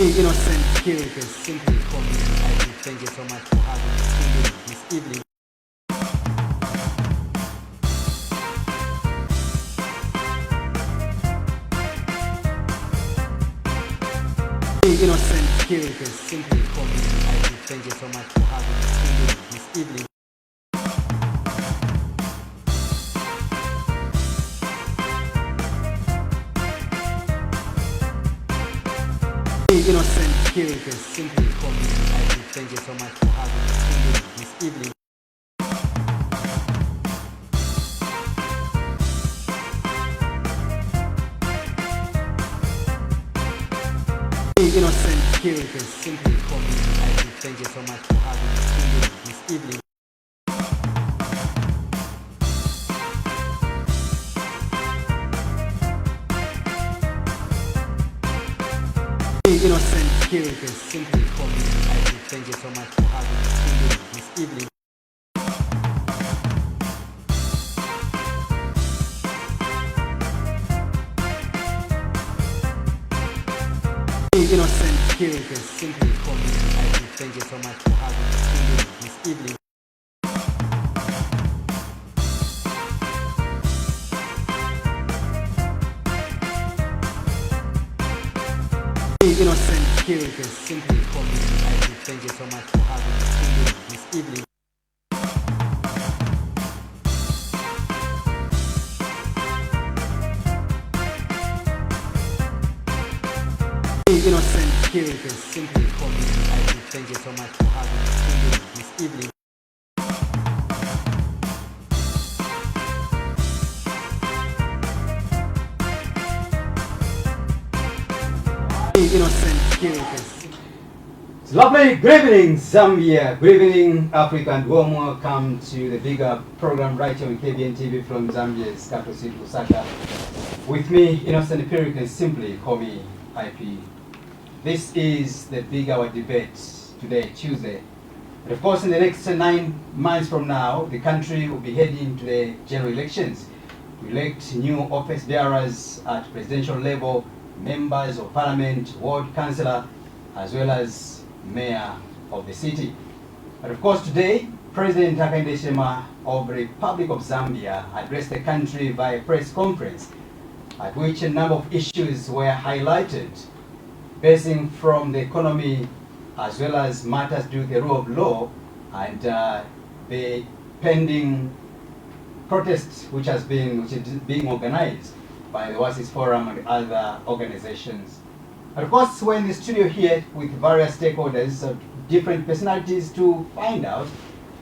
Innocent Spirit is simply coming. Thank you so much for having us this evening. Innocent Spirit is simply coming. Thank you so much for having us this evening. Innocent Spirit is simply coming. Thank you so much for having us this evening. Innocent Spirit is simply coming. Thank you so much for having us this evening. Innocent Spirit is simply coming. Thank you so much for having us this evening. Innocent Spirit is simply coming. Thank you so much for having us this evening. Innocent Spirit is simply coming. Thank you so much for having us this evening. Innocent Spirit is simply coming. Thank you so much for having us this evening. Innocent Spirit is. It's lovely. Good evening, Zambia. Good evening, Africa, and warm welcome to the bigger program right here on KBN TV from Zambia's capital city, Lusaka. With me, Innocent Spirit is simply call me IP. This is the big hour debate today, Tuesday. And of course, in the next 9 months from now, the country will be heading to the general elections to elect new office bearers at presidential level, members of parliament, ward councillor, as well as mayor of the city. And of course, today, President Hakainde of the Republic of Zambia addressed the country via press conference, at which a number of issues were highlighted, basing from the economy as well as matters to the rule of law and the pending protest which is being organized by the WASIS Forum and other organizations. And of course, we're in the studio here with various stakeholders, different personalities, to find out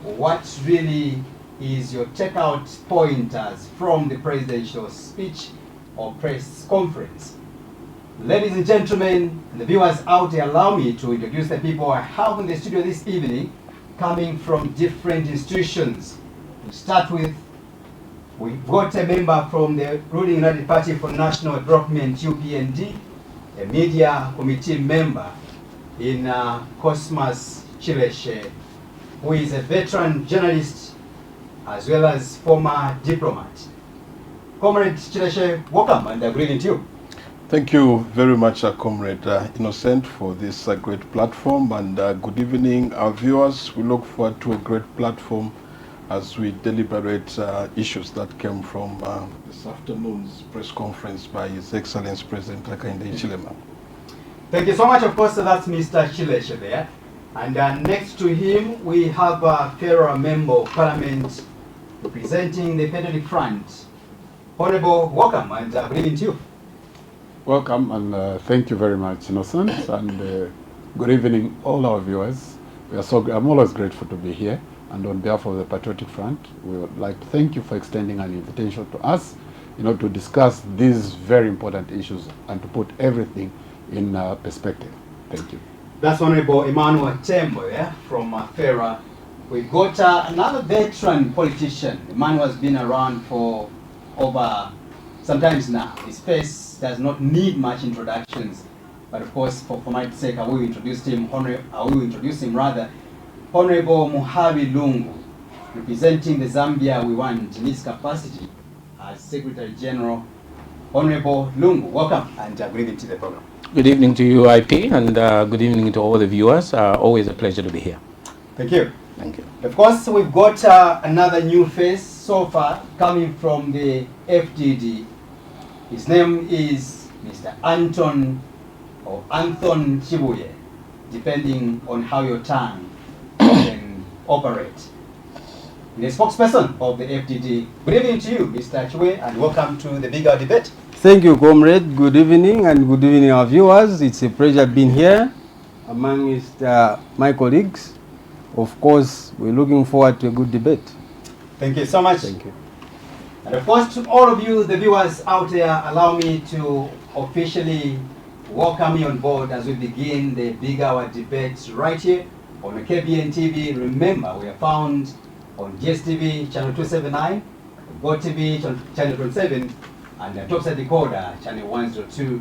what really is your checkout pointers from the presidential speech or press conference. Ladies and gentlemen, and the viewers out there, allow me to introduce the people I have in the studio this evening, coming from different institutions. To start with, we've got a member from the ruling United Party for National Development, Upnd, a media committee member in Cosmas Chileshe, who is a veteran journalist as well as former diplomat. Comrade Chileshe, welcome and good evening to you. Thank you very much, Comrade Innocent, for this great platform, and good evening, our viewers. We look forward to a great platform as we deliberate issues that came from this afternoon's press conference by His Excellency President Hakainde Hichilema. Thank you so much. Of course, that's Mr. Chileshe there. And next to him, we have a federal member of parliament representing the Patriotic Front. Honorable, welcome and good evening to you. Welcome and thank you very much, Innocent, and good evening all our viewers. I'm always grateful to be here, and on behalf of the Patriotic Front, we would like to thank you for extending an invitation to us, to discuss these very important issues and to put everything in perspective. Thank you. That's Honorable Emmanuel Tembo, yeah, from FERA. We've got another veteran politician. Emmanuel has been around for over sometimes now. His face does not need much introductions, but of course, for formality's sake, I will introduce him rather. Honorable Muhavi Lungu, representing the Zambia We Want in his capacity as Secretary General. Honorable Lungu, welcome and good evening to the program. Good evening to you, IP, and good evening to all the viewers. Always a pleasure to be here. Thank you. Thank you. Of course, we've got another new face so far coming from the FDD. His name is Mr. Anton or Anthon Chibuye, depending on how your tongue can operate. The spokesperson of the FDD. Good evening to you, Mr. Chibuye, and welcome to the bigger debate. Thank you, comrade. Good evening, and good evening, our viewers. It's a pleasure being here amongst my colleagues. Of course, we're looking forward to a good debate. Thank you so much. Thank you. And of course, to all of you, the viewers out there, allow me to officially welcome you on board as we begin the Big Hour debate right here on the KBN TV. Remember, we are found on GSTV channel 279, GoTV channel 27, and the Topside Decoder channel 102.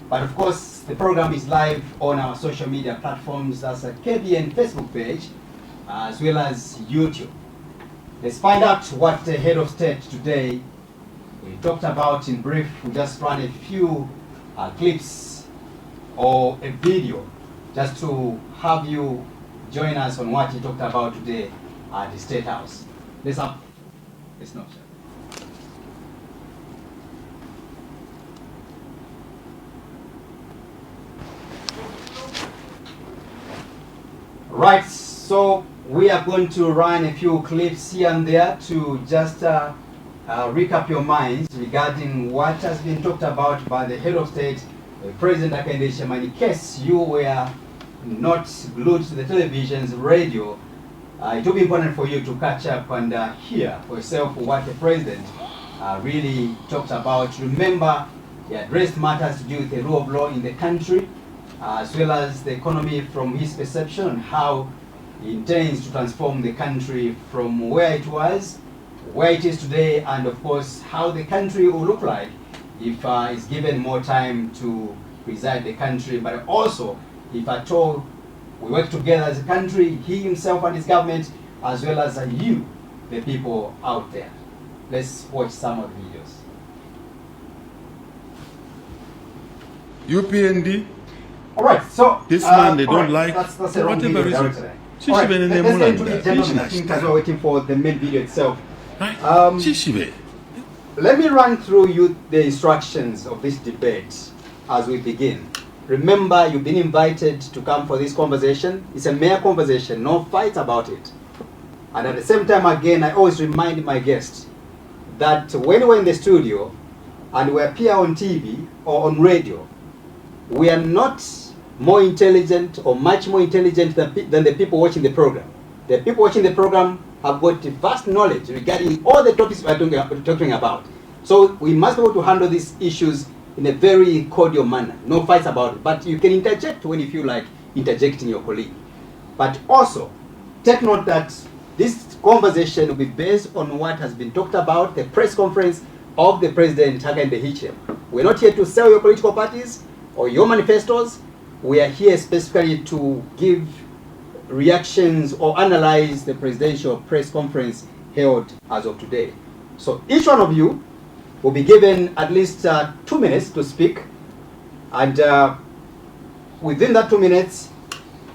But of course, the program is live on our social media platforms. That's a KBN Facebook page, as well as YouTube. Let's find out what the head of state today we talked about in brief. We just run a few clips or a video just to have you join us on what he talked about today at the State House. Let's have a snapshot. Right, so we are going to run a few clips here and there to just recap your minds regarding what has been talked about by the head of state, President Hakainde. In case you were not glued to the televisions, radio, it will be important for you to catch up and hear for yourself what the president really talked about. Remember, he addressed matters to do with the rule of law in the country, as well as the economy from his perception on how he intends to transform the country from where it was, where it is today, and of course how the country will look like if it's given more time to preside the country, but also if at all we work together as a country, he himself and his government, as well as you, the people out there. Let's watch some of the videos. UPND. All right, so this man they don't right, like. that's for the wrong whatever video reason. today. All right, let's get into the gentlemen. I think as we're waiting for the main video itself. Right. Let me run through you the instructions of this debate as we begin. Remember, you've been invited to come for this conversation. It's a mere conversation, no fight about it. And at the same time, again, I always remind my guests that when we're in the studio and we appear on TV or on radio, we are not more intelligent or much more intelligent than the people watching the program. The people watching the program have got vast knowledge regarding all the topics we are talking about. So we must be able to handle these issues in a very cordial manner. No fights about it. But you can interject when you feel like interjecting your colleague. But also, take note that this conversation will be based on what has been talked about, the press conference of the President Hakainde Hichilema. We're not here to sell your political parties or your manifestos. We are here specifically to give reactions or analyze the presidential press conference held as of today. So each one of you will be given at least 2 minutes to speak. And within that 2 minutes,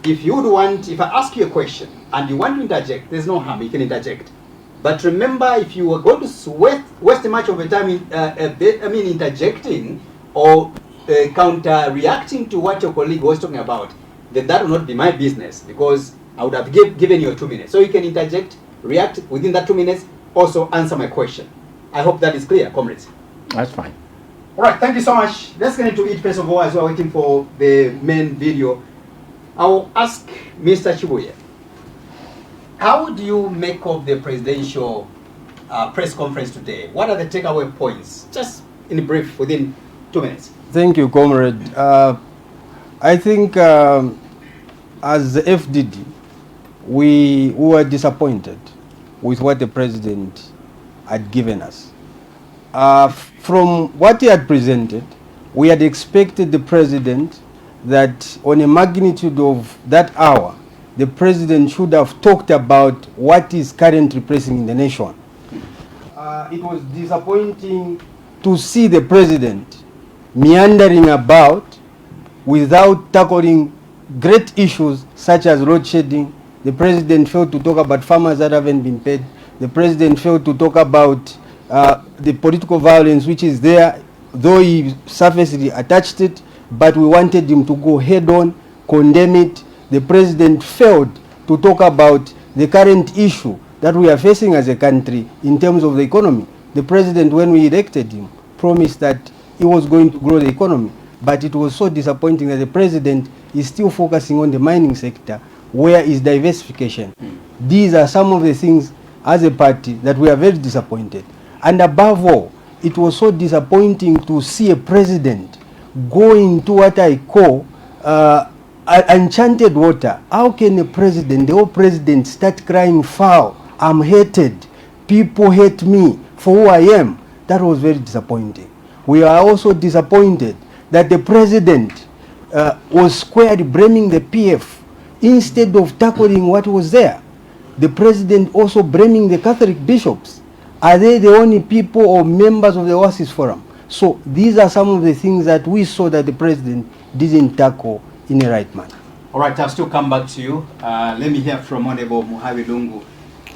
if I ask you a question and you want to interject, there's no harm, you can interject. But remember, if you are going to waste much of your time interjecting or counter-reacting to what your colleague was talking about, then that will not be my business, because I would have given you 2 minutes. So you can interject, react within that 2 minutes, also answer my question. I hope that is clear, comrades. That's fine. All right, thank you so much. Let's get into it first of all as we're waiting for the main video. I will ask Mr. Chibuye, how do you make of the presidential press conference today? What are the takeaway points? Just in brief, within 2 minutes. Thank you, comrade. I think as the FDD, we were disappointed with what the president had given us. From what he had presented, we had expected the president that on a magnitude of that hour, the president should have talked about what is currently pressing in the nation. It was disappointing to see the president meandering about without tackling great issues such as load shedding. The president failed to talk about farmers that haven't been paid. The president failed to talk about the political violence which is there, though he surfacedly attached it, but we wanted him to go head on, condemn it. The president failed to talk about the current issue that we are facing as a country in terms of the economy. The president, when we elected him, promised that he was going to grow the economy, but it was so disappointing that the president is still focusing on the mining sector. Where is diversification? These are some of the things as a party that we are very disappointed. And above all, it was so disappointing to see a president go into what I call enchanted water. How can a president, the old president, start crying foul? I'm hated. People hate me for who I am. That was very disappointing. We are also disappointed that the president was squarely blaming the PF instead of tackling what was there. The president also blaming the Catholic bishops. Are they the only people or members of the Oasis Forum? So these are some of the things that we saw that the president didn't tackle in a right manner. All right, I'll still come back to you. Let me hear from Honorable Muhawe Lungu.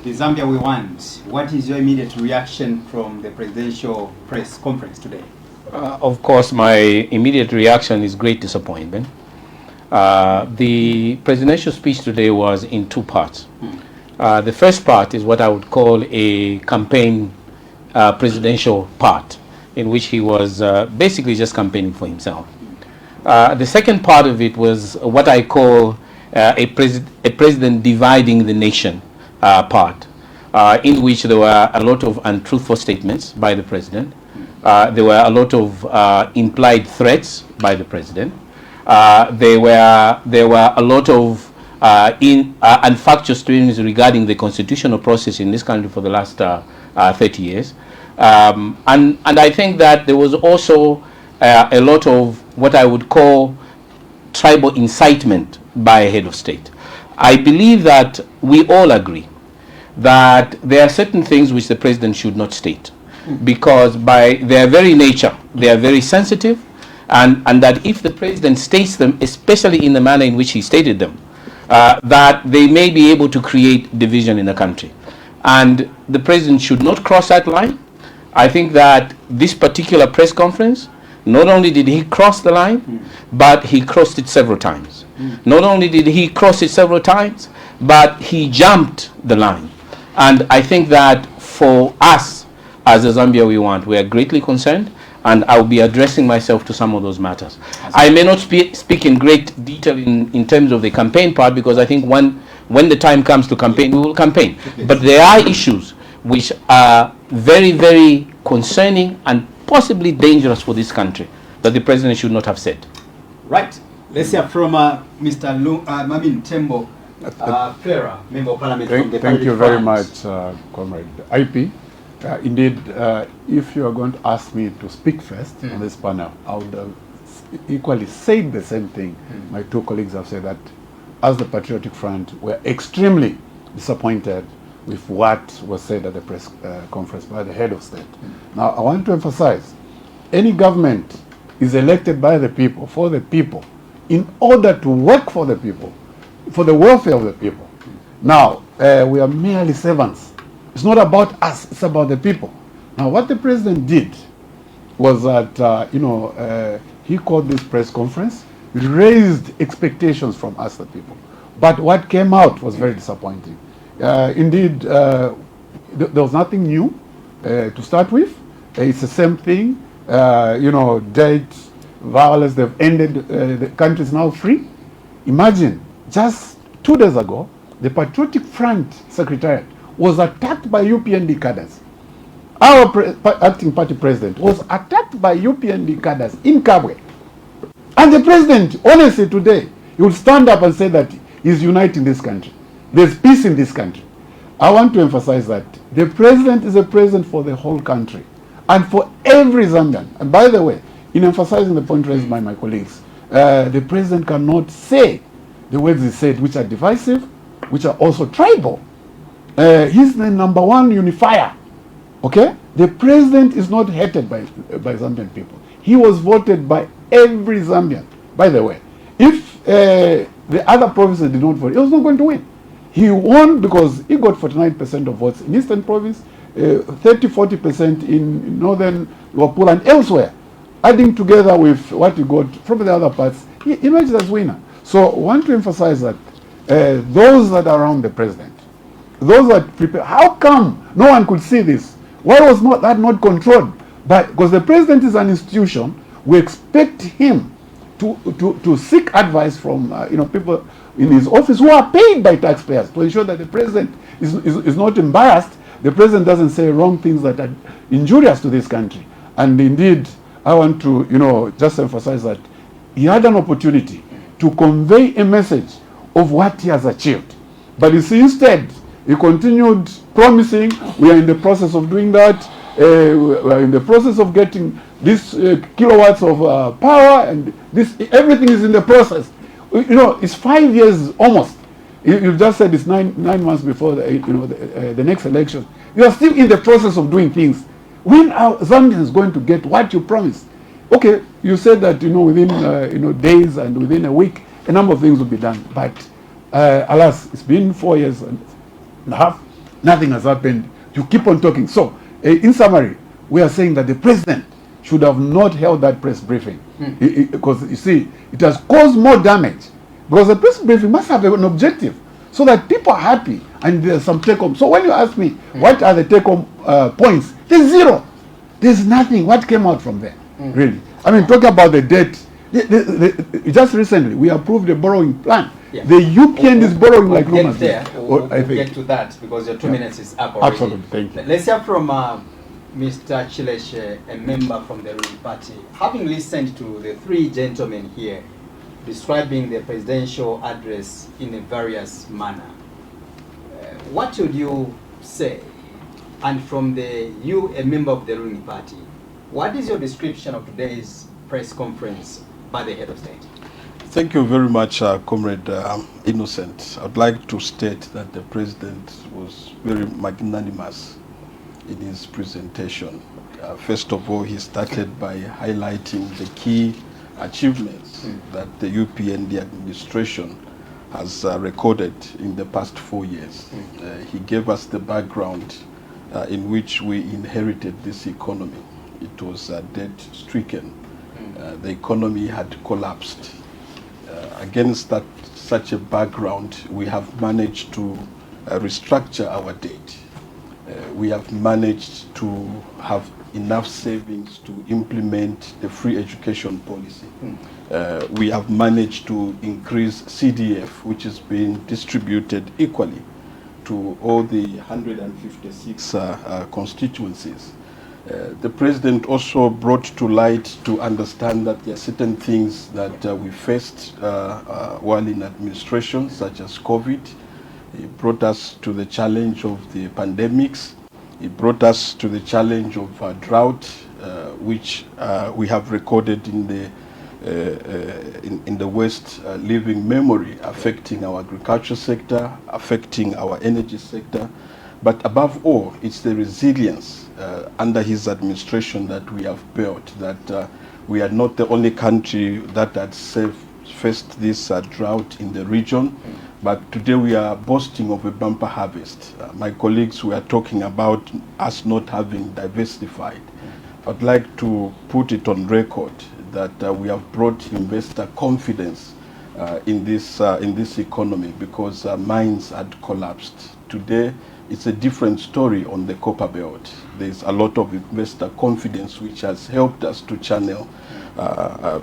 The Zambia we want. What is your immediate reaction from the presidential press conference today? Of course, my immediate reaction is great disappointment. The presidential speech today was in two parts. The first part is what I would call a campaign presidential part, in which he was basically just campaigning for himself. The second part of it was what I call a president dividing the nation part, in which there were a lot of untruthful statements by the president. There were a lot of implied threats by the president. There were a lot of unfactual statements regarding the constitutional process in this country for the last 30 years. And I think that there was also a lot of what I would call tribal incitement by a head of state. I believe that we all agree that there are certain things which the president should not state, because by their very nature, they are very sensitive, and that if the president states them, especially in the manner in which he stated them, that they may be able to create division in the country. And the president should not cross that line. I think that this particular press conference, not only did he cross the line, but he crossed it several times. Not only did he cross it several times, but he jumped the line. And I think that for us, as the Zambia we want, we are greatly concerned, and I'll be addressing myself to some of those matters. I may not speak in great detail in terms of the campaign part, because I think when the time comes to campaign, we will campaign. But there are issues which are very, very concerning and possibly dangerous for this country that the president should not have said. Right. Let's hear from Mr. Mamin Tembo, Fera, Member of Parliament from the Thank you very Front. much, Comrade IP. Indeed, if you are going to ask me to speak first on this panel, I would equally say the same thing. My two colleagues have said that as the Patriotic Front, we're extremely disappointed with what was said at the press conference by the head of state. Now, I want to emphasize, any government is elected by the people, for the people, in order to work for the people, for the welfare of the people. Now, we are merely servants. It's not about us, it's about the people. Now, what the president did was that, he called this press conference, raised expectations from us, the people. But what came out was very disappointing. Indeed, there was nothing new to start with. It's the same thing, debt, violence, they've ended, the country is now free. Imagine, just 2 days ago, the Patriotic Front Secretariat was attacked by UPND cadres. Our acting party president was attacked by UPND cadres in Kabwe. And the president, honestly today, he will stand up and say that he's uniting this country. There's peace in this country. I want to emphasize that the president is a president for the whole country and for every Zambian. And by the way, in emphasizing the point raised by my colleagues, the president cannot say the words he said, which are divisive, which are also tribal. He's the #1 unifier. Okay? The president is not hated by Zambian people. He was voted by every Zambian by the way, if the other provinces did not vote, he was not going to win. He won because he got 49% of votes in Eastern Province, 30-40% in Northern Luapula and elsewhere. Adding together with what he got from the other parts, he emerged as winner. So I want to emphasize that those that are around the president, those that prepare, how come no one could see this? Why was that not controlled? Because the president is an institution, we expect him to seek advice from people in his office who are paid by taxpayers to ensure that the president is not embarrassed. The president doesn't say wrong things that are injurious to this country. And indeed, I want to just emphasize that he had an opportunity to convey a message of what he has achieved. But you see, instead, he continued promising, we are in the process of doing that, we are in the process of getting this kilowatts of power, and this, everything is in the process. It's 5 years almost. You just said it's nine months before the next election. You are still in the process of doing things. When are Zambians going to get what you promised? Okay, you said that within days and within a week, a number of things will be done. But alas, it's been 4 years and a half. Nothing has happened. You keep on talking. So, in summary, we are saying that the president should have not held that press briefing, because you see, it has caused more damage. Because the press briefing must have an objective, so that people are happy and there's some take-home. So when you ask me what are the take-home points, there's zero. There's nothing. What came out from there, really? I mean, talking about the debt, just recently we approved a borrowing plan. Yeah. The Upnd is borrowing like We'll get to that because your 2 minutes is up already. Absolutely, thank you. Let's hear from Mr. Chileshe, a member from the ruling party. Having listened to the three gentlemen here describing the presidential address in a various manner, what would you say? And from you, a member of the ruling party, what is your description of today's press conference by the head of state? Thank you very much, Comrade Innocent. I'd like to state that the president was very magnanimous in his presentation. First of all, he started by highlighting the key achievements that the UPND administration has recorded in the past 4 years. He gave us the background in which we inherited this economy. It was debt-stricken. The economy had collapsed. Against such a background, we have managed to restructure our debt. We have managed to have enough savings to implement the free education policy. We have managed to increase CDF, which is being distributed equally to all the 156 constituencies. The president also brought to light to understand that there are certain things that we faced while in administration, such as COVID. He brought us to the challenge of the pandemics. He brought us to the challenge of drought, which we have recorded in the West living memory, affecting our agriculture sector, affecting our energy sector. But above all, it's the resilience under his administration that we have built, that we are not the only country that had faced this drought in the region, but today we are boasting of a bumper harvest. My colleagues were talking about us not having diversified. I'd like to put it on record that we have brought investor confidence in this economy, because mines had collapsed. Today, it's a different story on the copper belt. There's a lot of investor confidence which has helped us to channel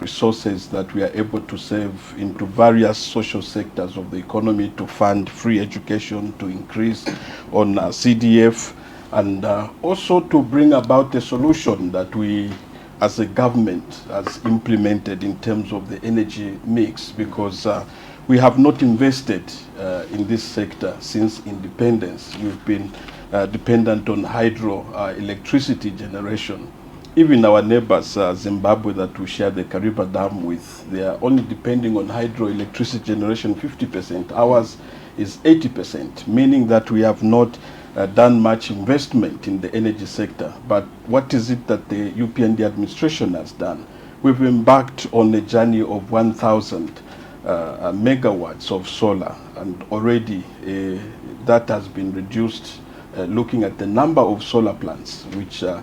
resources that we are able to save into various social sectors of the economy, to fund free education, to increase on CDF, and also to bring about a solution that we as a government has implemented in terms of the energy mix, because we have not invested in this sector since independence. We've been dependent on hydro electricity generation. Even our neighbors, Zimbabwe, that we share the Kariba Dam with, they are only depending on hydroelectricity generation 50%. Ours is 80%, meaning that we have not done much investment in the energy sector. But what is it that the UPND administration has done? we've embarked on a journey of 1,000 megawatts of solar, and already that has been reduced, looking at the number of solar plants which are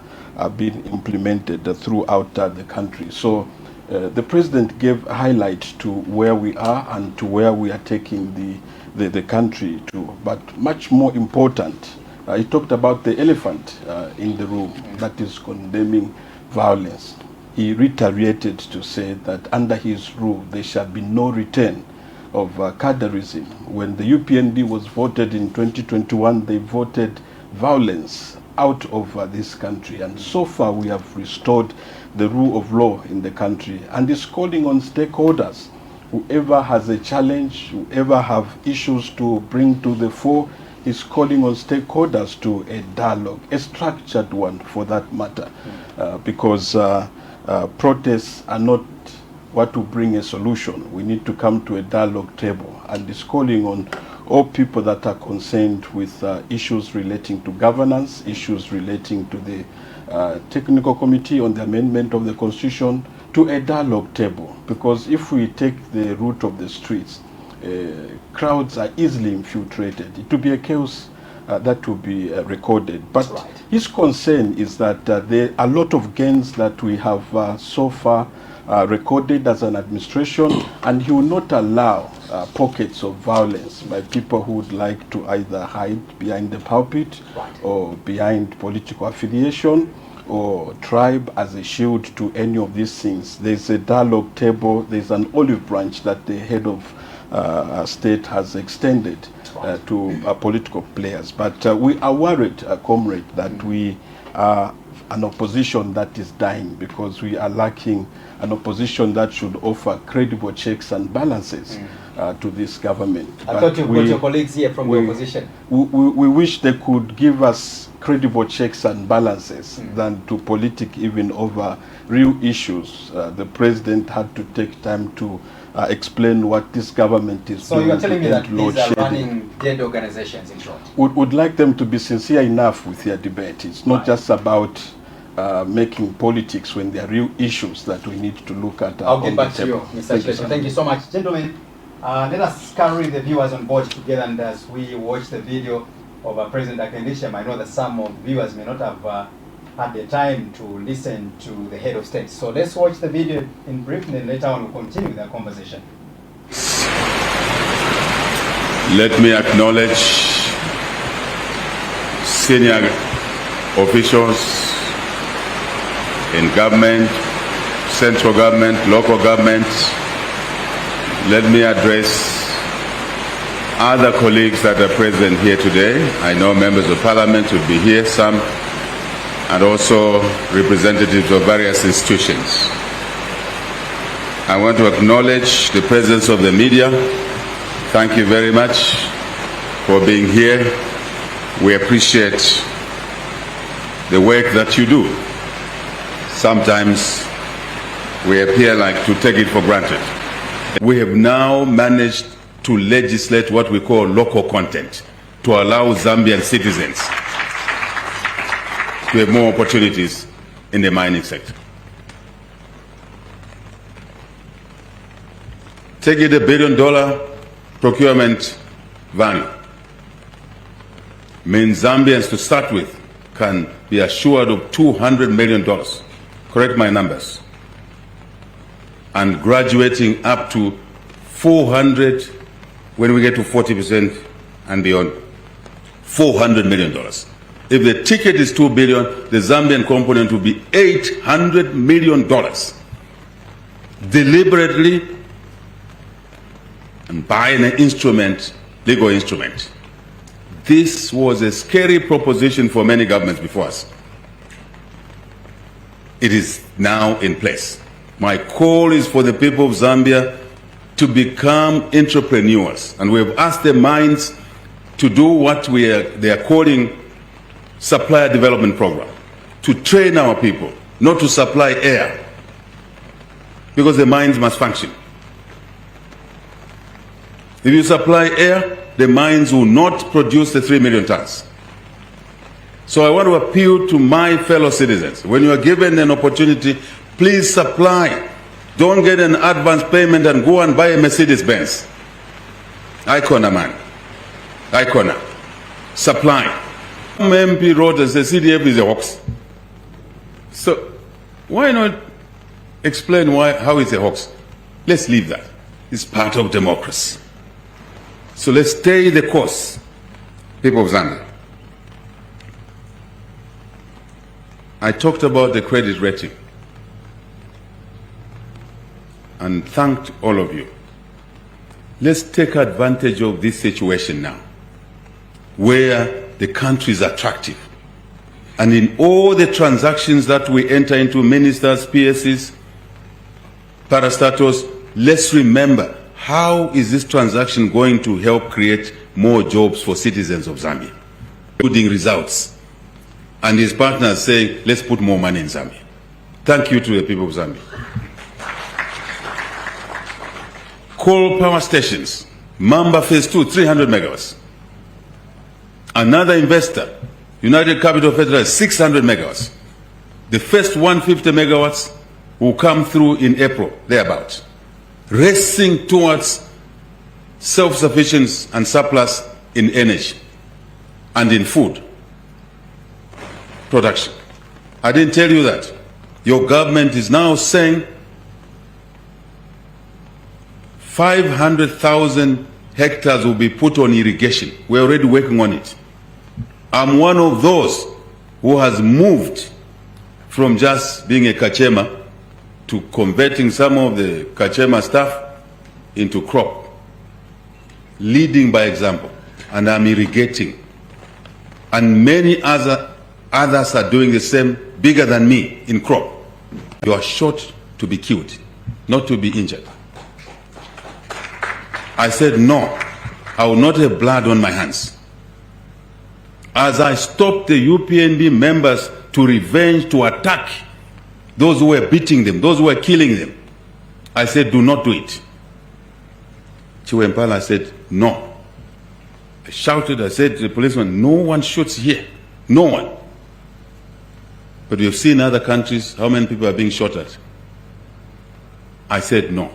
being implemented throughout the country. So the President gave a highlight to where we are and to where we are taking the country to. But much more important, he talked about the elephant in the room, that is condemning violence. He reiterated to say that under his rule there shall be no return of cadreism. When the UPND was voted in 2021, they voted violence out of this country, and so far we have restored the rule of law in the country, and is calling on stakeholders, whoever has a challenge, whoever have issues to bring to the fore, is calling on stakeholders to a dialogue, a structured one for that matter, because protests are not what will bring a solution. We need to come to a dialogue table, and is calling on all people that are concerned with issues relating to governance, issues relating to the technical committee on the amendment of the constitution, to a dialogue table. Because if we take the route of the streets, crowds are easily infiltrated. It will be a chaos that will be recorded. But his concern is that there are a lot of gains that we have so far recorded as an administration, and he will not allow pockets of violence by people who would like to either hide behind the pulpit or behind political affiliation or tribe as a shield to any of these things. There's a dialogue table, there's an olive branch that the head of state has extended to political players. But we are worried, comrade, that we are an opposition that is dying, because we are lacking an opposition that should offer credible checks and balances to this government. I thought you've got your colleagues here from the opposition. We wish they could give us credible checks and balances than to politic even over real issues. The president had to take time to explain what this government is doing. So you're telling me that these are running dead organizations, in short? Would like them to be sincere enough with their debate. It's not just about making politics when there are real issues that we need to look at. I'll get back to you, Mr. Chilesha. Thank you so much. Gentlemen, let us carry the viewers on board together, and as we watch the video of President Hakainde, I know that some of the viewers may not have had the time to listen to the head of state. So let's watch the video in brief, and then later on we'll continue the conversation. Let me acknowledge senior officials in government, central government, local government. Let me address other colleagues that are present here today. I know members of parliament will be here, some, and also representatives of various institutions. I want to acknowledge the presence of the media. Thank you very much for being here. We appreciate the work that you do. Sometimes we appear like to take it for granted. We have now managed to legislate what we call local content to allow Zambian citizens to have more opportunities in the mining sector. Take it $1 billion procurement value means Zambians to start with can be assured of $200 million. Correct my numbers. And graduating up to 400 when we get to 40% and beyond, $400 million. If the ticket is $2 billion, the Zambian component will be $800 million. Deliberately and buying an instrument, legal instrument. This was a scary proposition for many governments before us. It is now in place. My call is for the people of Zambia to become entrepreneurs, and we have asked their minds to do what they are calling supplier development program, to train our people, not to supply air, because the mines must function. If you supply air, the mines will not produce the 3 million tons. So I want to appeal to my fellow citizens. When you are given an opportunity Please supply. Don't get an advance payment and go and buy a Mercedes-Benz. Icona, man. Icona. Supply. MP wrote and said CDF is a hoax. So why not explain how it's a hoax? Let's leave that. It's part of democracy. So let's stay the course, people of Zambia. I talked about the credit rating and thanked all of you. Let's take advantage of this situation now, where the country is attractive. And in all the transactions that we enter into, ministers, PSs, parastatals, let's remember, how is this transaction going to help create more jobs for citizens of Zambia? Putting results. And his partners saying, let's put more money in Zambia. Thank you to the people of Zambia. Coal power stations, Mamba Phase 2, 300 megawatts. Another investor, United Capital Federal, 600 megawatts. The first 150 megawatts will come through in April, thereabouts. Racing towards self-sufficiency and surplus in energy and in food production. I didn't tell you that. Your government is now saying 500,000 hectares will be put on irrigation. We're already working on it. I'm one of those who has moved from just being a Kachema to converting some of the Kachema stuff into crop, leading by example, and I'm irrigating. And many others are doing the same, bigger than me in crop. You are shot to be killed, not to be injured. I said, no, I will not have blood on my hands. As I stopped the UPND members to revenge, to attack those who were beating them, those who were killing them, I said, do not do it. Chiwempala said, no. I shouted, I said to the policeman, no one shoots here, no one. But we've seen other countries, how many people are being shot at. I said, no.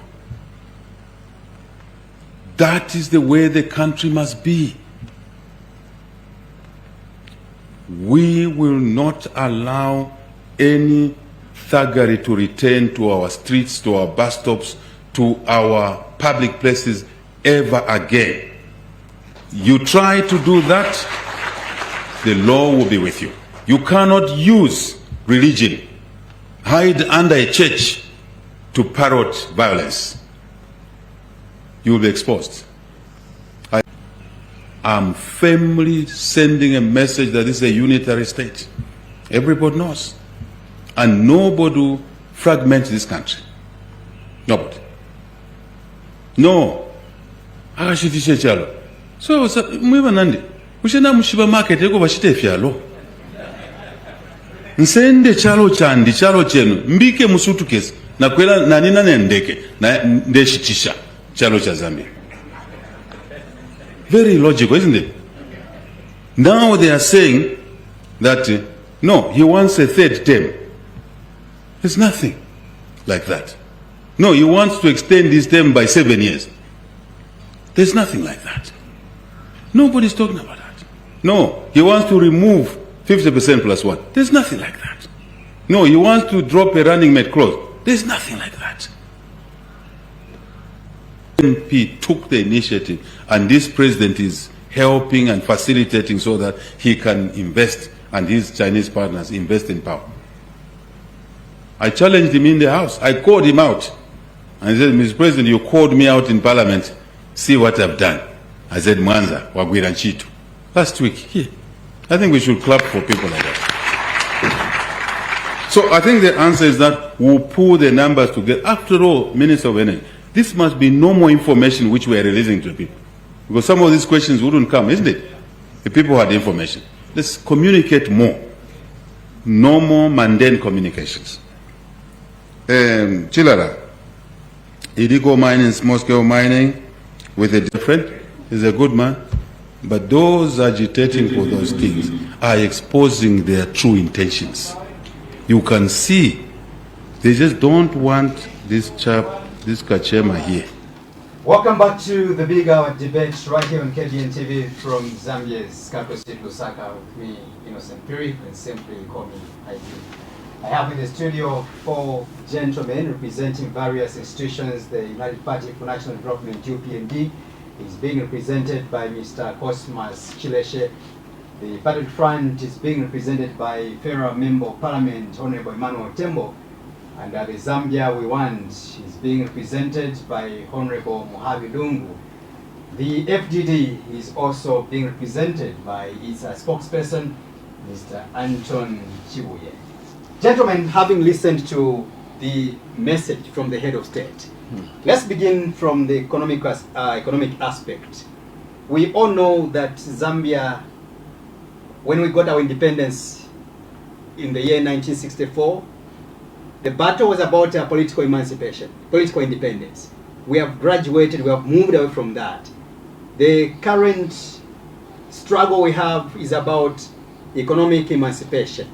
That is the way the country must be. We will not allow any thuggery to return to our streets, to our bus stops, to our public places ever again. You try to do that, the law will be with you. You cannot use religion, hide under a church to parrot violence. You will be exposed. I'm firmly sending a message that this is a unitary state. Everybody knows. And nobody will fragment this country. Nobody. No. Akashitishe chalo. So, mwiba nandi. Ushena mushiba market yeko bashite fyalo. Nsende chalo chandi, chalo chenu. Mbike musutu kesi. Na kwela nanina nendeke. Na ndeshitisha. Chalo cha Zambia. Very logical, isn't it? Now they are saying that, no, he wants a third term. There's nothing like that. No, he wants to extend this term by 7 years. There's nothing like that. Nobody's talking about that. No, he wants to remove 50% plus 1. There's nothing like that. No, he wants to drop a running mate clause. There's nothing like that. MP took the initiative, and this president is helping and facilitating so that he can invest and his Chinese partners invest in power. I challenged him in the House. I called him out. And I said, Mr. President, you called me out in Parliament. See what I've done. I said, Mwanza, Wagwira Nchitu. Last week, here. I think we should clap for people like that. So I think the answer is that we'll pull the numbers together. After all, Minister of Energy, this must be normal information which we are releasing to the people. Because some of these questions wouldn't come, isn't it? The people had information. Let's communicate more. Normal, mundane communications. Chilara, illegal mining, small-scale mining with a different, is a good man. But those agitating for those things are exposing their true intentions. You can see They just don't want this chap, this Kachema here. Welcome back to the Big Hour debate right here on KBN TV from Zambia's capital city, Lusaka, with me, Innocent Piri, and simply call me ID. I have in the studio 4 gentlemen representing various institutions. The United Party for National Development, Upnd, is being represented by Mr. Cosmas Chileshe. The Patriot Front is being represented by Federal Member of Parliament, Honorable Emmanuel Tembo. And the Zambia We Want is being represented by Honorable Muhavi Lungu. The FDD is also being represented by its spokesperson, Mr. Anton Chibuye. Gentlemen, having listened to the message from the head of state, let's begin from the economic aspect. We all know that Zambia, when we got our independence in the year 1964, the battle was about political emancipation, political independence. We have graduated, we have moved away from that. The current struggle we have is about economic emancipation.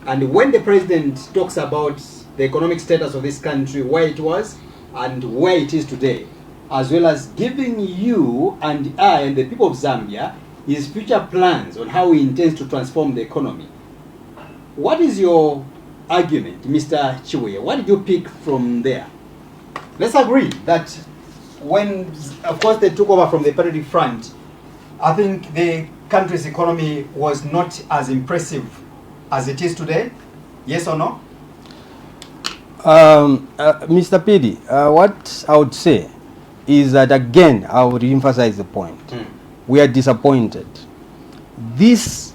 And when the president talks about the economic status of this country, where it was and where it is today, as well as giving you and I and the people of Zambia his future plans on how he intends to transform the economy, what is your argument, Mr. Chibuye? What did you pick from there? Let's agree that when, of course, they took over from the Patriot Front, I think the country's economy was not as impressive as it is today. Yes or no? Mr. Pidi, what I would say is that, again, I would emphasize the point. We are disappointed. This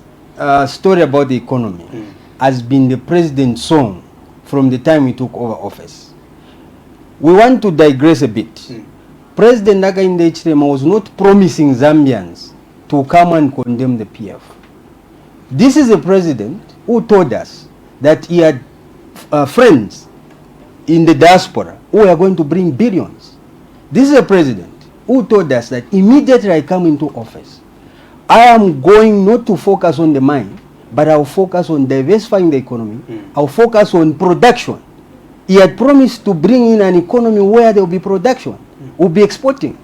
story about the economy has been the president's song from the time he took over office. We want to digress a bit. President Hakainde Hichilema was not promising Zambians to come and condemn the PF. This is a president who told us that he had friends in the diaspora who are going to bring billions. This is a president who told us that immediately I come into office, I am going not to focus on the mine, but I'll focus on diversifying the economy. I'll focus on production. He had promised to bring in an economy where there will be production, will be exporting.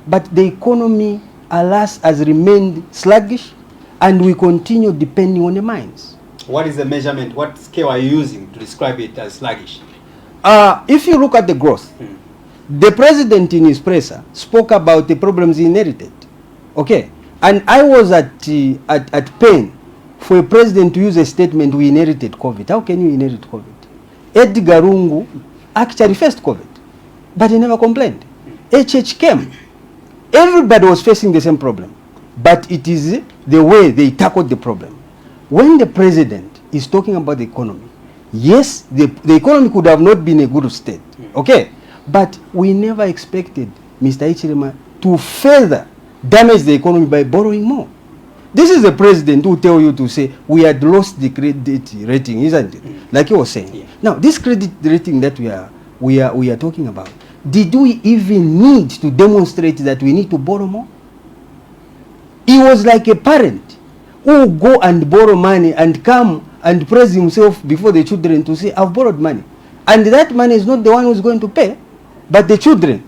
But the economy, alas, has remained sluggish, and we continue depending on the mines. What is the measurement? What scale are you using to describe it as sluggish? If you look at the growth, the president in his presser spoke about the problems he inherited. Okay, and I was at pain for a president to use a statement, we inherited COVID. How can you inherit COVID? Edgar Lungu actually faced COVID, but he never complained. HH came. Everybody was facing the same problem, but it is the way they tackled the problem. When the president is talking about the economy, yes, the economy could have not been a good state, okay, but we never expected Mr. Hichilema to further damage the economy by borrowing more. This is the president who tell you to say we had lost the credit rating, isn't it? Like you were saying. Yeah. Now, this credit rating that we are talking about, did we even need to demonstrate that we need to borrow more? He was like a parent who go and borrow money and come and praise himself before the children to say, I've borrowed money. And that money is not the one who's going to pay, but the children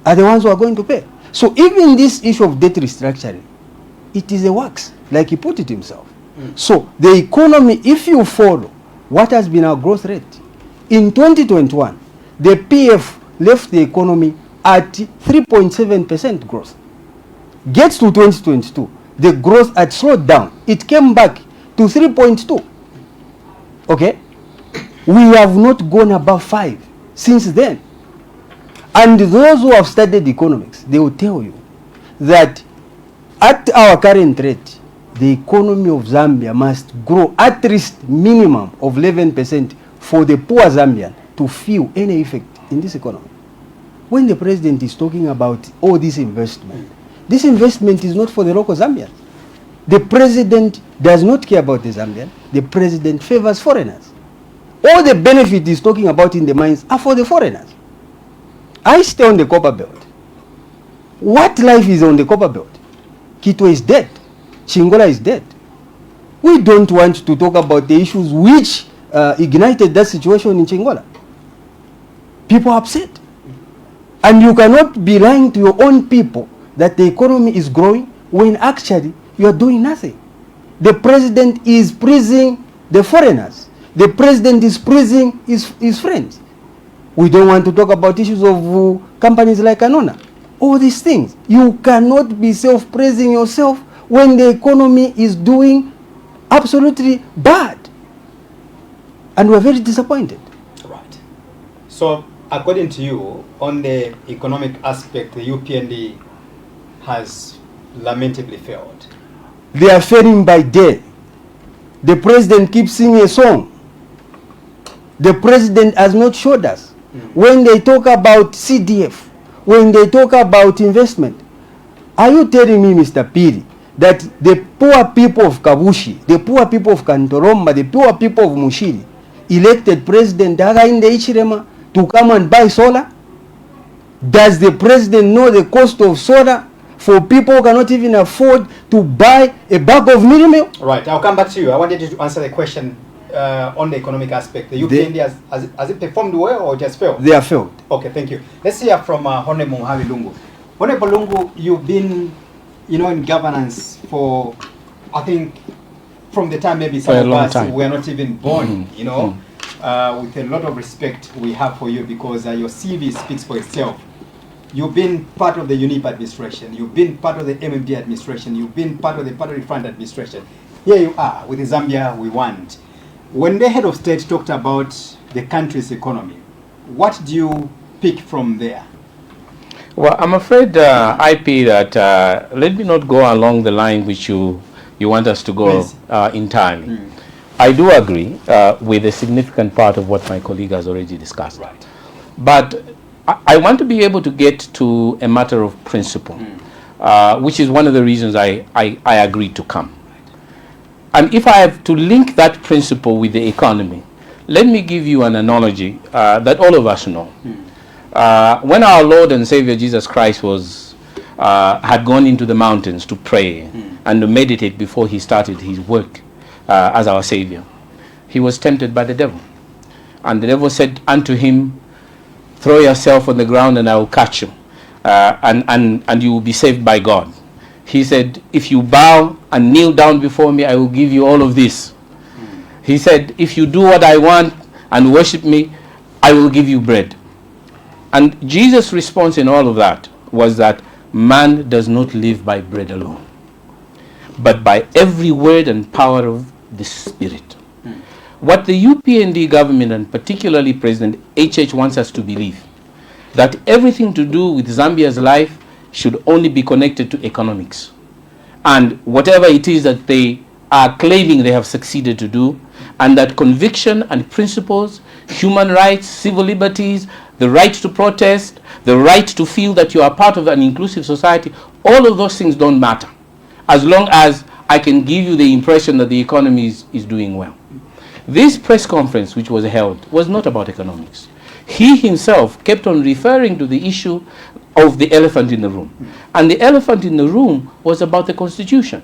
are the ones who are going to pay. So even this issue of debt restructuring, it is a wax, like he put it himself. So the economy, if you follow what has been our growth rate, in 2021, the PF left the economy at 3.7% growth. Gets to 2022, the growth had slowed down. It came back to 3.2. Okay? We have not gone above 5 since then. And those who have studied economics, they will tell you that at our current rate, the economy of Zambia must grow at least minimum of 11% for the poor Zambian to feel any effect in this economy. When the president is talking about all this investment is not for the local Zambians. The president does not care about the Zambian. The president favors foreigners. All the benefit he's talking about in the mines are for the foreigners. I stay on the copper belt. What life is on the copper belt? Kitwe is dead. Chingola is dead. We don't want to talk about the issues which ignited that situation in Chingola. people are upset. And you cannot be lying to your own people that the economy is growing when actually you are doing nothing. The president is praising the foreigners. The president is praising his friends. We don't want to talk about issues of companies like Anona. All these things. You cannot be self-praising yourself when the economy is doing absolutely bad. And we're very disappointed. Right. So, according to you, on the economic aspect, the UPND has lamentably failed. They are failing by day. The president keeps singing a song. The president has not showed us. When they talk about CDF, when they talk about investment, are you telling me, Mr. Piri, that the poor people of Kabushi, the poor people of Kantoromba, the poor people of Mushiri elected President Hakainde Hichilema to come and buy solar? Does the president know the cost of solar for people who cannot even afford to buy a bag of meal? Right, I'll come back to you. I wanted you to answer the question on the economic aspect. The UPND has it performed well or just failed? They have failed. Okay, thank you. Let's hear from Honorable Mohamed Lungu. Honorable Lungu, you've been, in governance for, I think, from the time maybe some of us were not even born, with a lot of respect we have for you because your CV speaks for itself. You've been part of the UNIP administration. You've been part of the MMD administration. You've been part of the Party Front administration. Here you are with the Zambia we want. When the head of state talked about the country's economy, what do you pick from there? Well, I'm afraid, IP, that let me not go along the line which you want us to go entirely. I do agree with a significant part of what my colleague has already discussed. Right. But I want to be able to get to a matter of principle, which is one of the reasons I agreed to come. And if I have to link that principle with the economy, let me give you an analogy that all of us know. When our Lord and Savior Jesus Christ had gone into the mountains to pray and to meditate before he started his work as our Savior, he was tempted by the devil. And the devil said unto him, throw yourself on the ground and I will catch you, and you will be saved by God. He said, if you bow and kneel down before me, I will give you all of this. He said, if you do what I want and worship me, I will give you bread. And Jesus' response in all of that was that man does not live by bread alone, but by every word and power of the Spirit. What the UPND government and particularly President HH wants us to believe, that everything to do with Zambia's life should only be connected to economics. And whatever it is that they are claiming they have succeeded to do, and that conviction and principles, human rights, civil liberties, the right to protest, the right to feel that you are part of an inclusive society, all of those things don't matter, as long as I can give you the impression that the economy is doing well. This press conference which was held was not about economics. He himself kept on referring to the issue of the elephant in the room. And the elephant in the room was about the Constitution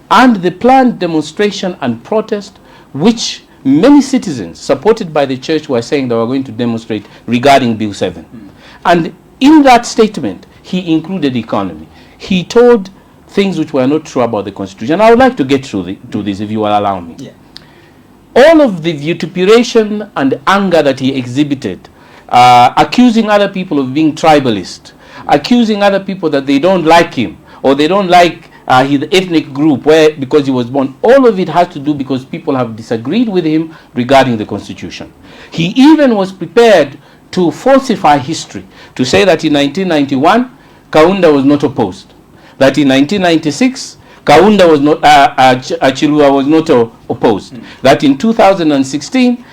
and the planned demonstration and protest which many citizens supported by the church were saying they were going to demonstrate regarding Bill 7. And in that statement, he included economy. He told things which were not true about the Constitution. I would like to get to this if you will allow me. Yeah. All of the vituperation and anger that he exhibited, accusing other people of being tribalist, accusing other people that they don't like him or they don't like his ethnic group because he was born, all of it has to do because people have disagreed with him regarding the Constitution. He even was prepared to falsify history, to say that in 1991 Kaunda was not opposed, that in 1996 Kaunda was not, Chilua was not opposed, that in 2016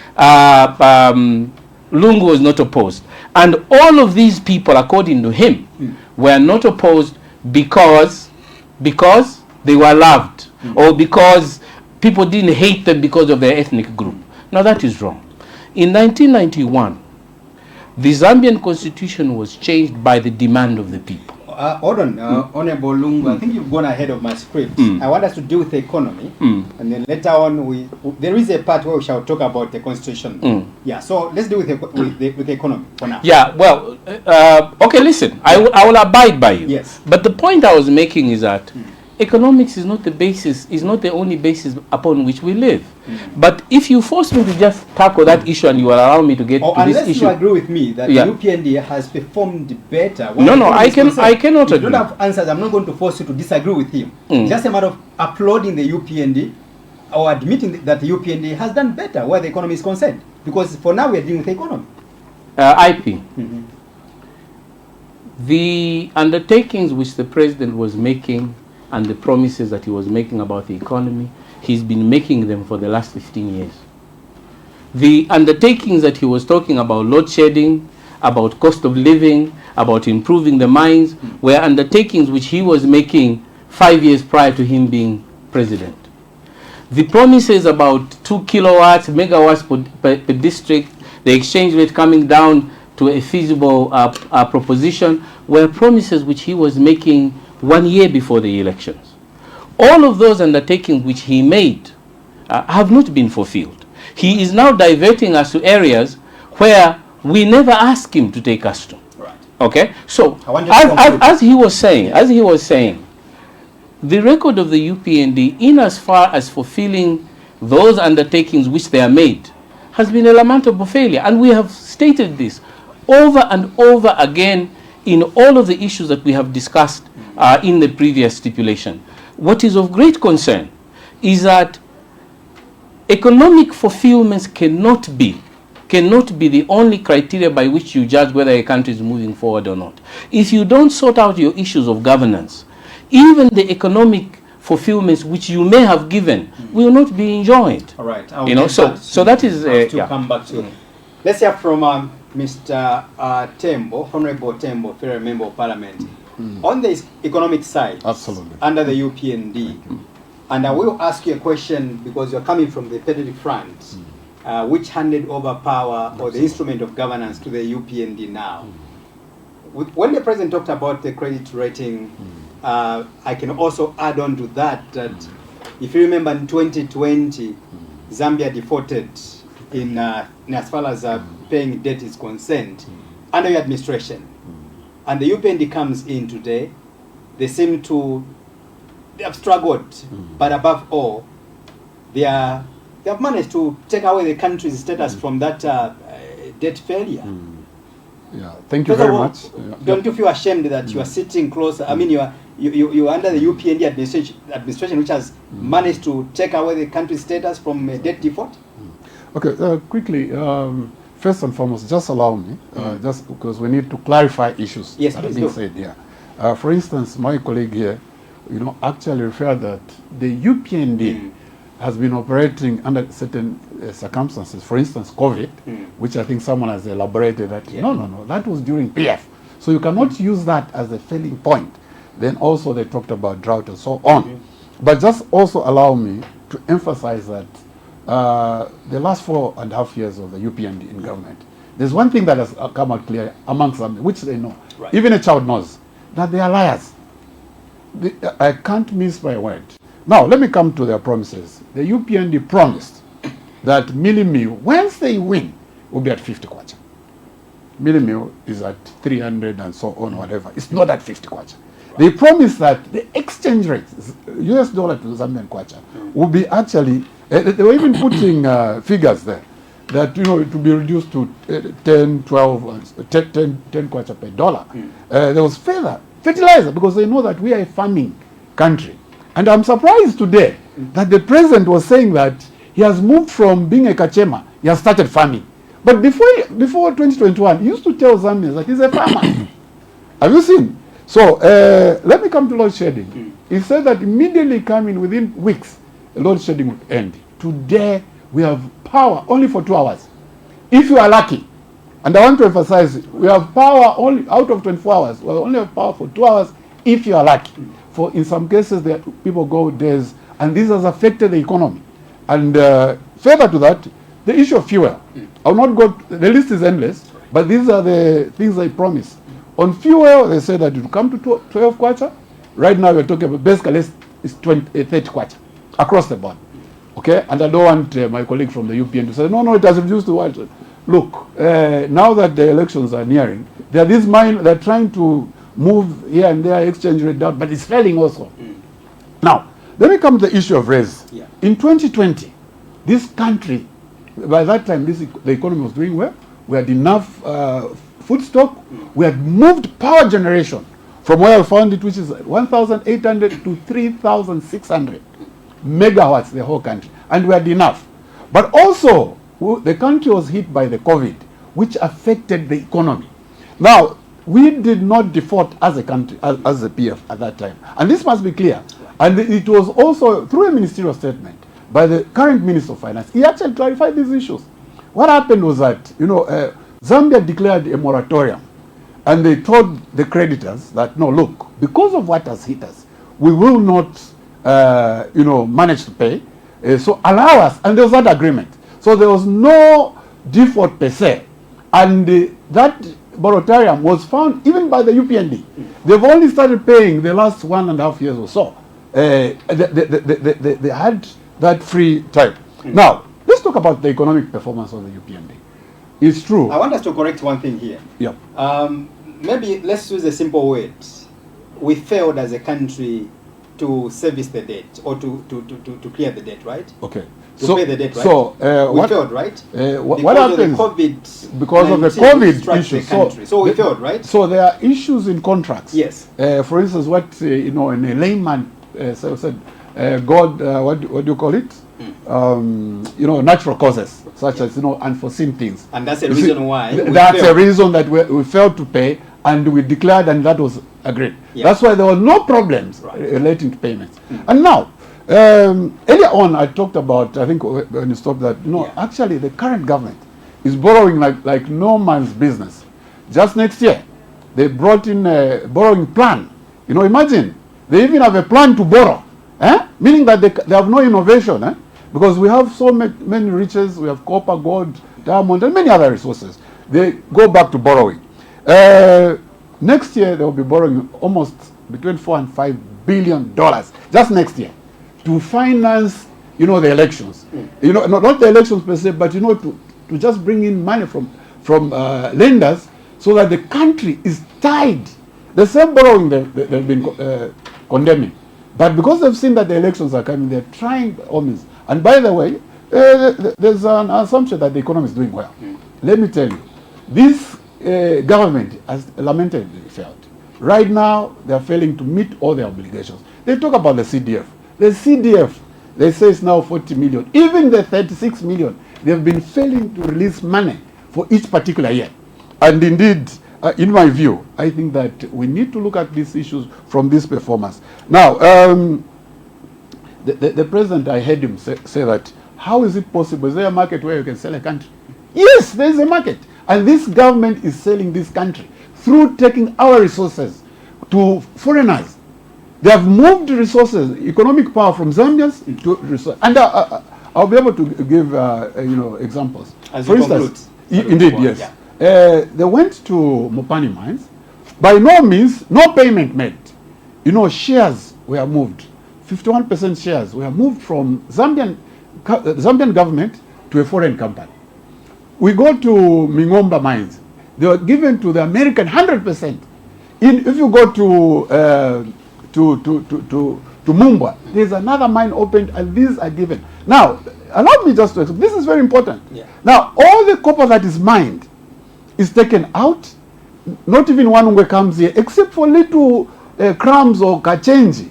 Lungu was not opposed. And all of these people, according to him, were not opposed because they were loved, or because people didn't hate them because of their ethnic group. Now that is wrong. In 1991, the Zambian constitution was changed by the demand of the people. hold on, Honorable Lungu, I think you've gone ahead of my script. I want us to deal with the economy, and then later on, there is a part where we shall talk about the constitution. Yeah, so let's deal with the economy for now. Yeah, well, okay, listen, I will abide by you. Yes. But the point I was making is that economics is not the basis, is not the only basis upon which we live. But if you force me to just tackle that issue and you will allow me to get to this unless issue. you agree with me that the UPND has performed better. No, I cannot agree. You don't have answers. I'm not going to force you to disagree with him. It's just a matter of applauding the UPND or admitting that the UPND has done better where the economy is concerned. Because for now we are dealing with the economy. IP. The undertakings which the president was making and the promises that he was making about the economy, he's been making them for the last 15 years. The undertakings that he was talking about, load shedding, about cost of living, about improving the mines, were undertakings which he was making 5 years prior to him being president. The promises about 2 kilowatts, megawatts per district, the exchange rate coming down to a feasible proposition, were promises which he was making 1 year before the elections. All of those undertakings which he made have not been fulfilled. He is now diverting us to areas where we never asked him to take us to. Right. Okay? So, as he was saying, the record of the UPND, in as far as fulfilling those undertakings which they are made, has been a lamentable failure. And we have stated this over and over again in all of the issues that we have discussed in the previous stipulation. What is of great concern is that economic fulfillments cannot be the only criteria by which you judge whether a country is moving forward or not. If you don't sort out your issues of governance, even the economic fulfillments which you may have given will not be enjoyed. All right. So that is come back to. Let's hear from Mr. Tembo, Honorable Tembo, Federal Member of Parliament, on the economic side, absolutely, under the UPND. And I will ask you a question because you're coming from the Patriotic Front, which handed over power or the instrument of governance to the UPND now. When the President talked about the credit rating, I can also add on to that, if you remember in 2020, Zambia defaulted in as far as paying debt is concerned under your administration. And the UPND comes in today, they have struggled, but above all, they have managed to take away the country's status from that debt failure. Yeah, thank you very much. Don't you feel ashamed that you are sitting close? I mean, you are under the UPND administration, which has managed to take away the country's status from debt default? Okay, quickly, first and foremost, just allow me, just because we need to clarify issues that have been said here. For instance, my colleague here, actually referred that the UPND has been operating under certain circumstances. For instance, COVID, which I think someone has elaborated that, no, that was during PF. So you cannot use that as a failing point. Then also they talked about drought and so on. But just also allow me to emphasize that the last 4.5 years of the UPND in government, there's one thing that has come out clear amongst them, which they know. Right. Even a child knows, that they are liars. I can't miss my word. Now, let me come to their promises. The UPND promised that Millimil, once they win, will be at 50 kwacha. Millimil is at 300 and so on, whatever. It's not at 50 kwacha. They promised that the exchange rate, US dollar to Zambian kwacha, will be actually, they were even putting figures there, that, it will be reduced to 10, 12, 10 kwacha per dollar. There was fertilizer, because they know that we are a farming country. And I'm surprised today that the president was saying that he has moved from being a kachema, he has started farming. But before 2021, he used to tell Zambians that he's a farmer. Have you seen? So let me come to load shedding. He said that immediately coming within weeks, load shedding would end. Today, we have power only for 2 hours. If you are lucky, and I want to emphasize, we have power only out of 24 hours. We only have power for 2 hours if you are lucky. For in some cases, people go days, and this has affected the economy. And further to that, the issue of fuel. I will not go, the list is endless, but these are the things I promised. On fuel, they said that it will come to 12 kwacha. Right now, we're talking about basically it's 30 kwacha across the board. Okay, and I don't want my colleague from the UPN to say, no, it has reduced to what? Look, now that the elections are nearing, they're trying to move here and there, exchange rate down, but it's failing also. Now, let me come to the issue of raise. Yeah. In 2020, this country, by that time, the economy was doing well. We had enough food stock. We had moved power generation from where I found it, which is 1,800 to 3,600 megawatts, the whole country. And we had enough. But also, the country was hit by the COVID, which affected the economy. Now, we did not default as a country, as a PF at that time. And this must be clear. And it was also through a ministerial statement by the current Minister of Finance. He actually clarified these issues. What happened was that, Zambia declared a moratorium. And they told the creditors that, no, look, because of what has hit us, we will not, manage to pay. So allow us. And there was that agreement. So there was no default per se. And that moratorium was found even by the UPND. They've only started paying the last 1.5 years or so. They had that free time. Now, let's talk about the economic performance of the UPND. It's true. I want us to correct one thing here. Yeah. Maybe let's use a simple word. We failed as a country to service the debt or to clear the debt, right? Okay. To pay the debt, right? So we failed, right? What happens? Because of the COVID issue. So we failed, right? So there are issues in contracts. Yes. For instance, what in a layman said, God, what do you call it? Natural causes such as unforeseen things. And that's the reason why. That's a reason that we failed to pay, and we declared, and that was agreed. Yeah. That's why there were no problems relating to payments. And now, earlier on, I talked about, I think when you stopped that, actually the current government is borrowing like no man's business. Just next year, they brought in a borrowing plan. Imagine, they even have a plan to borrow, meaning that they have no innovation, because we have so many riches, we have copper, gold, diamond, and many other resources. They go back to borrowing. Next year, they will be borrowing almost between $4 and $5 billion, just next year, to finance, the elections. Not the elections per se, but, to just bring in money from lenders so that the country is tied. The same borrowing they've been condemning. But because they've seen that the elections are coming, they're trying all means. And by the way, there's an assumption that the economy is doing well. Let me tell you, this government has lamentably failed. Right now, they are failing to meet all their obligations. They talk about the CDF. The CDF, they say it's now 40 million. Even the 36 million, they've been failing to release money for each particular year. And indeed, in my view, I think that we need to look at these issues from this performance. Now, the president, I heard him say that, how is it possible? Is there a market where you can sell a country? Yes, there is a market. And this government is selling this country through taking our resources to foreigners. They have moved resources, economic power from Zambians to resources. And I'll be able to give examples. As for instance, indeed, yes. Yeah. They went to Mopani mines. By no means, no payment made. Shares were moved. 51% shares were moved from Zambian government to a foreign company. We go to Mingomba mines. They were given to the American 100%. If you go to Mumba, there's another mine opened, and these are given. Now, allow me just to explain. This is very important. Yeah. Now, all the copper that is mined is taken out. Not even one comes here, except for little crumbs or kachenji.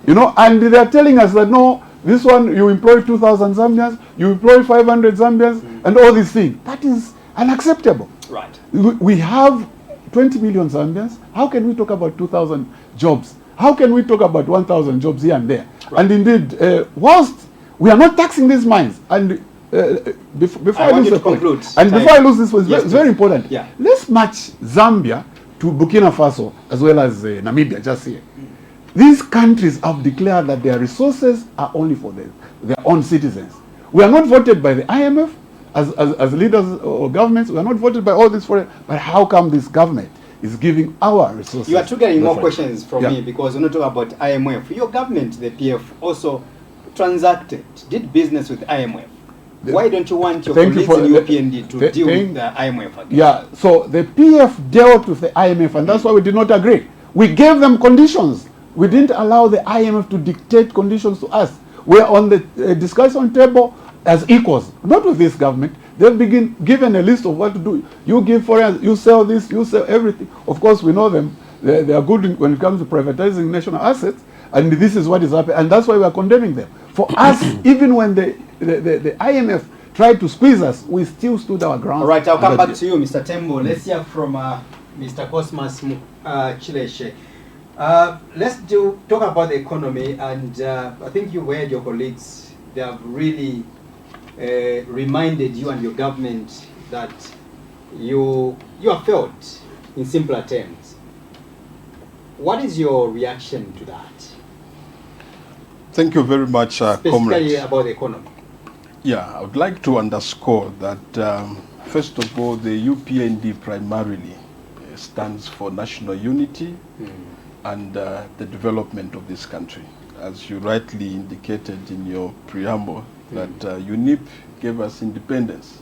And they are telling us that, no, this one, you employ 2,000 Zambians, you employ 500 Zambians, and all these things. That is unacceptable. Right. We have 20 million Zambians. How can we talk about 2,000 jobs? How can we talk about 1,000 jobs here and there? Right. And indeed, whilst we are not taxing these mines, and before I lose this point, it's very important. Yeah. Let's match Zambia to Burkina Faso as well as Namibia, just here. These countries have declared that their resources are only for their own citizens. We are not voted by the IMF as leaders or governments. We are not voted by all these foreign. But how come this government is giving our resources. You are triggering more That's right. questions from Yeah. me because when we talk about IMF, your government, the PF, also did business with IMF. Why don't you want your Thank you colleagues for in UPND to deal with the IMF again? Yeah, so the PF dealt with the IMF, and that's why we did not agree. We gave them conditions. We didn't allow the IMF to dictate conditions to us. We're on the discussion table as equals, not with this government. They've been given a list of what to do. You give foreign, you sell this, you sell everything. Of course, we know them. They are good when it comes to privatizing national assets, and this is what is happening, and that's why we are condemning them. For us, even when the IMF tried to squeeze us, we still stood our ground. All right, I'll come back to you, Mr. Tembo. Let's hear from Mr. Cosmas Chileshe. Let's talk about the economy, and I think you heard your colleagues. They have really reminded you and your government that you are failed in simpler terms. What is your reaction to that? Thank you very much, Specifically comrade. about the economy. Yeah, I would like to underscore that, first of all, the UPND primarily stands for national unity and the development of this country. As you rightly indicated in your preamble, that UNIP gave us independence.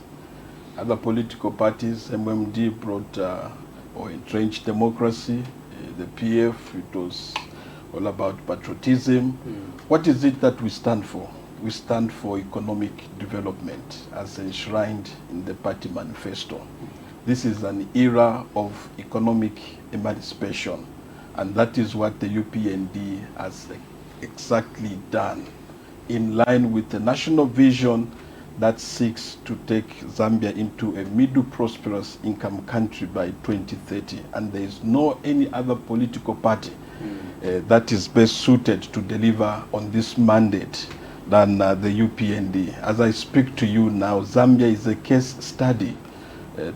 Other political parties, MMD brought or entrenched democracy. The PF, it was all about patriotism. What is it that we stand for? We stand for economic development as enshrined in the party manifesto. This is an era of economic emancipation, and that is what the UPND has exactly done, in line with the national vision that seeks to take Zambia into a middle prosperous income country by 2030. And there is no any other political party that is best suited to deliver on this mandate than the UPND. As I speak to you now, Zambia is a case study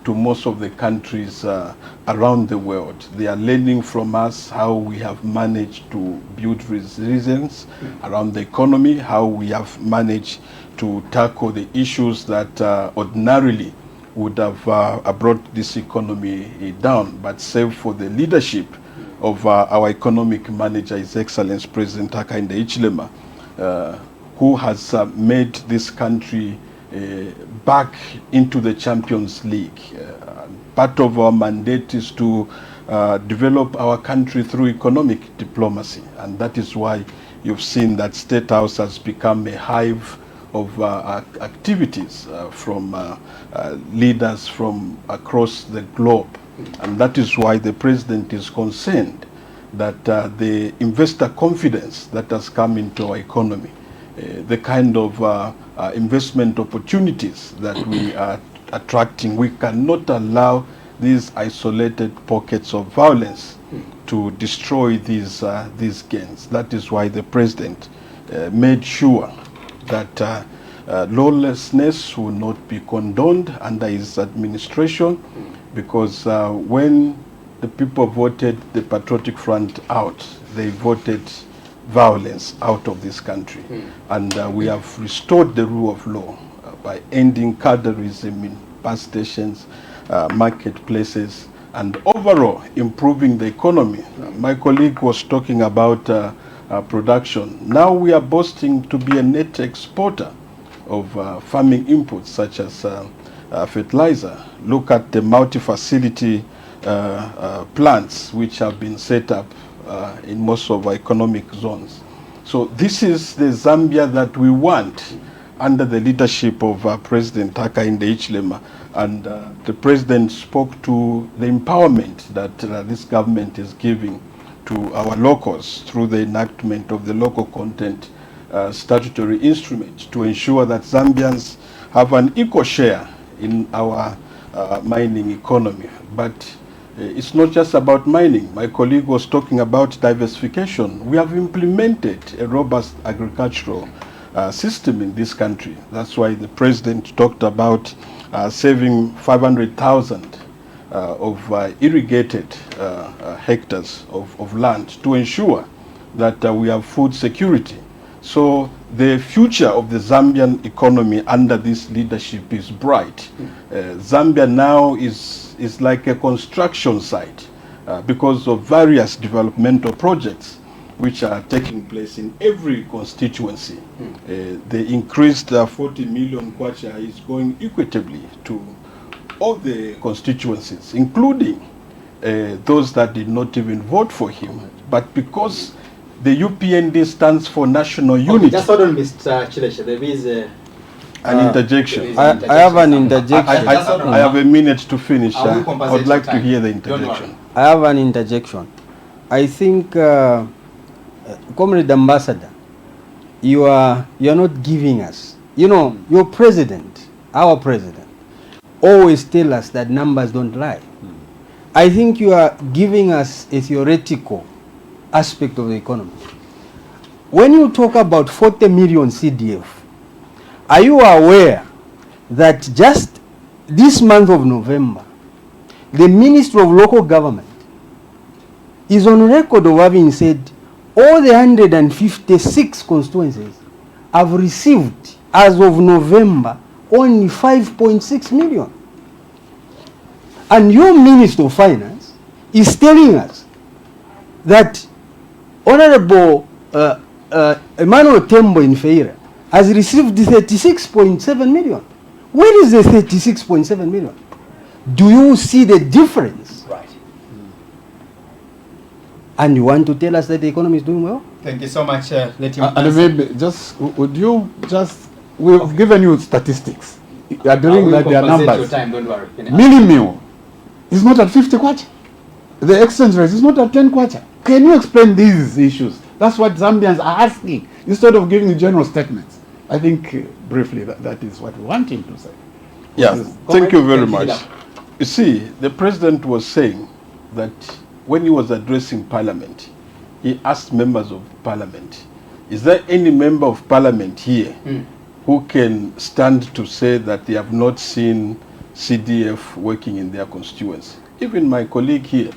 to most of the countries around the world. They are learning from us how we have managed to build resilience around the economy, how we have managed to tackle the issues that ordinarily would have brought this economy down. But save for the leadership of our economic manager, His Excellency President Hakainde Hichilema, who has made this country back into the Champions League. Part of our mandate is to develop our country through economic diplomacy, and that is why you've seen that State House has become a hive of activities from leaders from across the globe. And that is why the President is concerned that the investor confidence that has come into our economy, the kind of investment opportunities that we are attracting, we cannot allow these isolated pockets of violence to destroy these gains. That is why the President made sure that lawlessness will not be condoned under his administration, because when the people voted the Patriotic Front out, they voted violence out of this country. And we have restored the rule of law by ending cadreism in bus stations, marketplaces, and overall improving the economy. My colleague was talking about production. Now we are boasting to be a net exporter of farming inputs such as fertilizer. Look at the multi-facility plants which have been set up in most of our economic zones. So this is the Zambia that we want under the leadership of President Hakainde Hichilema. And the President spoke to the empowerment that this government is giving to our locals through the enactment of the local content statutory instrument to ensure that Zambians have an equal share in our mining economy. But it's not just about mining. My colleague was talking about diversification. We have implemented a robust agricultural system in this country. That's why the President talked about saving 500,000 of irrigated hectares of land to ensure that we have food security. So the future of the Zambian economy under this leadership is bright. Zambia now is like a construction site. because of various developmental projects which are taking place in every constituency. The increased 40 million kwacha is going equitably to all the constituencies, including those that did not even vote for him. But because the UPND stands for National Unity. Just hold on, Mr. Chileshe. There is an interjection. I have an interjection. I have a minute to finish. I will I compensate would like your to time. hear the Don't worry. interjection. I have an interjection. I think, Comrade Ambassador, you are not giving us. You know, your president, our president, always tell us that numbers don't lie. I think you are giving us a theoretical aspect of the economy. When you talk about 40 million CDF, are you aware that just this month of November, the Minister of Local Government is on record of having said all the 156 constituencies have received, as of November, only 5.6 million. And your Minister of Finance is telling us that Honorable Emmanuel Tembo in Feira has received 36.7 million. Where is the 36.7 million? Do you see the difference? right. And you want to tell us that the economy is doing well? Thank you so much. Let him And answer. maybe just, would you just, we've given you statistics. You are I doing will that their compensate numbers. your time, don't worry. Minimum is not at 50 kwacha. The exchange rate is not at 10 kwacha. Can you explain these issues? That's what Zambians are asking, instead of giving general statements. I think briefly that is what we want him to say. Yes, thank you very much. You see, the president was saying that when he was addressing Parliament, he asked members of Parliament, is there any member of Parliament here who can stand to say that they have not seen CDF working in their constituency? Even my colleague here,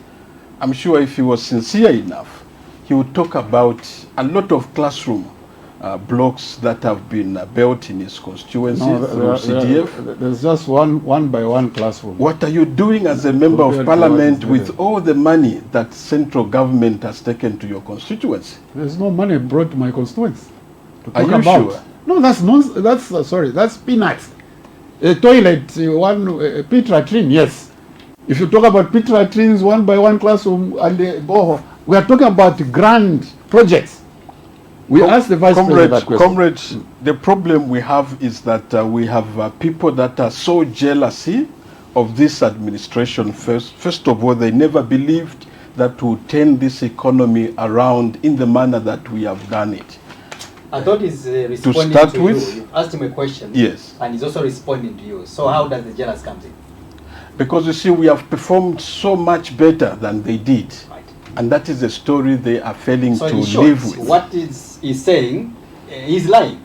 I'm sure if he was sincere enough, he would talk about a lot of classroom blocks that have been built in his constituency through CDF. There's just one by one classroom. What are you doing as a member of Compared to Parliament what is with all the money that central government has taken to your constituency? There's no money brought to my constituents to Are talk you about. sure? No, that's nonsense. That's sorry, that's peanuts. A toilet, one pit latrine, yes. If you talk about pit latrines, one by one classroom and the boho, we are talking about grand projects. We asked the Vice President that question. Comrades, the problem we have is that we have people that are so jealousy of this administration. First of all, they never believed that we'll turn this economy around in the manner that we have done it. I thought he's responding start to with? you. You asked him a question. Yes. And he's also responding to you. So how does the jealous come in? Because you see, we have performed so much better than they did. Right. And that is a story they are failing So to in short, live with. what he's saying, he's lying.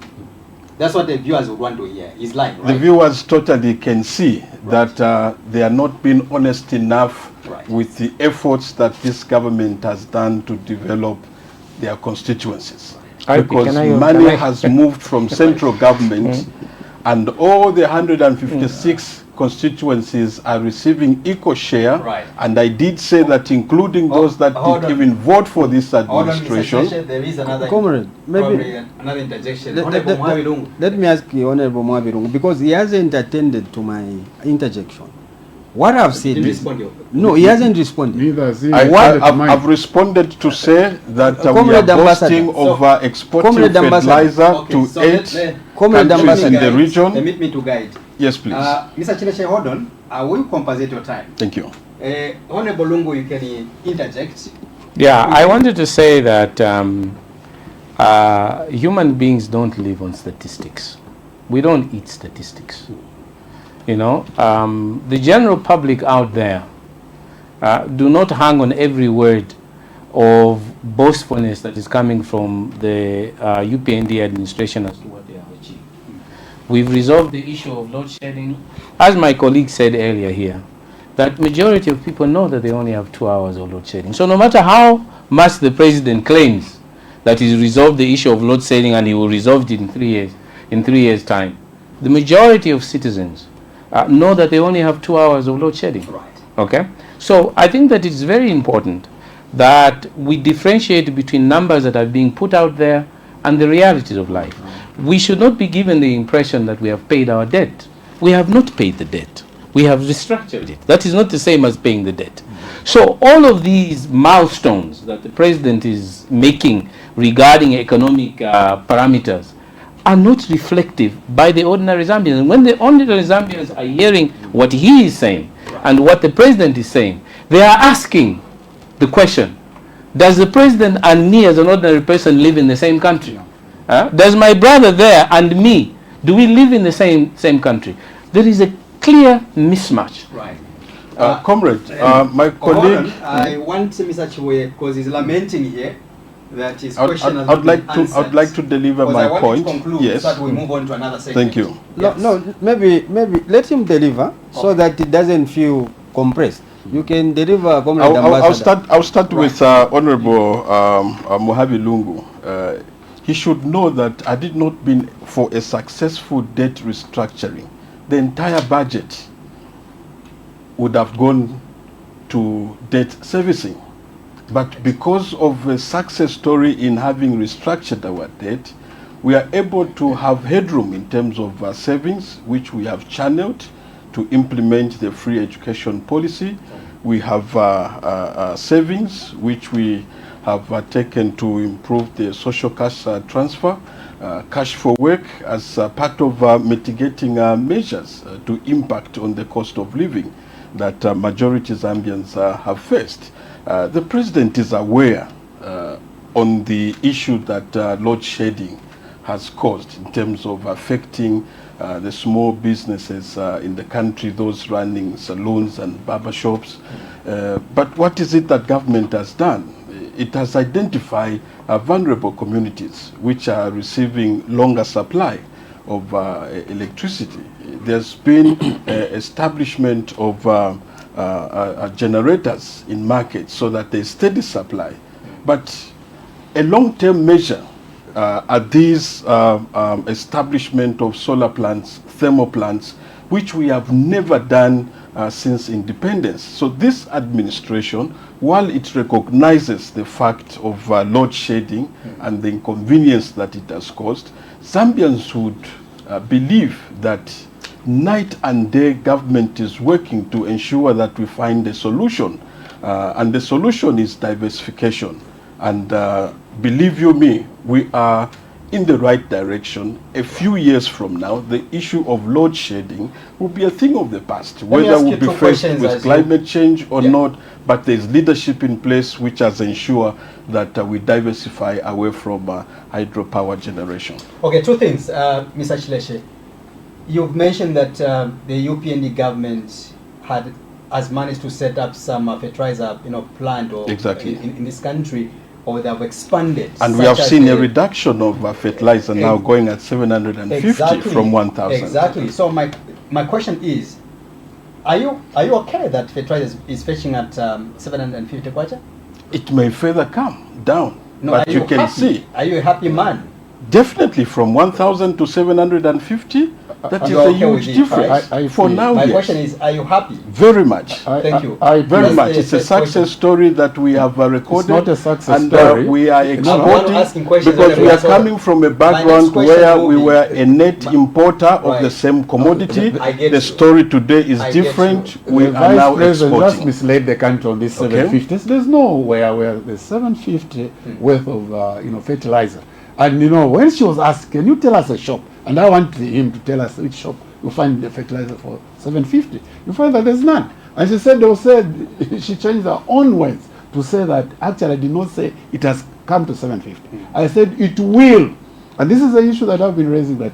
That's what the viewers would want to hear. He's lying, right? The viewers totally can see that they are not being honest enough Right. with the efforts that this government has done to develop their constituencies. Because money has moved from central government and all the 156 constituencies are receiving equal share. Right. And I did say that including those that hold didn't on. even vote for this Hold on, Mr. administration. Chileshe, there is another Comrade, maybe- probably another interjection. Honorable Mwabirungu. let me ask you, Honorable Mwabirungu, because he hasn't attended to my interjection. What I've said Didn't is, respond to you. no, he hasn't responded. Neither has he I've responded to mine. responded to say that we are Comrade boasting Ambassador. over exporting Comrade Ambassador. fertilizer Okay, to so 8 Comrade countries Ambassador. in the Guide. region. Permit me to guide. Yes, please. Mr. Chileshe, hold on. I will compensate your time. Thank you. Honorable Lungu, you can interject. Yeah, I wanted to say that human beings don't live on statistics. We don't eat statistics. You know, the general public out there do not hang on every word of boastfulness that is coming from the UPND administration as to what they have achieved. We've resolved the issue of load shedding. As my colleague said earlier here, that majority of people know that they only have 2 hours of load shedding. So no matter how much the president claims that he's resolved the issue of load shedding and he will resolve it in 3 years, in 3 years' time, the majority of citizens know that they only have 2 hours of load shedding. Right. Okay? So I think that it's very important that we differentiate between numbers that are being put out there and the realities of life. We should not be given the impression that we have paid our debt. We have not paid the debt. We have restructured it. That is not the same as paying the debt. So all of these milestones that the president is making regarding economic parameters are not reflective by the ordinary Zambians. And when the ordinary Zambians are hearing what he is saying and what the president is saying, they are asking the question, does the president and me as an ordinary person live in the same country? Does my brother there and me, do we live in the same country? There is a clear mismatch. Right. Comrade, my colleague... I want Mr. Chiwe, because he's lamenting here that his question has I'd been answered. I'd like to deliver my I point. To conclude, yes. so that we move on to another segment. Thank you. Yes. No, maybe let him deliver so that it doesn't feel compressed. You can deliver, Comrade Ambassador. I'll start with Honorable Mojave Lungu. He should know that had it not been for a successful debt restructuring, the entire budget would have gone to debt servicing. But because of a success story in having restructured our debt, we are able to have headroom in terms of savings, which we have channeled to implement the free education policy. We have savings, which we have taken to improve the social cash transfer, cash for work as part of mitigating measures to impact on the cost of living that majority Zambians have faced. The president is aware on the issue that load shedding has caused in terms of affecting the small businesses in the country, those running salons and barbershops. But what is it that government has done? It has identified vulnerable communities which are receiving longer supply of electricity. There's been establishment of generators in markets so that there's steady supply. But a long-term measure are these establishment of solar plants, thermal plants, which we have never done since independence. So this administration, while it recognizes the fact of load shedding and the inconvenience that it has caused, Zambians would believe that night and day government is working to ensure that we find a solution. And the solution is diversification. And believe you me, we are in the right direction. A few years from now, the issue of load shedding will be a thing of the past, whether we'll be faced with climate change or not, but there's leadership in place which has ensured that we diversify away from hydropower generation. Okay, two things, Mr. Chileshe. You've mentioned that the Upnd government has managed to set up some fertilizer plant or exactly. in this country, or they have expanded. And we have seen a reduction of fertilizer now going at 750 from 1,000. Exactly. So my question is, are you okay that fertilizer is fetching at 750 kwacha? It may further come down, no, but you can see. Are you a happy man? Definitely from 1,000 to 750. That is a huge difference. For now, my yes. question is, are you happy? Very much. Thank you. Very much. It's a success story that we have recorded. It's not a success and story. We are exporting because we are coming from a background where we were a net importer of the same commodity. The story today is different. We are now exporting. Just misled the country on this 750. There's nowhere where there's 750 worth of fertilizer. And when she was asked, can you tell us a shop? And I want him to tell us which shop you find the fertilizer for 750. You find that there's none. And she said, she changed her own words to say that actually I did not say it has come to 750. I said it will. And this is the issue that I've been raising, that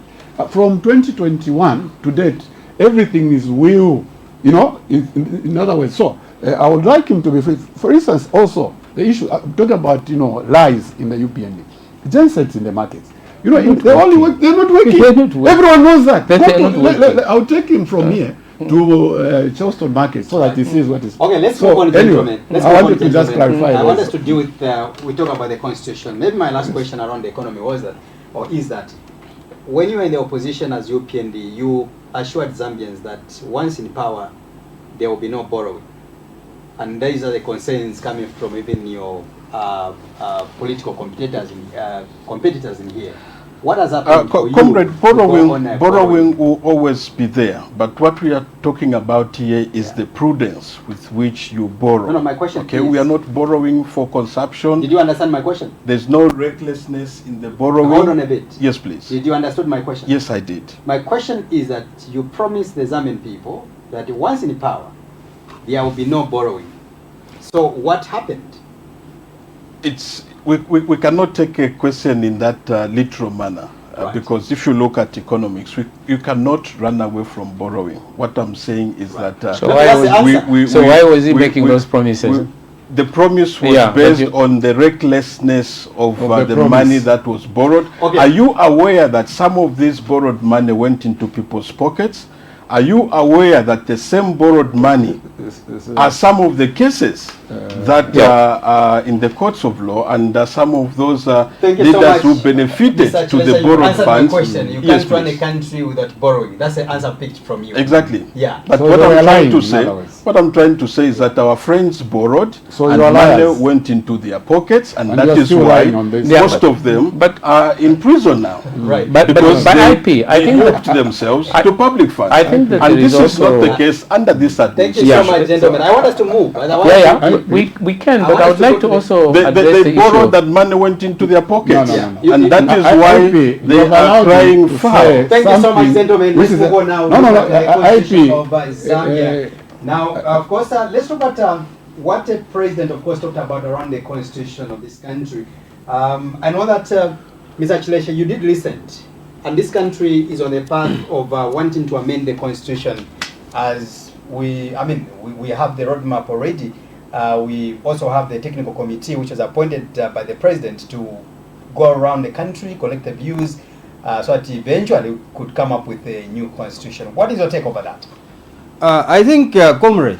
from 2021 to date, everything is will, in other words. So I would like him to be free. For instance, also, the issue, talk about, lies in the UPND. Gensets in the markets. They only work, they're not working. Everyone knows that. I'll take him from here to Charleston Market so that he sees what is. Okay, let's move on, gentlemen. I wanted to just clarify. I want us to deal with, we talk about the constitution. Maybe my last question around the economy is that, when you were in the opposition as UPND, you assured Zambians that once in power, there will be no borrowing. And these are the concerns coming from even your political competitors in here. What has happened for you? Comrade, borrowing will always be there. But what we are talking about here is the prudence with which you borrow. No, my question Okay, is, we are not borrowing for consumption. Did you understand my question? There's no recklessness in the borrowing. Hold on a bit. Yes, please. Did you understand my question? Yes, I did. My question is that you promised the Zambian people that once in power, there will be no borrowing. So what happened? We cannot take a question in that literal manner. Right. Because if you look at economics, you cannot run away from borrowing. What I'm saying is that... So why was he making those promises? The promise was based on the recklessness of the money that was borrowed. Okay. Are you aware that some of this borrowed money went into people's pockets? Are you aware that the same borrowed money are some of the cases that are in the courts of law, and some of those leaders who benefited to the borrowed funds? You Yes, can't run a please. country without borrowing. That's the answer picked from you. Exactly. Yeah. But So what you are I'm trying lying, to in say, other words. what I'm trying to say is that our friends borrowed, So and you are money liars. went into their pockets, and And that you are is still why lying on this. most of them are in prison now. Right. But Because by they, IP, I they think helped that themselves to public funds. I think that and there this is is not also- the case under this Thank administration. you Yeah. so much, gentlemen. I want us to move. we can, I but want I us would to like go to to also They address the borrowed issue. that money went into their pockets. No. You- And that is I- why IP, they you have are allowed crying me to foul. say Thank you so much, something gentlemen. which Let's is move on now. No, Look at the constitution IP. of Zambia. Now, of course, let's look at what the president, of course, talked about around the constitution of this country. I know that, Mr. Chilesha, you did listen, and this country is on the path of wanting to amend the constitution. As we have the roadmap already. We also have the technical committee, which was appointed by the president to go around the country, collect the views, so that eventually we could come up with a new constitution. What is your take over that? I think, comrade,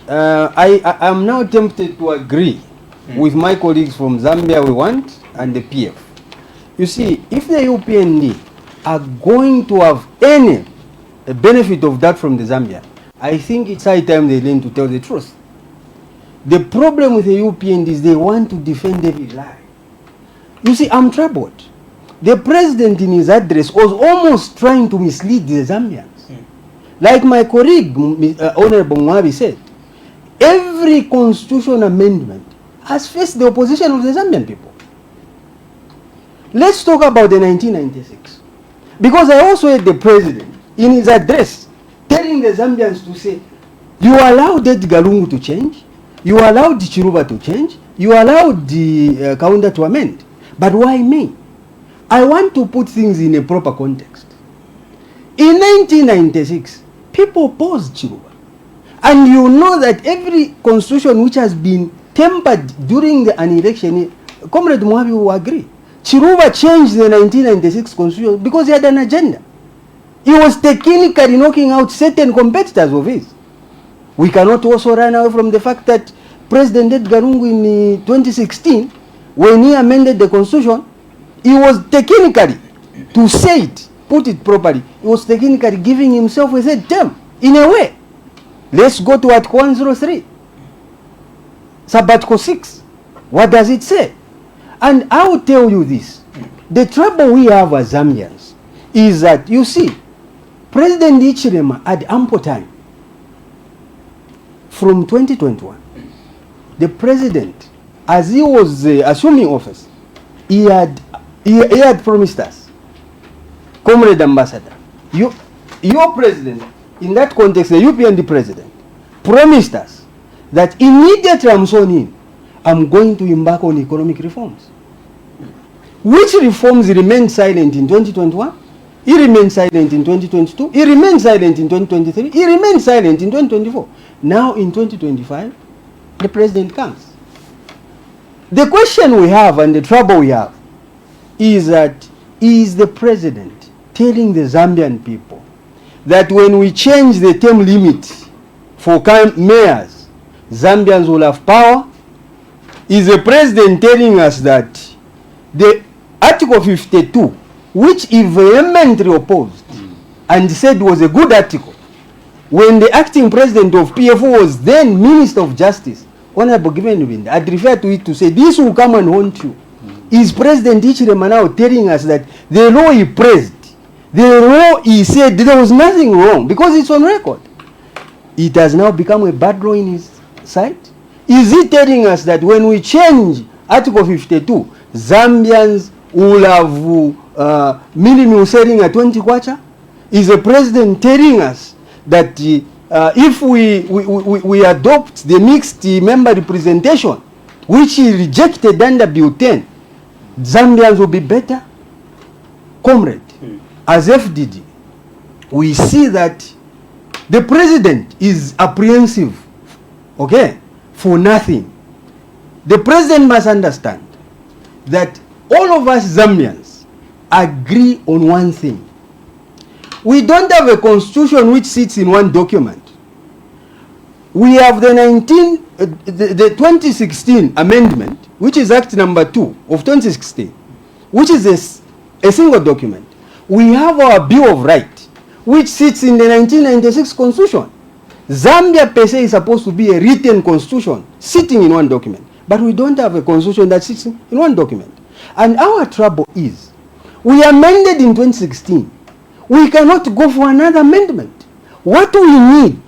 I am now tempted to agree with my colleagues from Zambia we want and the PF. You see, if the UPND are going to have any benefit of that from the Zambia, I think it's high time they learn to tell the truth. The problem with the UPND is they want to defend every lie. You see, I'm troubled. The president in his address was almost trying to mislead the Zambians. Like my colleague, Honorable Mwabi said, every constitutional amendment has faced the opposition of the Zambian people. Let's talk about the 1996. Because I also heard the president in his address telling the Zambians to say, you allowed Edgar Lungu to change, you allowed Chiruba to change, you allowed the Hakainde to amend. But why me? I want to put things in a proper context. In 1996, people opposed Chiruba. And you know that every constitution which has been tempered during an election, Comrade Mwabi will agree. Chiruba changed the 1996 constitution because he had an agenda. He was technically knocking out certain competitors of his. We cannot also run away from the fact that President Edgar Lungu in 2016, when he amended the constitution, he was technically, to say it, put it properly, he was technically giving himself a third term, in a way. Let's go to Article 103. Article 6. What does it say? And I will tell you this. The trouble we have as Zambians is that, you see, President Hichilema had ample time. From 2021, the president, as he was assuming office, he had promised us, Comrade Ambassador, your president, in that context, the UPND president, promised us that immediately I'm sworn in, I'm going to embark on economic reforms. Which reforms remained silent in 2021? He remained silent in 2022. He remained silent in 2023. He remained silent in 2024. Now in 2025, the president comes. The question we have and the trouble we have is that is the president telling the Zambian people that when we change the term limit for mayors, Zambians will have power? Is the president telling us that the Article 52, which he vehemently opposed and said was a good article, when the acting president of PFO was then Minister of Justice, Honorable Given, I'd refer to it to say, this will come and haunt you. Is President Hichilema now telling us that the law he praised, the law he said there was nothing wrong because it's on record, it has now become a bad law in his sight? Is he telling us that when we change Article 52, Zambians will have minimum selling at 20 kwacha? Is the president telling us that if we adopt the mixed member representation, which he rejected under Bill 10, Zambians will be better? Comrade, as FDD, we see that the president is apprehensive, okay, for nothing. The president must understand that all of us Zambians agree on one thing. We don't have a constitution which sits in one document. We have the 2016 amendment, which is Act number 2 of 2016, which is a single document. We have our Bill of Rights, which sits in the 1996 Constitution. Zambia per se is supposed to be a written constitution sitting in one document, but we don't have a constitution that sits in one document. And our trouble is, we amended in 2016. We cannot go for another amendment. What we need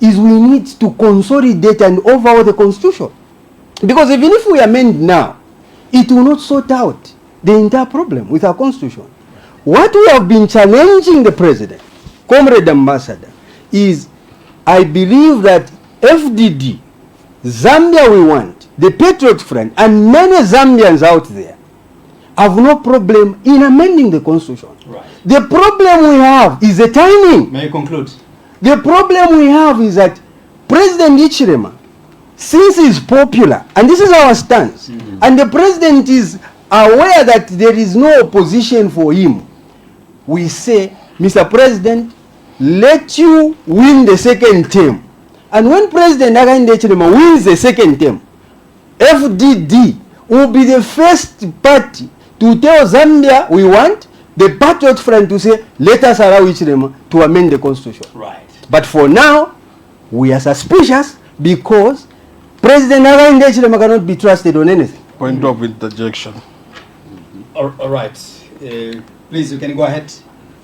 is we need to consolidate and overhaul the constitution. Because even if we amend now, it will not sort out the entire problem with our constitution. What we have been challenging the president, Comrade Ambassador, is I believe that FDD, Zambia we want, the Patriot Front, and many Zambians out there have no problem in amending the constitution. Right. The problem we have is the timing. May I conclude? The problem we have is that President Hichilema, since he's popular, and this is our stance, and the president is aware that there is no opposition for him, we say, Mr. President, let you win the second term. And when President Hakainde Hichilema wins the second term, FDD will be the first party to tell Zambia we want the Patriot Front to say, let us allow Hichilema to amend the constitution. Right. But for now, we are suspicious because President Hakainde Hichilema cannot be trusted on anything. Point of interjection. All right. Please, you can go ahead.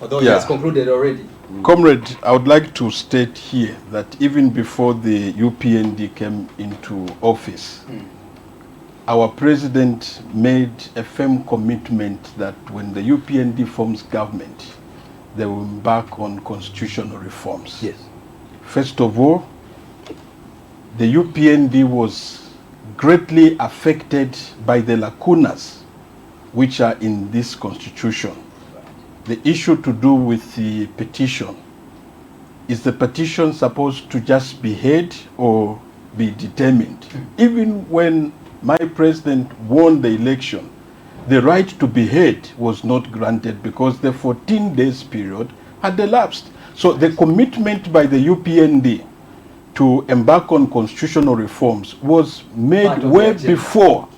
Although he has concluded already. Comrade, I would like to state here that even before the UPND came into office, our president made a firm commitment that when the UPND forms government, they will embark on constitutional reforms. Yes. First of all, the UPND was greatly affected by the lacunas which are in this constitution. The issue to do with the petition. Is the petition supposed to just be heard or be determined? Even when my president won the election, the right to be heard was not granted because the 14 days period had elapsed. So the commitment by the UPND to embark on constitutional reforms was made way before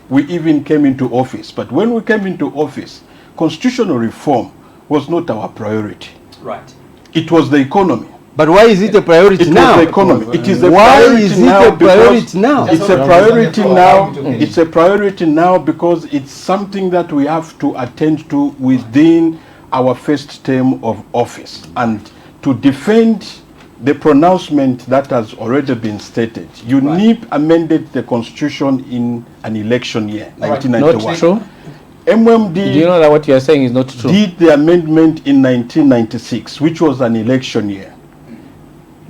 we even came into office. But when we came into office, constitutional reform was not our priority. Right. It was the economy. But why is it a priority now? It was the economy. It is a why priority is it now a priority now? It's a priority now. It's a priority now because it's something that we have to attend to within our first term of office and to defend the pronouncement that has already been stated. UNIP amended the constitution in an election year, 1991. Not true. MMD, do you know that what you are saying is not true? Did the amendment in 1996, which was an election year.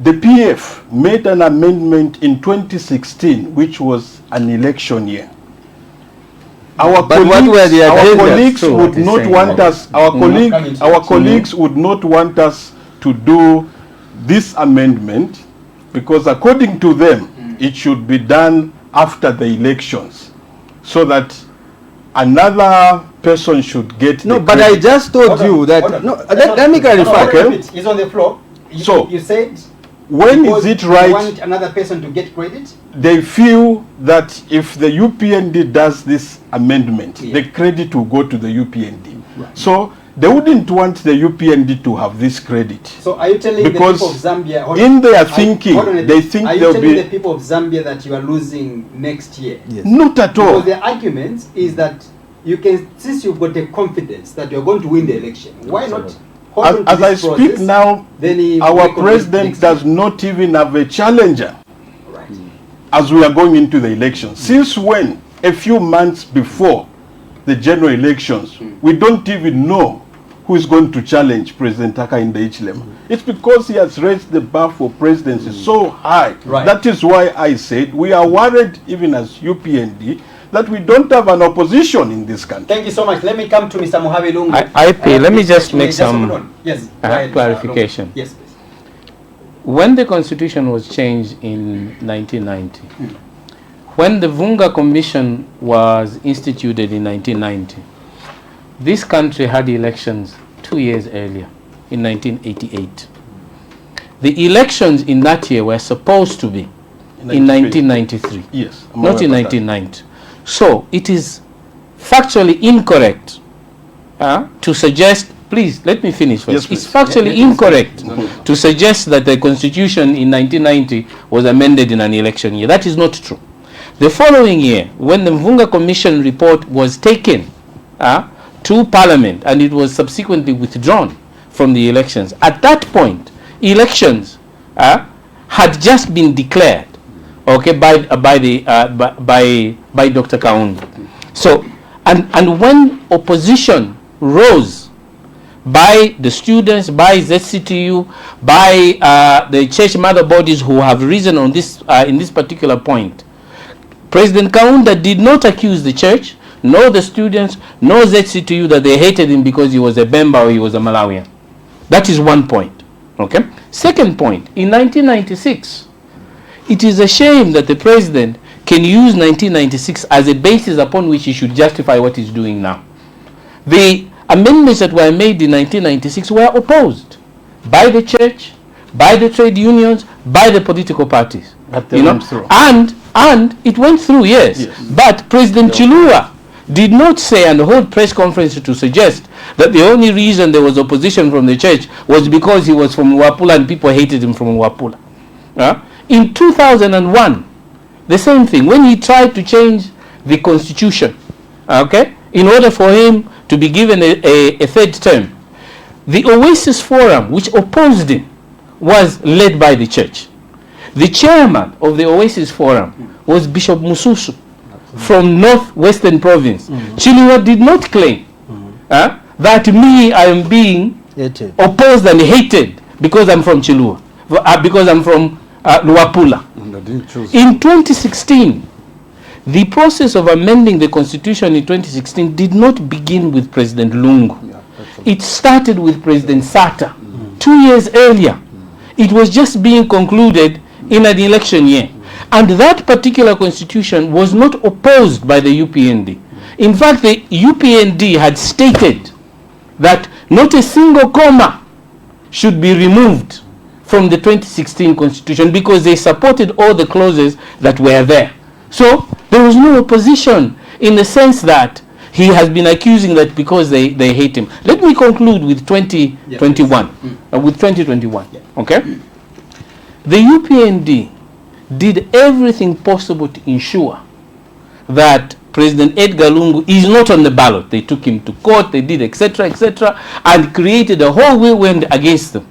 The PF made an amendment in 2016, which was an election year. Our colleagues would not want us. Our colleagues would not want us to do this amendment because, according to them, it should be done after the elections, so that another person should get. No, but I just told you that. No, let me clarify. Okay. It's on the floor. So you said. When is it right? You want another person to get credit? They feel that if the UPND does this amendment, the credit will go to the UPND. Right. So they wouldn't want the UPND to have this credit. So are you telling Because the people of Zambia, in their thinking, they think are you they'll telling be... the people of Zambia that you are losing next year? Yes. Not at all. Because their argument is that you can, since you've got a confidence that you're going to win the election, why not hold on to As I this speak process, now, then he our make on president next does year? not even have a challenger Right. as we are going into the election. Since when, a few months before the general elections, we don't even know who is going to challenge President Hakainde Hichilema. It's because he has raised the bar for presidency so high. Right. That is why I said we are worried, even as UPND, that we don't have an opposition in this country. Thank you so much. Let me come to Mr. Mojave Lungu. Let me please, just make just some hold on. Yes, go ahead, Mr. clarification. Lungu. Yes, please. When the constitution was changed in 1990, when the Vunga Commission was instituted in 1990, this country had elections 2 years earlier, in 1988. The elections in that year were supposed to be in 1993. Yes. I'm Not in aware about that. 1990. So it is factually incorrect to suggest, please let me finish first. Yes, It's please. factually incorrect to suggest that the constitution in 1990 was amended in an election year. That is not true. The following year, when the Mvunga Commission report was taken to Parliament and it was subsequently withdrawn from the elections, at that point, elections had just been declared, okay, by Dr. Kaunda. So, and when opposition rose by the students, by ZCTU, by the church mother bodies who have risen on this in this particular point, President Kaunda did not accuse the church, nor the students, nor ZCTU that they hated him because he was a Bemba or he was a Malawian. That is one point. Okay. Second point, in 1996, it is a shame that the president can use 1996 as a basis upon which he should justify what he's doing now. The amendments that were made in 1996 were opposed by the church, by the trade unions, by the political parties. But they went through. And it went through, yes. But President Chilua did not say and hold press conferences to suggest that the only reason there was opposition from the church was because he was from Wapula and people hated him from Wapula. In 2001, the same thing, when he tried to change the constitution, okay, in order for him to be given a third term, the Oasis Forum, which opposed him, was led by the church. The chairman of the Oasis Forum was Bishop Mususu from Northwestern Province. Chilua did not claim that I am being opposed and hated because I'm from Chilua, because I'm from Luapula. In 2016, the process of amending the constitution in 2016 did not begin with President Lungu. It started with President Sata 2 years earlier. It was just being concluded in an election year. And that particular constitution was not opposed by the UPND. In fact, the UPND had stated that not a single comma should be removed from the 2016 constitution because they supported all the clauses that were there. So there was no opposition in the sense that he has been accusing that because they hate him. Let me conclude with 2021. With 2021, okay? The UPND did everything possible to ensure that President Edgar Lungu is not on the ballot. They took him to court, they did etc., and created a whole whirlwind against them.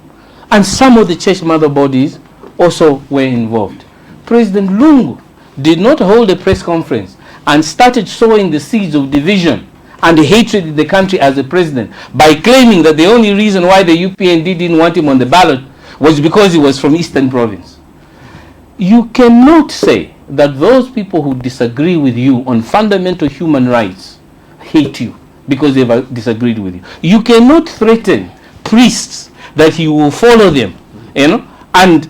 And some of the church mother bodies also were involved. President Lungu did not hold a press conference and started sowing the seeds of division and hatred in the country as a president by claiming that the only reason why the UPND didn't want him on the ballot was because he was from Eastern Province. You cannot say that those people who disagree with you on fundamental human rights hate you because they've disagreed with you. You cannot threaten priests that you will follow them, you know, and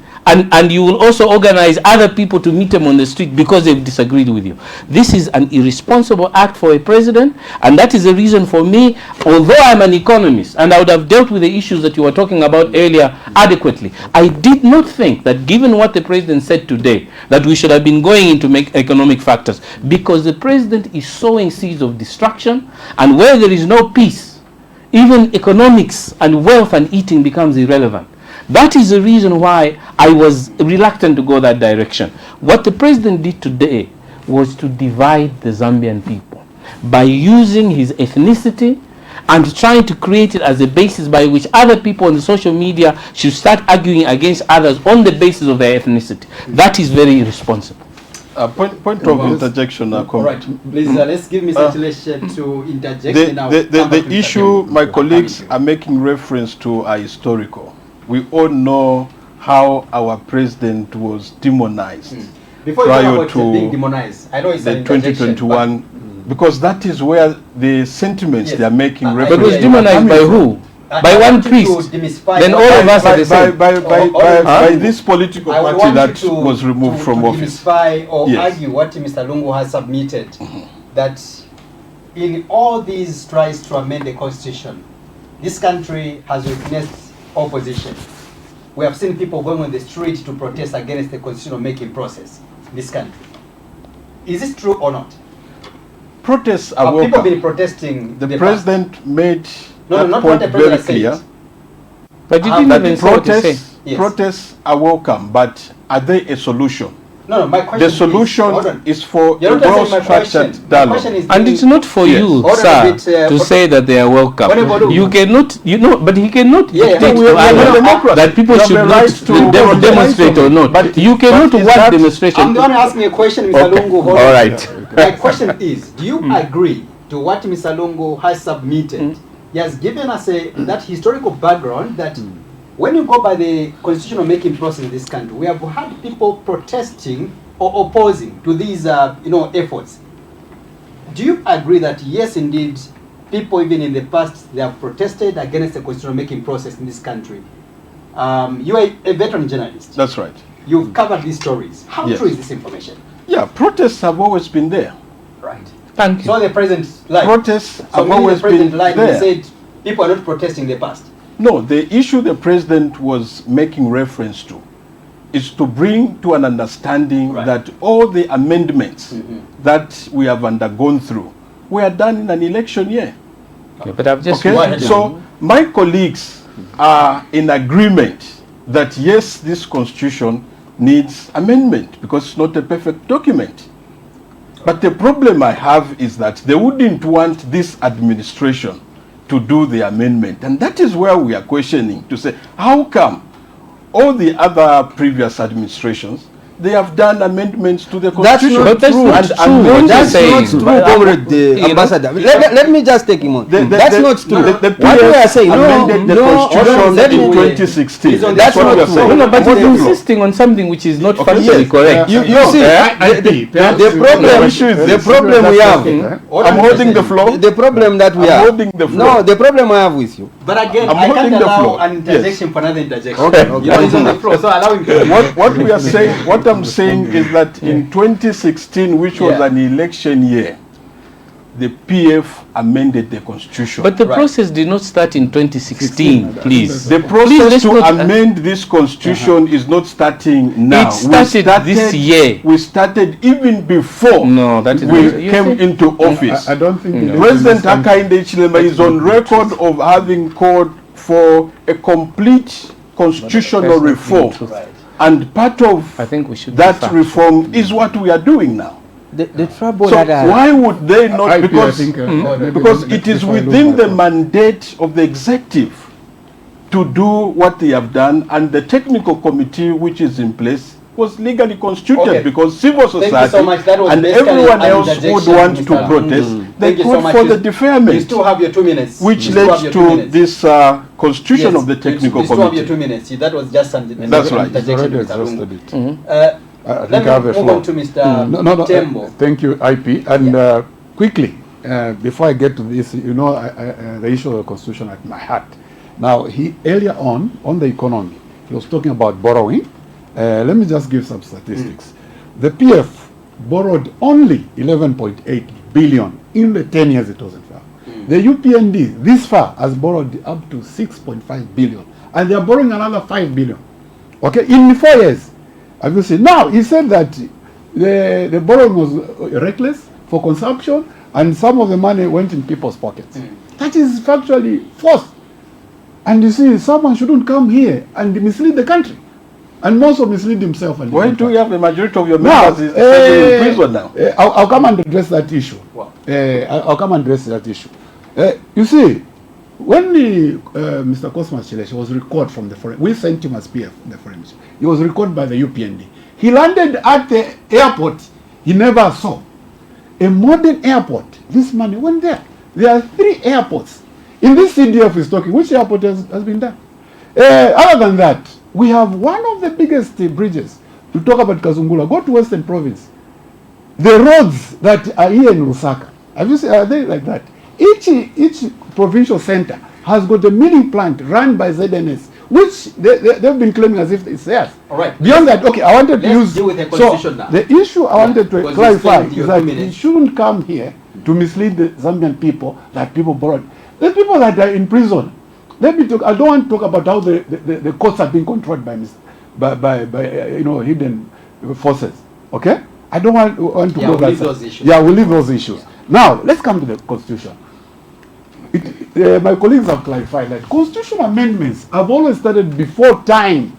you will also organize other people to meet them on the street because they've disagreed with you. This is an irresponsible act for a president, and that is the reason for me, although I'm an economist and I would have dealt with the issues that you were talking about earlier adequately, I did not think that given what the president said today, that we should have been going into economic factors, because the president is sowing seeds of destruction, and where there is no peace even economics and wealth and eating becomes irrelevant. That is the reason why I was reluctant to go that direction. What the president did today was to divide the Zambian people by using his ethnicity and trying to create it as a basis by which other people on the social media should start arguing against others on the basis of their ethnicity. That is very irresponsible. Point of interjection. All right, please let's give Mr. Hichilema to interject now. The issue my colleagues are making reference to are historical. We all know how our president was demonized Before prior you talk about to being demonized, I know it's the an interjection, 2021, because that is where the sentiments Yes. they are making But But reference was to are demonized coming by from. who? I By want one you to priest. demystify Then what- all of us are the same. By this political I would party want that you to, was removed to, from to office. demystify or Yes. argue what Mr. Lungu has submitted, that in all these tries to amend the constitution, this country has witnessed opposition. We have seen people going on the street to protest against the constitution making process in this country. Is this true or not? Protests are Have people welcome. been protesting? The in president made No, that not point what the very president clear. said. But you How didn't that even say what you say. Protests, Yes. protests are welcome, but are they a solution? No, my question The is, solution hold on. is for You're a not answering my question. well-structured My dialogue. question is And it's not for Yes. you, Hold on a sir, bit, to say that they are welcome. Whenever You cannot, but he cannot Yeah, dictate we to are others democrats. that people You have should a not right to demonstrate or not. But- You cannot but is want that- demonstration. I'm the one asking a question, Mr. Okay. Lungu. Hold All on. right. My question is, do you agree to what Mr. Lungu has submitted? He has given us that historical background that when you go by the constitutional making process in this country, we have had people protesting or opposing to these efforts. Do you agree that yes, indeed, people even in the past, they have protested against the constitutional making process in this country? You are a veteran journalist. That's right. You've covered these stories. How Yes. true is this information? Yeah, protests have always been there. Right. Thank you. So the president lied. Protests So have meaning always the president been lied when he there. said people are not protesting in the past. No, the issue the president was making reference to is to bring to an understanding Right. that all the amendments that we have undergone through were done in an election year. Okay, but I've just Okay, Go ahead. so my colleagues are in agreement that yes, this constitution needs amendment because it's not a perfect document. But the problem I have is that they wouldn't want this administration to do the amendment. And that is where we are questioning, to say, how come all the other previous administrations, they have done amendments to the That's constitution? not But that's true. not And true. amend What it. That's you're not saying. true, But, Comrade you know, Ambassador. Let me just take him on. That's not true. The What we are saying, amended the constitution let in me- 2016. It's on That's the what we are floor. saying. No, no, but I'm on he's the floor. insisting on something which is not Okay, factually yes. correct. You see, the problem we have, I'm holding the floor. the problem that we I'm have. holding the floor. No, the problem I have with you. But again, I'm I can't holding the allow floor. an interjection for another interjection. Okay, You know, he's on the floor, so allow him to. What we are saying, what I'm saying is that in 2016, which was Yeah. an election year, the PF amended the constitution. But the Right. process did not start in 2016, please. the Please, process let's to not- amend this constitution is not starting now. It started this year. We started even before No, that is we not- you came see? into office. I don't think No. President Hakainde Hichilema is on record of having called for a complete constitutional That's not reform. true. Right. And part of I think we should that defer. reform is what we are doing now. The trouble So that I why would they not? IP, Because I think, maybe because let- it is if I look within at the it. mandate of the executive to do what they have done, and the technical committee which is in place was legally constituted Okay. because civil Thank you society so much. That was and basically everyone an else would interjection, want to Mr. protest. They Thank you so called much. for You- the You deferment, still have your 2 minutes. which You still have led your 2 to minutes. this constitution Yes, of the technical you still have your committee. 2 minutes. That was just an That's right. He's interjection, already Mr. Lungu. exhausted it. I Let think me I have a move floor. on to Mr. No, Tembo. thank you, IP. And quickly, before I get to this, you know, the issue of the constitution at my heart. Now, he earlier on the economy, he was talking about borrowing. Let me just give some statistics. The PF borrowed only 11.8 billion in the 10 years it was in power. The UPND, this far, has borrowed up to 6.5 billion. And they are borrowing another 5 billion. Okay, in 4 years. Have you seen? Now, he said that the borrowing was reckless for consumption, and some of the money went in people's pockets. That is factually false. And you see, someone shouldn't come here and mislead the country. And also mislead himself. And Why do you have a majority of your now, members in prison now? I'll come and address that issue. Wow. I'll come and address that issue. You see, when Mr. Cosmas Chileche was recalled from the foreign, we sent him as PF, the foreign minister. He was recalled by the UPND. He landed at the airport he never saw. A modern airport. This man went there. There are 3 airports. In this CDF is talking, which airport has been done? Other than that, we have one of the biggest bridges. To talk about Kazungula, go to Western Province. The roads that are here in Lusaka, have you seen, are they like that? Each provincial center has got a milling plant run by ZNS, which they've been claiming as if it's theirs. All right. Beyond that, okay, I wanted to use... deal with the constitution now. The issue I wanted to because clarify it's is that he shouldn't come here to mislead the Zambian people that people borrowed. The people that are in prison, let me talk. I don't want to talk about how the courts are being controlled by hidden forces. Okay, I don't want to go that. Those issues. Yeah, we'll leave those issues. Now let's come to the constitution. My colleagues have clarified that constitutional amendments have always started before time.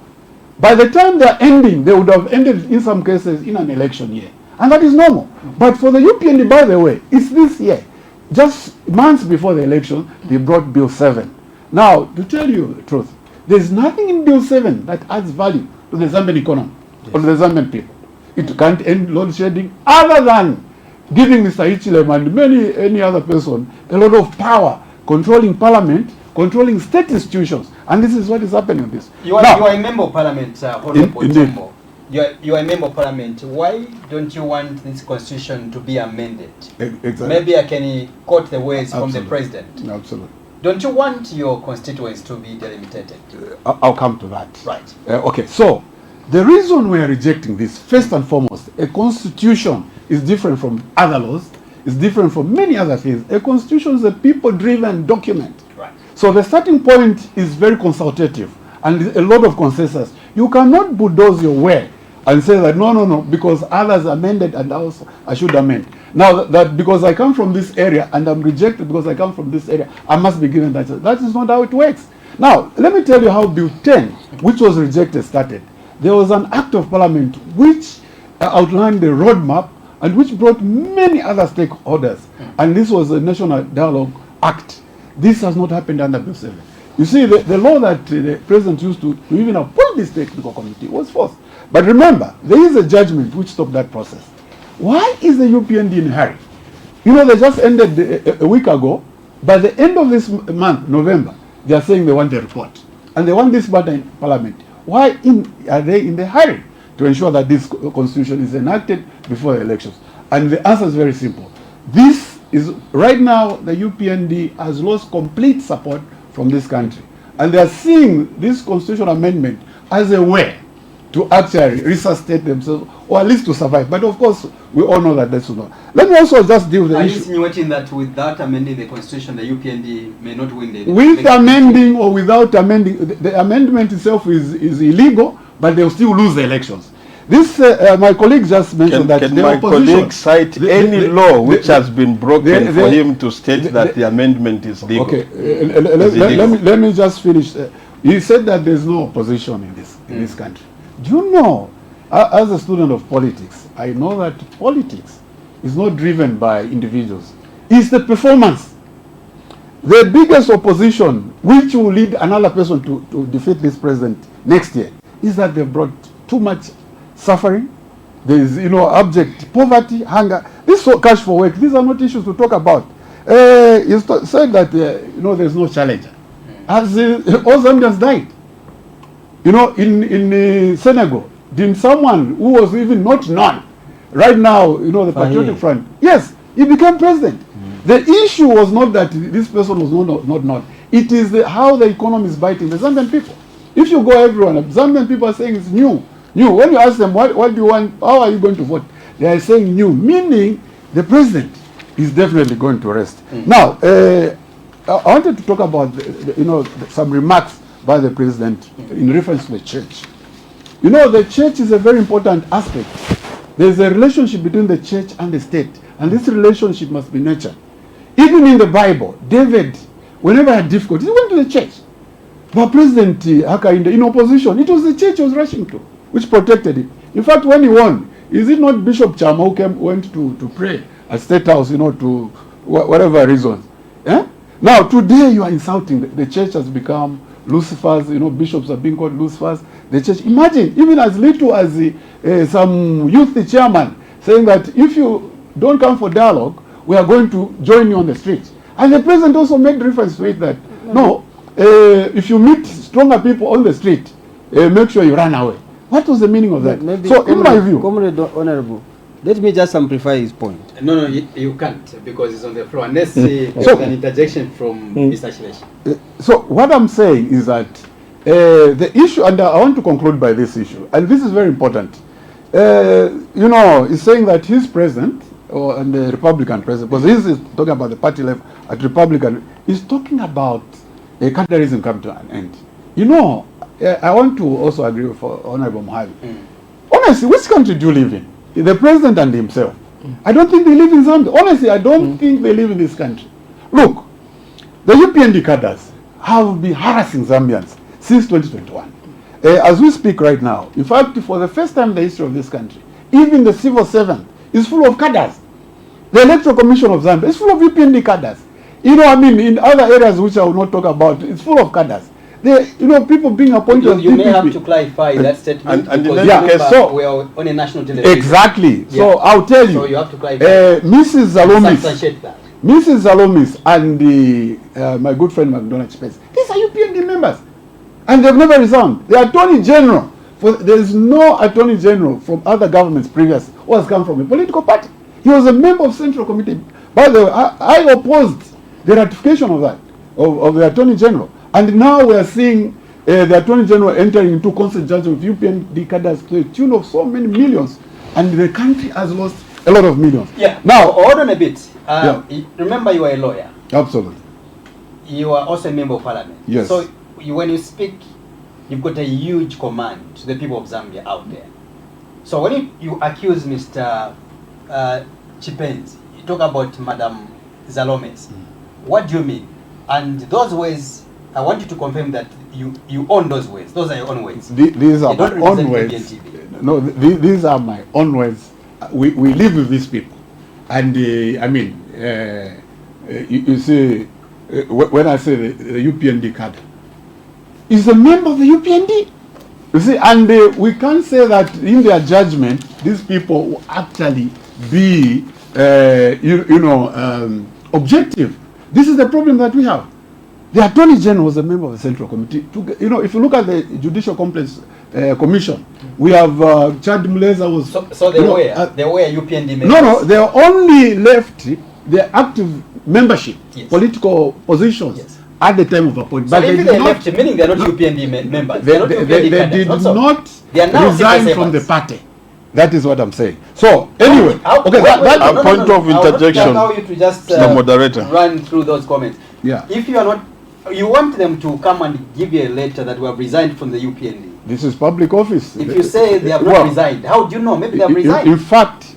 By the time they are ending, they would have ended in some cases in an election year, and that is normal. But for the UPND, by the way, it's this year. Just months before the election, they brought Bill 7. Now, to tell you the truth, there's nothing in Bill 7 that adds value to the Zambian economy or to the Zambian people. It can't end load shedding other than giving Mr. Hichilema and any other person a lot of power, controlling parliament, controlling state institutions. And this is what is happening in this. You are a member of parliament, Honorable indeed. Tombo. You are a member of parliament. Why don't you want this constitution to be amended? Exactly. Maybe I can quote the words from the Absolutely. president. Absolutely. Don't you want your constituents to be delimited? I'll come to that. Right. Okay, so the reason we are rejecting this, first and foremost, a constitution is different from other laws, is different from many other things. A constitution is a people-driven document. Right. So the starting point is very consultative and a lot of consensus. You cannot bulldoze your way and say that no, because others amended and also I should amend. Now that because I come from this area and I'm rejected because I come from this area, I must be given that. That is not how it works. Now, let me tell you how Bill 10, which was rejected, started. There was an act of parliament which outlined the roadmap and which brought many other stakeholders. And this was a National Dialogue Act. This has not happened under Bill 7. You see, the law that the president used to even appoint this technical committee was forced. But remember, there is a judgment which stopped that process. Why is the UPND in a hurry? You know, they just ended a week ago. By the end of this month, November, they are saying they want a report. And they want this matter in parliament. Why are they in the hurry to ensure that this constitution is enacted before the elections? And the answer is very simple. This is, right now, the UPND has lost complete support from this country. And they are seeing this constitutional amendment as a way to actually resuscitate themselves, or at least to survive. But of course, we all know that that's not. Let me also just deal with the Are you issue. insinuating that without amending the constitution, the UPND may not win the With election? amending or without amending, the amendment itself is illegal, but they'll still lose the elections. This, my colleague just mentioned that Can the my opposition... colleague cite any law which has been broken for him to state that the amendment is legal? Okay, let me just finish. You said that there's no opposition in this country. Do you know, as a student of politics, I know that politics is not driven by individuals. It's the performance. The biggest opposition, which will lead another person to defeat this president next year, is that they brought too much suffering. There is, abject poverty, hunger. This cash for work, these are not issues to talk about. You said that, there's no challenger. As all Zambians died. In Senegal, did someone who was even not known, right now, the Patriotic Front, yes, he became president. The issue was not that this person was not known. It is how the economy is biting the Zambian people. If you go everywhere, Zambian people are saying it's new. When you ask them, what do you want, how are you going to vote? They are saying new, meaning the president is definitely going to rest. Now, I wanted to talk about, some remarks by the president in reference to the church. The church is a very important aspect. There's a relationship between the church and the state, and this relationship must be nurtured. Even in the Bible, David whenever I had difficulties, he went to the church. But President Hakainde, in opposition, it was the church he was rushing to, which protected him. In fact, when he won, is it not Bishop Chama who went to pray at State House, to whatever reasons? Eh? Now, today you are insulting. The church has become Lucifer's, bishops are being called Lucifer's. The church, imagine, even as little as some youth chairman saying that if you don't come for dialogue, we are going to join you on the streets. And the president also made reference to it that, no, if you meet stronger people on the street, make sure you run away. What was the meaning of that? Maybe so, in my view, Comrade Honorable, let me just amplify his point. No, you can't, because it's on the floor. Unless there's an interjection from Mr. Shilesh. So what I'm saying is that the issue, and I want to conclude by this issue, and this is very important. He's saying that his president, and the Republican president, because this is talking about the party level at Republican, is talking about capitalism come to an end. I want to also agree with Honorable Mohamed. Honestly, which country do you live in? The president and himself. I don't think they live in Zambia. Honestly, I don't think they live in this country. Look, the UPND cadres have been harassing Zambians since 2021. As we speak right now, in fact, for the first time in the history of this country, even the civil servant is full of cadres. The Electoral Commission of Zambia is full of UPND cadres. In other areas which I will not talk about, it's full of cadres. People being appointed as you may have to clarify that statement, and because so we are on a national television. Exactly. Yeah. So I'll tell you. So you have to clarify. Mrs. Zalomis, Substantiate that. Mrs. Zalomis and my good friend McDonald Spence, these are UPND members, and they've never resigned. The Attorney General, there is no Attorney General from other governments previous who has come from a political party. He was a member of Central Committee. By the way, I opposed the ratification of that, of the Attorney General. And now we are seeing the Attorney General entering into constant judgment with UPND cadres to the tune of so many millions. And the country has lost a lot of millions. Yeah. Now, hold on a bit. Remember, you are a lawyer. Absolutely. You are also a member of parliament. Yes. So when you speak, you've got a huge command to the people of Zambia out there. So when you accuse Mr. Chipenzi, you talk about Madam Zalomes, what do you mean? And those ways, I want you to confirm that you own those ways. Those are your own ways. These are my own ways. words. No, these are my own words. We live with these people. And you see, when I say the UPND card, is a member of the UPND. You see, and we can't say that in their judgment, these people will actually be, objective. This is the problem that we have. The Attorney General was a member of the Central Committee. If you look at the Judicial Complaints Commission, we have Chad Muleza was... So they were UPND members? No, they only left their active membership, political positions at the time of appointment. So but if they left, meaning they are not UPND members? They did not resign from the party. That is what I'm saying. So, anyway, a point of interjection. I you to just the moderator run through those comments. Yeah. If you are not, you want them to come and give you a letter that we have resigned from the UPND. This is public office. If you say they have not resigned, how do you know? Maybe they have resigned. In fact,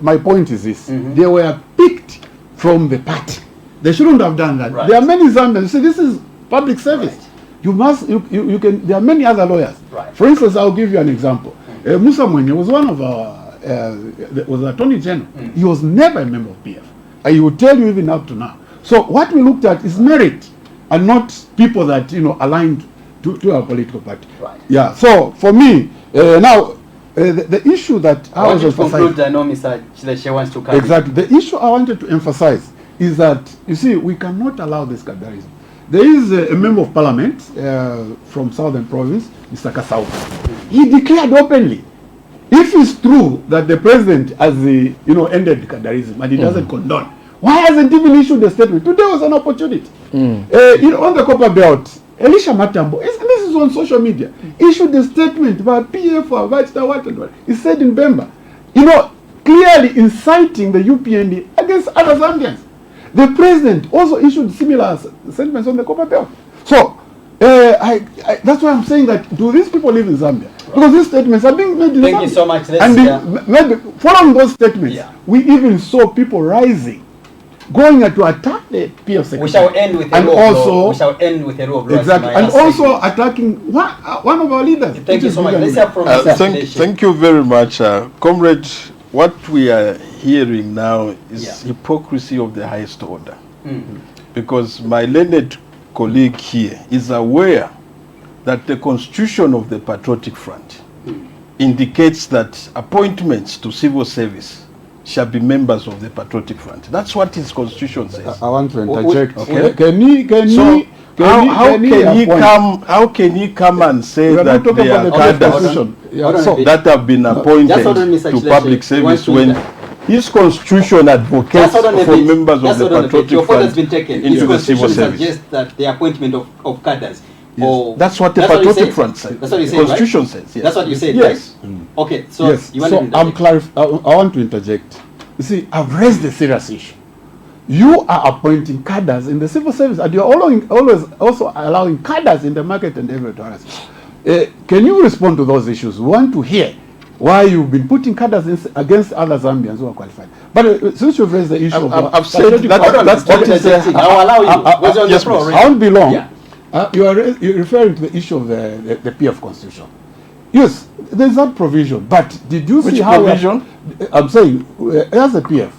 my point is this: they were picked from the party. They shouldn't have done that. Right. There are many Zambians. See, this is public service. Right. You must. You can. There are many other lawyers. Right. For instance, I'll give you an example. Musa Mwenye was one of our, was Attorney General. He was never a member of PF. I will tell you even up to now. So what we looked at is merit and not people that, aligned to our political party. Right. Yeah, so for me, now, the issue that I was emphasizing... I know Mr. Chileshe wants to come. Exactly. The issue I wanted to emphasize is that, you see, we cannot allow this Kadarism. There is a member of parliament from Southern Province, Mr. Kasau. He declared openly, if it's true that the president has, ended Kadarism and he doesn't condone, why hasn't he even issued a statement? Today was an opportunity. On the Copper Belt, Elisha Matambo, this is on social media, issued a statement about PF or what. He said in Bemba, clearly inciting the UPND against other Zambians. The president also issued similar sentiments on the Copper Belt. So, that's why I'm saying that, do these people live in Zambia? Because these statements are being made in Zambia. Thank you so much. And following those statements, we even saw people rising. going to attack the PF secretary. We shall end with a and rule of law. also, We shall end with a rule of law. exactly, and also attacking one of our leaders. Thank you so much. Let's have from thank you very much, comrade. What we are hearing now is hypocrisy of the highest order. Because my learned colleague here is aware that the constitution of the Patriotic Front indicates that appointments to civil service shall be members of the Patriotic Front. That's what his constitution says. I want to interject. Okay. How can he come and say that they are cadres that have been appointed to public service when his constitution advocates for members of the Patriotic Front into the civil service? Suggests that the appointment of cadres. Yes. That's what the Patriotic Front says. That's what you the said, Constitution right? says. Yes. That's what you said, yes. right? Okay, so you want to interject? I want to interject. You see, I've raised a serious issue. You are appointing cadres in the civil service, and you're always also allowing cadres in the market and everywhere else. Can you respond to those issues? We want to hear why you've been putting cadres against other Zambians who are qualified. But since you've raised the issue, I've said that's what is I'll allow you. Yes, I won't be long. Yeah. You're referring to the issue of the PF constitution. Yes, there's that provision. But did you see how provision? I'm saying, as a PF,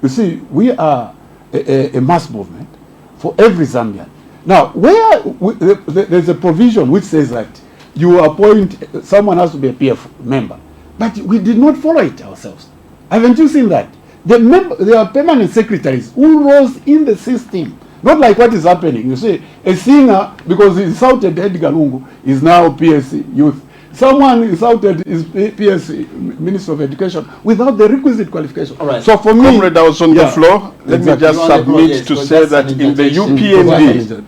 you see, we are a mass movement for every Zambian. Now, there's a provision which says that you appoint, someone has to be a PF member. But we did not follow it ourselves. Haven't you seen that? There are permanent secretaries who rose in the system. Not like what is happening. You see, a singer, because he insulted Edgar Lungu, is now PSC Youth. Someone insulted is PSC Minister of Education without the requisite qualification. All right. So for me, comrade, I was on the floor. Let me just submit to say that in the UPND,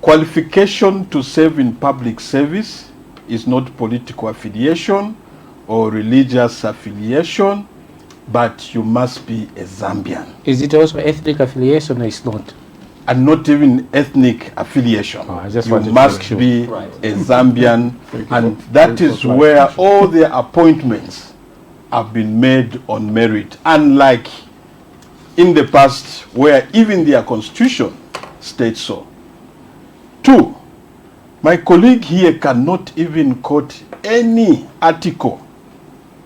qualification to serve in public service is not political affiliation or religious affiliation, but you must be a Zambian. Is it also ethnic affiliation or it's not? And not even ethnic affiliation. Oh, I just you wanted to must make sure. be Right. a Zambian, and that is where all the appointments have been made on merit, unlike in the past where even their constitution states so. Two, my colleague here cannot even quote any article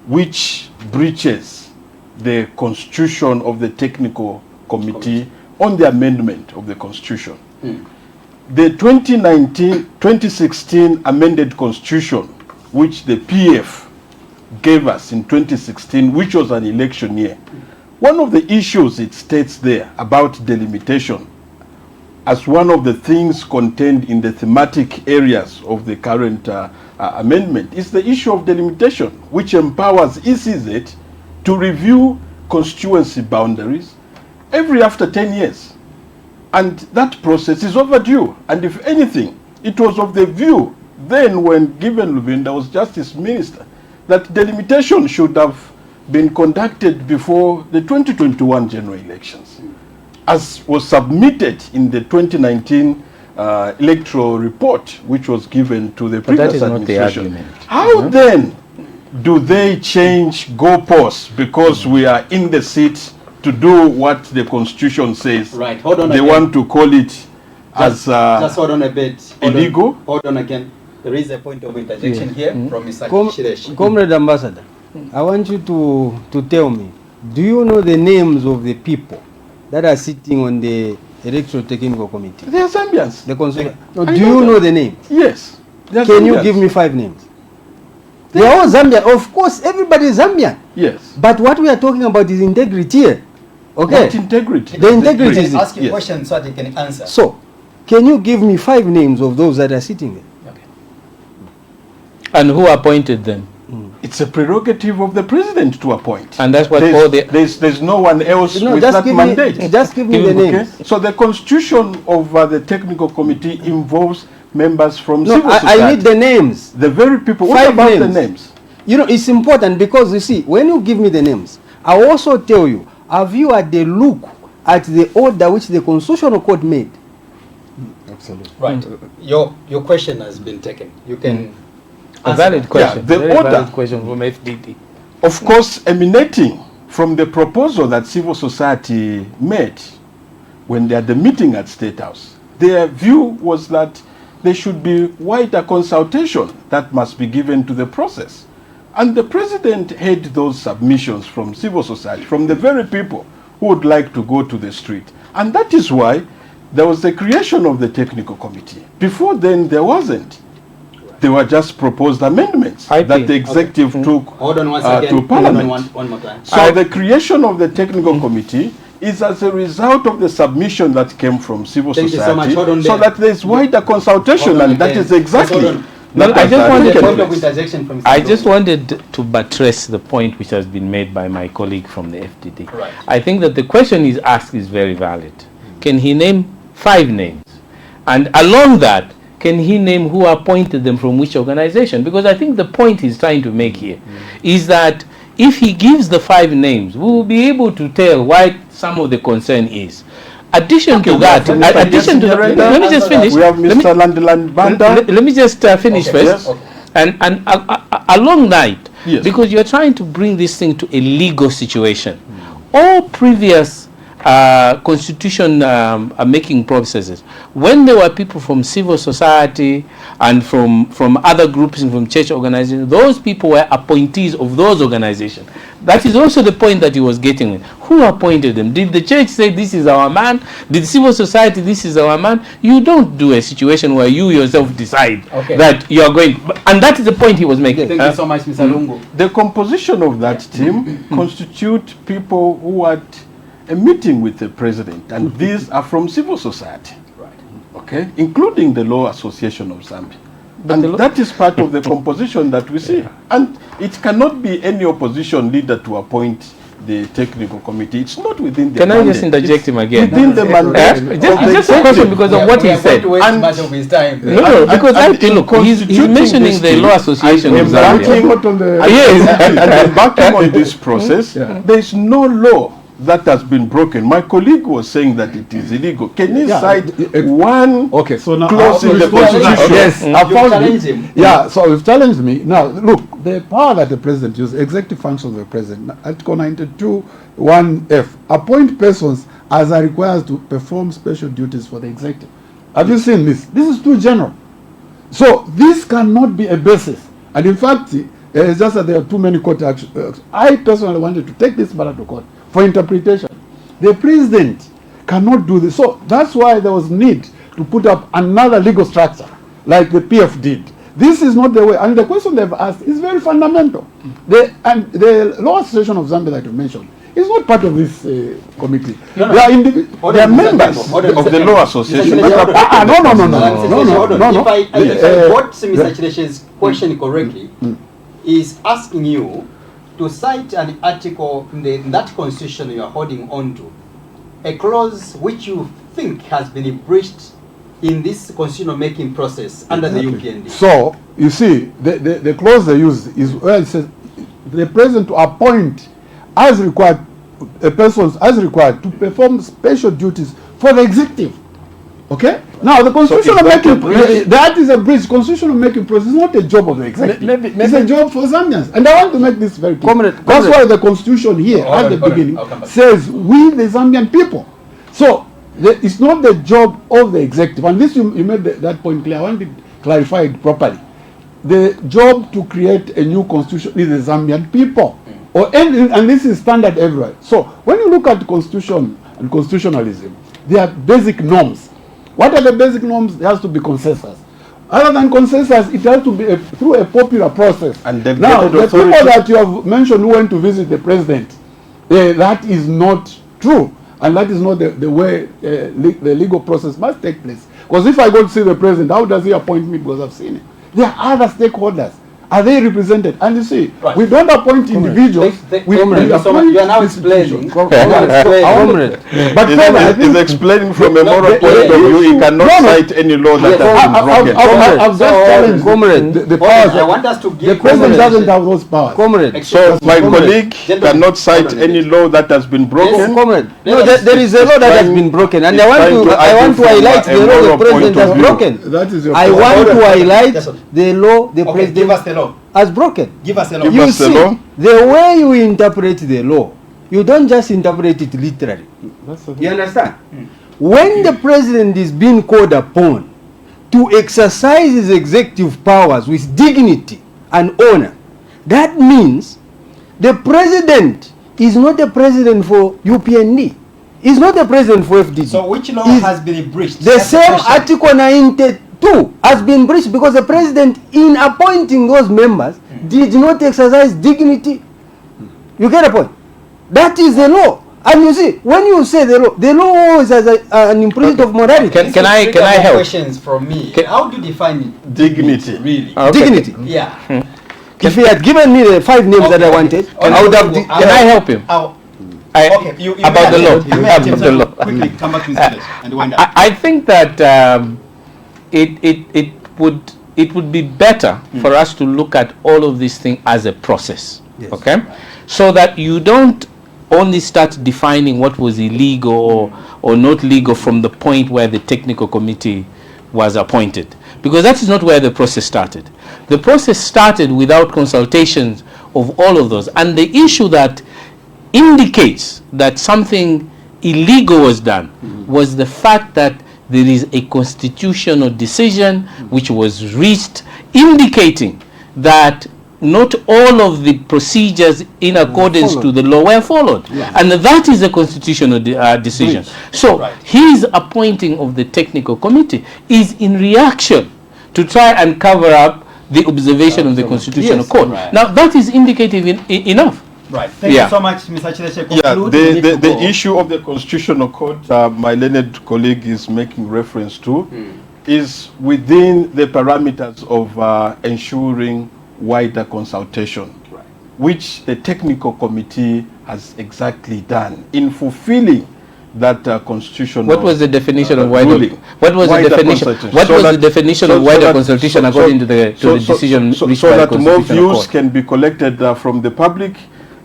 which breaches the constitution of the technical committee on the amendment of the constitution. The 2016 amended constitution, which the PF gave us in 2016, which was an election year, one of the issues it states there about delimitation as one of the things contained in the thematic areas of the current amendment is the issue of delimitation, which empowers ECZ to review constituency boundaries every after 10 years. And that process is overdue. And if anything, it was of the view then when given Luvinda was Justice Minister that delimitation should have been conducted before the 2021 general elections, as was submitted in the 2019 electoral report, which was given to the previous administration. How then do they change goalposts because we are in the seat to do what the constitution says? Right. Hold on. They want to call it just hold on a bit. Illegal. Hold on again. There is a point of interjection here from Mr. Shiresh. Comrade Ambassador, I want you to tell me, do you know the names of the people that are sitting on the Electoral Technical Committee? They are Zambians. Do you know the names? Yes. Can you give me 5 names? They are all Zambian. Of course, everybody is Zambian. Yes. But what we are talking about is integrity here. Okay. What integrity? The integrity is Ask a question so that you can answer. So, can you give me 5 names of those that are sitting there? Okay. And who appointed them? It's a prerogative of the president to appoint. And that's what there's no one else with that mandate. Just give me the names. So the constitution of the technical committee involves members from civil society. I need the names. The very people. What 5 about names. the names? You know, it's important because you see, when you give me the names, I also tell you, have you had a look at the order which the Constitutional Court made? Absolutely. Right. Your question has been taken. You can A valid question. Yeah, the Very order. valid question from FDD. Of course, emanating from the proposal that civil society made when they had the meeting at State House, their view was that there should be wider consultation that must be given to the process. And the president had those submissions from civil society, from the very people who would like to go to the street. And that is why there was the creation of the technical committee. Before then, there wasn't. They were just proposed amendments that the executive took Hold on once again. to Parliament. One more time. So the creation of the technical committee is as a result of the submission that came from civil Thank you so much. society, Hold on so there. that there is wider consultation, Hold on and that again. is exactly. Hold on. Well, I just wanted The to- point of interjection from Mr. I just Lungu. wanted to buttress the point which has been made by my colleague from the FDD. Right. I think that the question he's asked is very valid. Can he name 5 names? And along that, can he name who appointed them from which organization? Because I think the point he's trying to make here is that if he gives the 5 names, we will be able to tell why some of the concern is. Addition to that, addition to that, let me just finish. We have Mr. Landiland Banda. Let me just finish Okay. first. Yes. Okay. And along that, Yes. because you're trying to bring this thing to a legal situation. All previous constitution making processes, when there were people from civil society and from other groups and from church organizations, those people were appointees of those organizations. That is also the point that he was getting at. Who appointed them? Did the church say this is our man? Did civil society this is our man? You don't do a situation where you yourself decide that you are going, and that is the point he was making. Thank you so much, Mr. Lungu. The composition of that team constitute people who had a meeting with the president, and these are from civil society, okay, including the Law Association of Zambia. And that is part of the composition that we see. And it cannot be any opposition leader to appoint the technical committee. It's not within the Can I mandate. just interject him again? Within the mandate. Just a question because of what he said. To waste much of his time. No, because and in look, he's constituting mentioning this the team, Law Association and of Zambia. Vote on the- and embarking on this process, there is no law that has been broken. My colleague was saying that it is illegal. Can you cite one Okay, so now clause in the constitution? Yes, I You found challenge it. him. Yeah, so you've challenged me. Now, look, the power that the president uses, executive functions of the president, Article 92, 1F, appoint persons as are required to perform special duties for the executive. Have you seen this? This is too general. So this cannot be a basis. And in fact, it's just that there are too many court actions. I personally wanted to take this matter to court for interpretation. The president cannot do this. So that's why there was need to put up another legal structure like the PF did. This is not the way. And the question they've asked is very fundamental. The Law Association of Zambia that you mentioned is not part of this committee. No, no. They are, They are members of the Law Association. No. No. If I got Mr. Chileshe's question correctly, is asking you to cite an article in that constitution you are holding on to, a clause which you think has been breached in this constitutional making process under the UPND. So, you see, the clause they use is where it says the president to appoint as required, persons as required to perform special duties for the executive. Okay? Now, the constitutional making, that is a breach. Constitutional making process is not a job of the executive. It's a job for Zambians. And I want to make this very clear. That's why the constitution here at the beginning says we the Zambian people. So, it's not the job of the executive. And this, you made that point clear. I want it clarified properly. The job to create a new constitution is the Zambian people. And this is standard everywhere. So, when you look at the constitution and constitutionalism, there are basic norms. What are the basic norms? There has to be consensus. Other than consensus, it has to be through a popular process. And now, the people that you have mentioned who went to visit the president, that is not true. And that is not the way the legal process must take place. Because if I go to see the president, how does he appoint me? Because I've seen it. There are other stakeholders. Are they represented? And you see, we don't appoint individuals. We appoint you are now explaining. But He's explaining from a moral point of view. He cannot cite any law that has been broken. I've just challenged the powers. I want us to give The president doesn't have those powers. So my colleague cannot cite any law that has been broken. No, there is a law that has been broken, and I want to highlight the law the president has broken. That is your I point. want to highlight the law the Okay, give us president the law. has broken. Give us the law. Give You us the see, law. the way you interpret the law, you don't just interpret it literally. You understand? when the president is being called upon to exercise his executive powers with dignity and honor, that means the president is not the president for UPND. He's not the president for FDD. So which law has been breached? The same Article 92 has been breached because the president, in appointing those members, did not exercise dignity. You get a point? That is the law. And you see, when you say the law always has an imprint of morality. Can I help? Questions from me. How do you define it? Dignity. Really? Okay. Dignity. Yeah. If he had given me the 5 names that I wanted, I would have. Can I help him? Okay, you about the law. About the law. Quickly come back to Mr. and wind up. I think that it would be better for us to look at all of these things as a process. Yes. Okay, so that you don't only start defining what was illegal or not legal from the point where the technical committee was appointed, because that is not where the process started. The process started without consultations of all of those, and the issue that indicates that something illegal was done was the fact that there is a constitutional decision which was reached indicating that not all of the procedures in accordance to the law were followed. And that is a constitutional decision. So his appointing of the technical committee is in reaction to try and cover up the observation of the constitutional court. Now that is indicative enough. Right. Thank you so much, Mr. Chileshe. The issue of the constitutional court my learned colleague is making reference to is within the parameters of ensuring wider consultation, which the technical committee has exactly done in fulfilling that constitutional. What was the definition of wider? What was the definition? What was the definition of wider consultation according to the decision reached by the constitutional court? So that more views can be collected from the public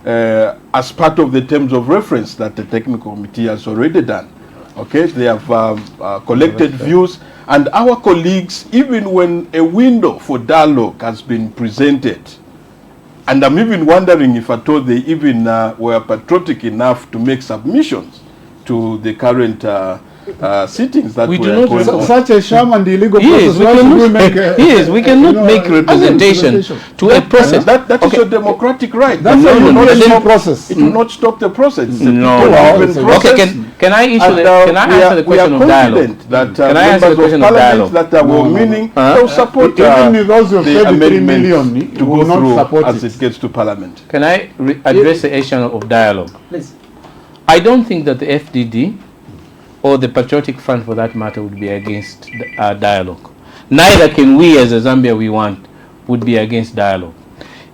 as part of the terms of reference that the technical committee has already done. Okay, they have collected views, and our colleagues, even when a window for dialogue has been presented, and I'm even wondering if at all they even were patriotic enough to make submissions to the current sittings that we were do not going on. Such a sham and illegal yes, process. We cannot make representation to a process. That is a democratic right. That's a process. It will not stop the process. It's Okay, can I answer the question of dialogue? That can I answer the question of dialogue? That were meaning they'll support even if those who the paid 3 amendment million to will go not through support as it. it gets to Parliament. Can I address the issue of dialogue? Please. I don't think that the FDD or the Patriotic Front, for that matter, would be against dialogue. Neither can we, as a Zambia we want, would be against dialogue.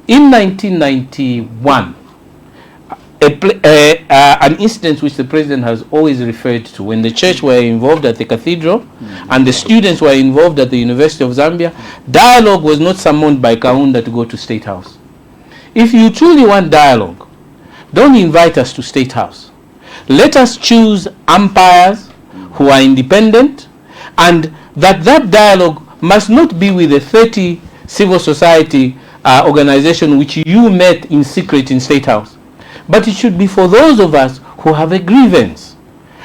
In 1991, an incident which the president has always referred to, when the church were involved at the cathedral and the students were involved at the University of Zambia, dialogue was not summoned by Hakainde to go to State House. If you truly want dialogue, don't invite us to State House. Let us choose umpires who are independent, and that dialogue must not be with the 30 civil society organization which you met in secret in State House, but it should be for those of us who have a grievance.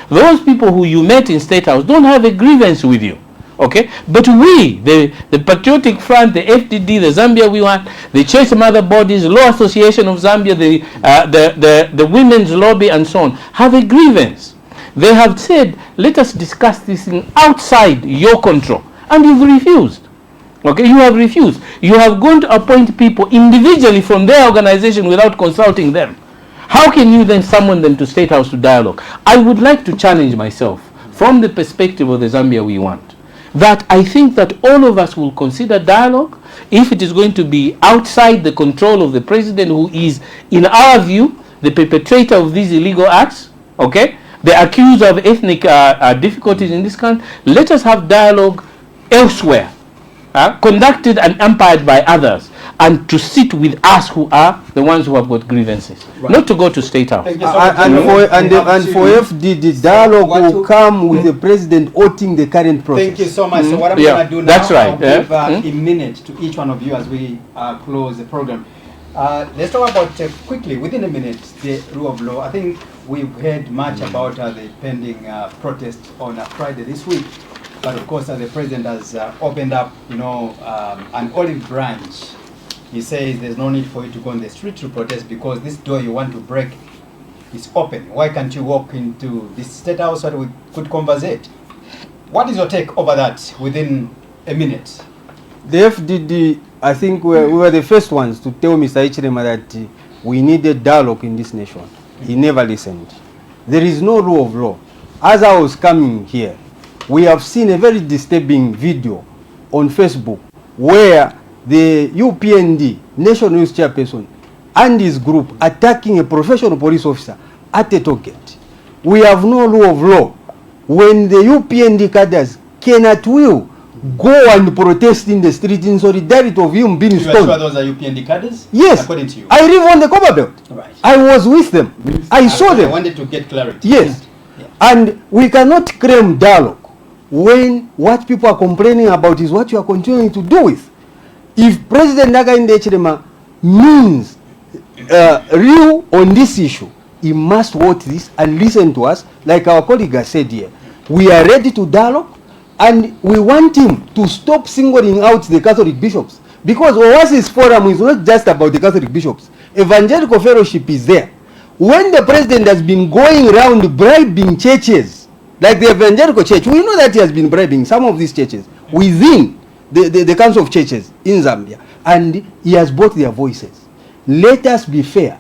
Those people who you met in State House don't have a grievance with you. Okay, but we, the Patriotic Front, the FDD, the Zambia we want, the church mother bodies, Law Association of Zambia, the women's lobby, and so on, have a grievance. They have said, let us discuss this thing outside your control, and you've refused. Okay, you have refused. You have gone to appoint people individually from their organization without consulting them. How can you then summon them to State House to dialogue? I would like to challenge myself from the perspective of the Zambia we want, that I think that all of us will consider dialogue if it is going to be outside the control of the president, who is, in our view, the perpetrator of these illegal acts, okay, the accuser of ethnic difficulties in this country. Let us have dialogue elsewhere, conducted and umpired by others, and to sit with us who are the ones who have got grievances, not to go to State House. And for FDD, dialogue will come with the president outing the current process. Thank you so much. So what I'm going to do now, that's right. I'll give a minute to each one of you as we close the program. Let's talk about quickly, within a minute, the rule of law. I think we've heard much about the pending protest on Friday this week. But of course, the president has opened up, an olive branch. He says there's no need for you to go on the street to protest because this door you want to break is open. Why can't you walk into this State House so that we could conversate? What is your take over that within a minute? The FDD, I think we were the first ones to tell Mr. Hichilema that we needed dialogue in this nation. He never listened. There is no rule of law. As I was coming here, we have seen a very disturbing video on Facebook where the UPND, National News Chairperson, and his group attacking a professional police officer at a toll gate. We have no rule of law. When the UPND cadres can at will go and protest in the street in solidarity of him being stoned. You are sure those are UPND cadres? Yes. According to you? I live on the Copper Belt. Right. I was with them. I saw them. I wanted to get clarity. Yes. Yeah. And we cannot claim dialogue when what people are complaining about is what you are continuing to do with. If President Hakainde Hichilema means real on this issue, he must watch this and listen to us. Like our colleague has said here, we are ready to dialogue and we want him to stop singling out the Catholic bishops, because Oasis Forum is not just about the Catholic bishops. Evangelical fellowship is there. When the president has been going around bribing churches, like the Evangelical Church, we know that he has been bribing some of these churches within the Council of Churches in Zambia, and he has bought their voices. Let us be fair.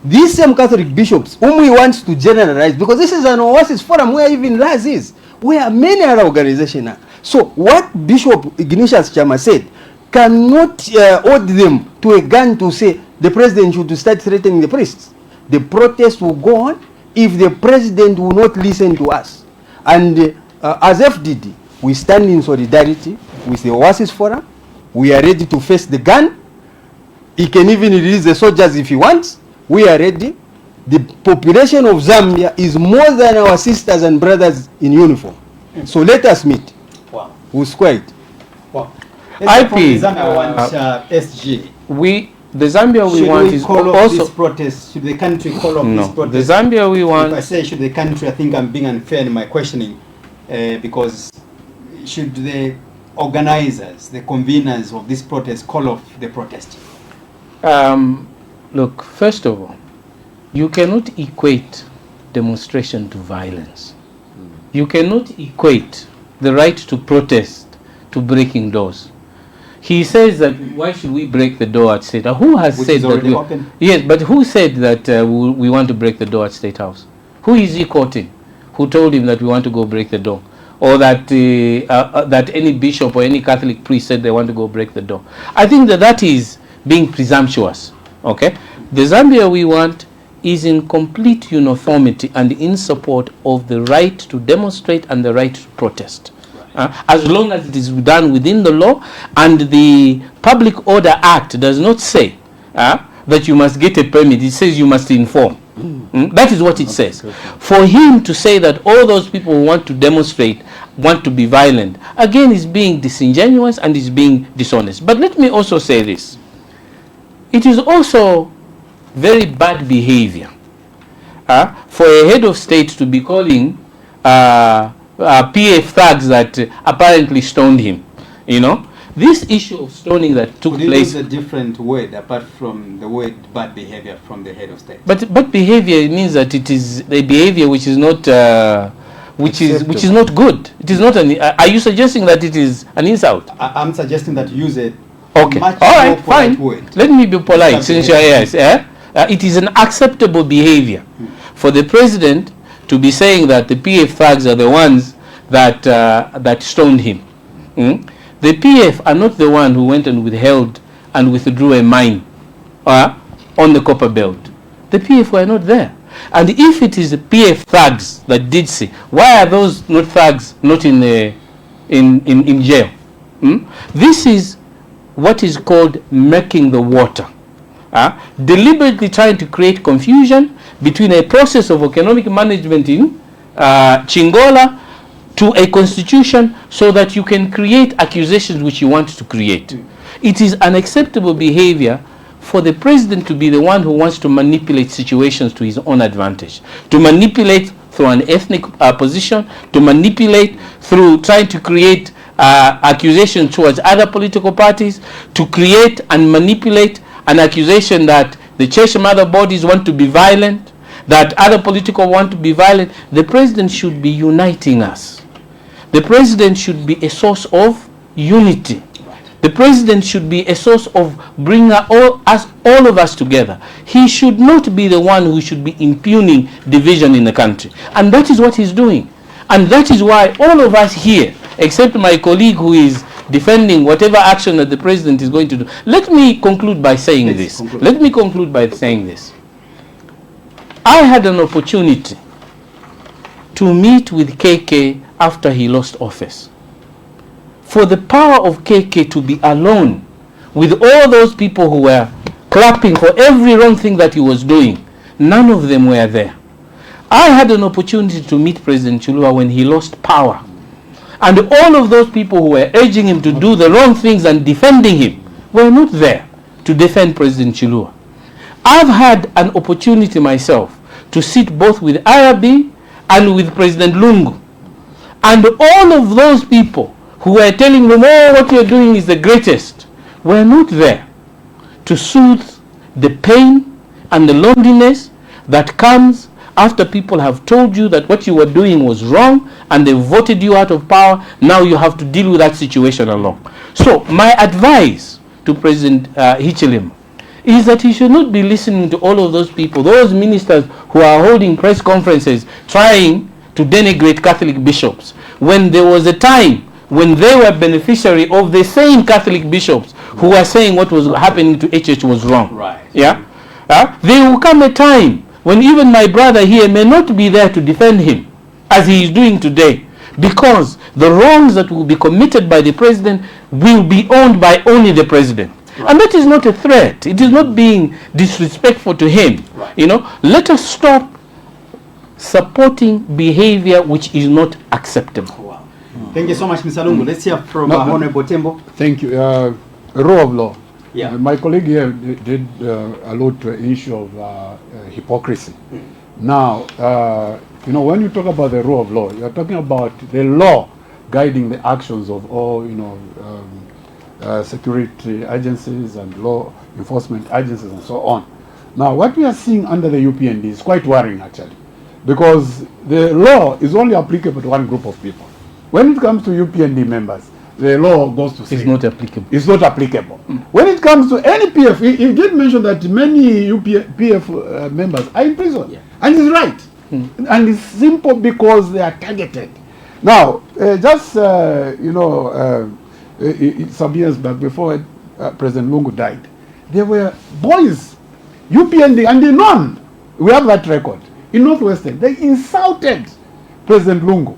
These same Catholic bishops whom he wants to generalize, because this is an Oasis Forum where even Laz is, where many other organizations are. So what Bishop Ignatius Chama said cannot hold them to a gun to say the president should start threatening the priests. The protest will go on if the president will not listen to us. And as FDD, we stand in solidarity with the Oasis Forum. We are ready to face the gun. He can even release the soldiers if he wants. We are ready. The population of Zambia is more than our sisters and brothers in uniform. So let us meet. Wow. We'll square it. Wow. IP, Zambia wants SG. The Zambia we want is also this protest. Should the country call off this protest? The Zambia we want. If I say should the country, I think I'm being unfair in my questioning, because should the organizers, the conveners of this protest, call off the protest? Look, first of all, you cannot equate demonstration to violence. You cannot equate the right to protest to breaking doors. He says that why should we break the door at State House? Who has Which said is that? open. Yes, but who said that we want to break the door at State House? Who is he quoting? Who told him that we want to go break the door? Or that that any bishop or any Catholic priest said they want to go break the door? I think that is being presumptuous. Okay, the Zambia we want is in complete uniformity and in support of the right to demonstrate and the right to protest. As long as it is done within the law, and the Public Order Act does not say that you must get a permit. It says you must inform. That is what it says. For him to say that all those people who want to demonstrate want to be violent, again, is being disingenuous and is being dishonest. But let me also say this. It is also very bad behavior for a head of state to be calling PF thugs that apparently stoned him. This issue of stoning that took Could you place. use a different word apart from the word bad behavior from the head of state? But bad behavior means that it is a behavior which is not which is not good. It is not an. Are you suggesting that it is an insult? I'm suggesting that you use it. Okay. Much All right. more polite Fine. word. Let me be polite Bad since you are here. It is an acceptable behavior for the president to be saying that the PF thugs are the ones that that stoned him. The PF are not the one who went and withheld and withdrew a mine on the Copper Belt. The PF were not there. And if it is the PF thugs that did say, why are those not thugs not in jail? This is what is called making the water. Deliberately trying to create confusion between a process of economic management in Chingola to a constitution so that you can create accusations which you want to create. It is unacceptable behavior for the president to be the one who wants to manipulate situations to his own advantage, to manipulate through an ethnic position, to manipulate through trying to create accusation towards other political parties, to create and manipulate an accusation that the church and other bodies want to be violent, that other political want to be violent. The president should be uniting us. The president should be a source of unity. The president should be a source of bringing all of us together. He should not be the one who should be impugning division in the country. And that is what he's doing. And that is why all of us here, except my colleague who is defending whatever action that the president is going to do. Let me conclude by saying this. Let me conclude by saying this. I had an opportunity to meet with KK after he lost office. For the power of KK to be alone with all those people who were clapping for every wrong thing that he was doing, none of them were there. I had an opportunity to meet President Chiluba when he lost power. And all of those people who were urging him to do the wrong things and defending him were not there to defend President Chiluba. I've had an opportunity myself to sit both with Arabi and with President Lungu. And all of those people who were telling them, oh, what you're doing is the greatest, were not there to soothe the pain and the loneliness that comes after people have told you that what you were doing was wrong and they voted you out of power. Now you have to deal with that situation alone. So my advice to President Hichilema is that he should not be listening to all of those people, those ministers who are holding press conferences trying to denigrate Catholic bishops, when there was a time when they were beneficiary of the same Catholic bishops who were saying what was happening to HH was wrong. Right. Yeah? There will come a time when even my brother here may not be there to defend him as he is doing today, because the wrongs that will be committed by the president will be owned by only the president. Right. And that is not a threat. It is not being disrespectful to him. Right. You know, let us stop supporting behavior which is not acceptable. Wow. Thank you so much, Mr. Lungu. Let's hear from Honorable Tembo. Thank you. Rule of law. Yeah. My colleague here did allude to an issue of hypocrisy. Now, you know, when you talk about the rule of law, you're talking about the law guiding the actions of all, you know, security agencies and law enforcement agencies and so on. Now, what we are seeing under the UPND is quite worrying, actually, because the law is only applicable to one group of people. When it comes to UPND members, the law goes to It's not applicable. It's not applicable. When it comes to any PF, he did mention that many PF members are in prison. Yeah. And he's right. And it's simple because they are targeted. Now, just, you know, some years back, before President Lungu died, there were boys, UPND, and they known, we have that record, in Northwestern, they insulted President Lungu.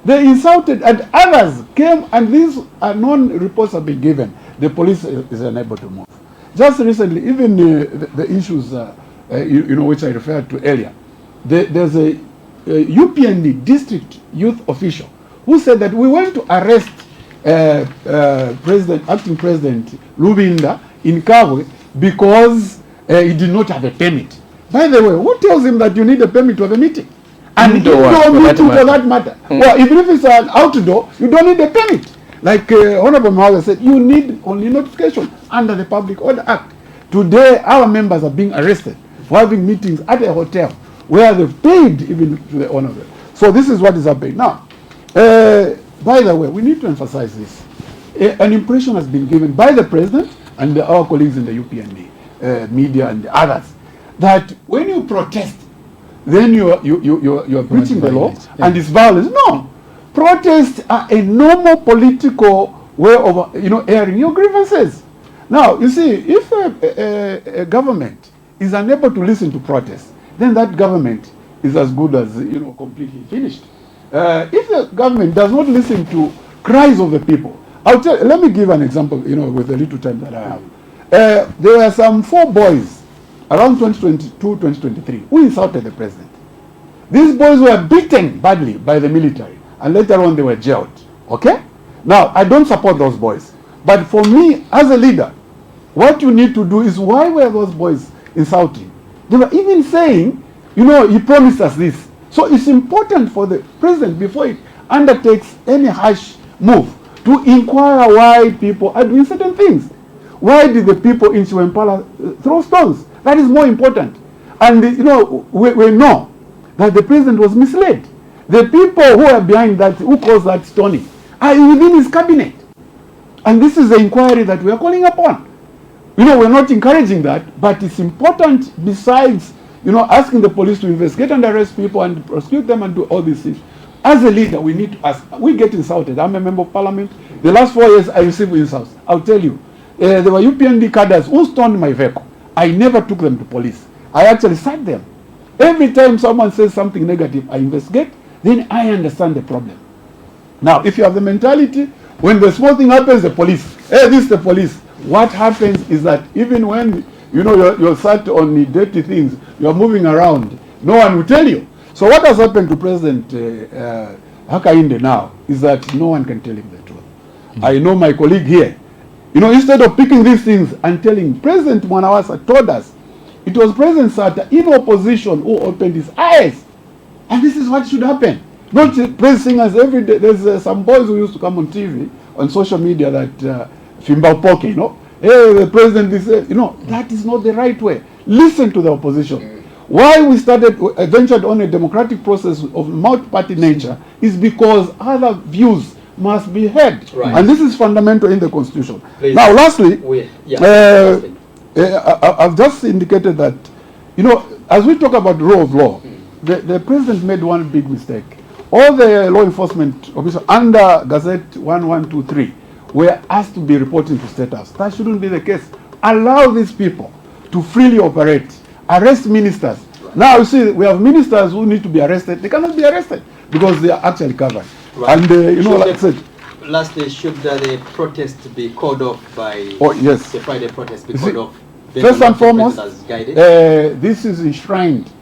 They insulted, and others came, and these non-reports have been given. The police is unable to move. Just recently, even the issues, you know, which I referred to earlier, there's a UPND district youth official who said that we went to arrest acting President Lubinda in Kabwe because he did not have a permit. By the way, who tells him that you need a permit to have a meeting? And indoor meeting for that matter. Well, even if it's an outdoor, you don't need a permit. Like Honorable Mahaga said, you need only notification under the Public Order Act. Today, our members are being arrested for having meetings at a hotel where they've paid even to the owner. So this is what is happening. Now, by the way, we need to emphasize this. An impression has been given by the President and our colleagues in the UPND, media and the others, that when you protest, then you are breaching the law, and it's violence. No, protests are a normal political way of, you know, airing your grievances. Now, you see, if a government is unable to listen to protests, then that government is as good as, you know, completely finished. If the government does not listen to cries of the people, let me give an example, you know, with the little time that I have. There were some 4 boys around 2022, 2023, who insulted the president. These boys were beaten badly by the military, and later on they were jailed. Okay? Now, I don't support those boys. But for me, as a leader, What you need to do is, why were those boys insulting? They were even saying, you know, he promised us this. So it's important for the president, before he undertakes any harsh move, to inquire why people are doing certain things. Why did the people in Chiwempala throw stones? That is more important. And you know, we know that the president was misled. The people who are behind that, who caused that stoning, are within his cabinet. And this is the inquiry that we are calling upon. You know, we're not encouraging that, but it's important, besides, you know, asking the police to investigate and arrest people and prosecute them and do all these things. As a leader, we need to ask. We get insulted. I'm a member of parliament. The last 4 years, I received insults. I'll tell you. There were UPND cadres who stoned my vehicle. I never took them to police. I actually sacked them. Every time someone says something negative, I investigate, then I understand the problem. Now, if you have the mentality, when the small thing happens, the police, hey, this is the police. What happens is that even when, you know, you're sat on the dirty things, you're moving around, no one will tell you. So what has happened to President Hakainde now is that no one can tell him the truth. I know my colleague here, you know, instead of picking these things and telling, President Mwanawasa told us, it was President Sata in opposition who opened his eyes. And this is what should happen. Not praise singers every day. There's some boys who used to come on TV, on social media, that Fimba Poke, you know, hey, the president is, you know, that is not the right way. Listen to the opposition. Why we ventured on a democratic process of multi-party nature is because other views must be heard. Right. And this is fundamental in the Constitution. Please. Now, lastly, I've just indicated that, you know, as we talk about rule of law, the president made one big mistake. All the law enforcement officers under Gazette 1123 were asked to be reporting to State House. That shouldn't be the case. Allow these people to freely operate. Arrest ministers. Right. Now you see, we have ministers who need to be arrested. They cannot be arrested because they are actually covered. Right. And you know, like I said, lastly, should the protest be called off by? Oh yes. The Friday protest be called off. First and foremost, this is enshrined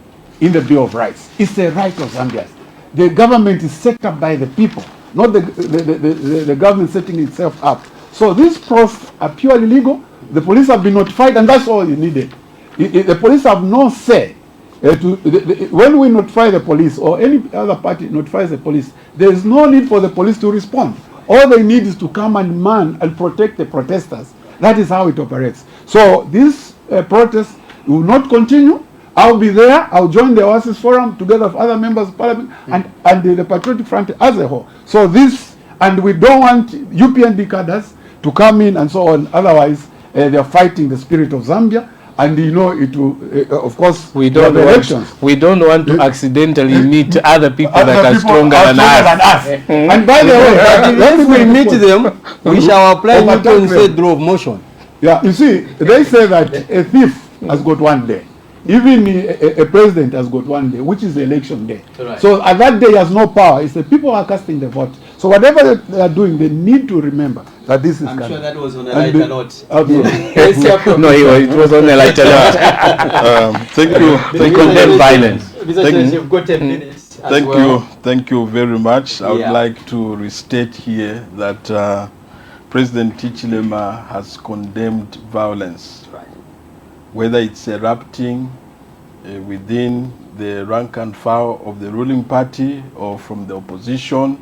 in the Bill of Rights. It's a right of Zambians. The government is set up by the people, not the government setting itself up. So these protests are purely legal. The police have been notified, and that's all you needed. The police have no say. When we notify the police, or any other party notifies the police, there is no need for the police to respond. All they need is to come and man and protect the protesters. That is how it operates. So this protest will not continue. I'll be there. I'll join the Oasis Forum together with other members of parliament and the Patriotic Front as a whole. So this, and we don't want UPND cadres to come in and so on. Otherwise, they are fighting the spirit of Zambia. And you know, it will, of course, we don't want to accidentally meet other people that are stronger than us. And by the way, if we meet them, we shall apply Newton's third law of motion. Yeah, you see, they say that a thief has got one day. Even a president has got one day, which is the election day. Right. So at that day, he has no power. It's the people who are casting the vote. So whatever they are doing, they need to remember that this is I'm coming. sure that was on a lighter note. No, it was on a lighter note. Thank you. We condemn violence. You've got 10 minutes. Thank you very much. I would like to restate here that President Hichilema has condemned violence. Whether it's erupting within the rank and file of the ruling party or from the opposition,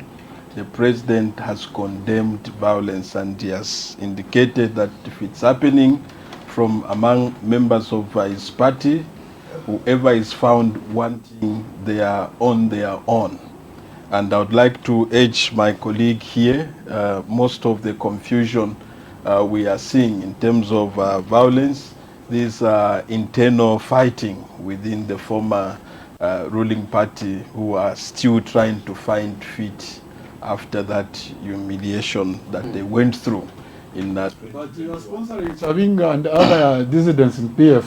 the president has condemned violence, and he has indicated that if it's happening from among members of his party, whoever is found wanting, they are on their own. And I would like to urge my colleague here, most of the confusion we are seeing in terms of violence, this internal fighting within the former ruling party, who are still trying to find feet after that humiliation that they went through in that. But you are sponsoring Chavinga and other dissidents in PF.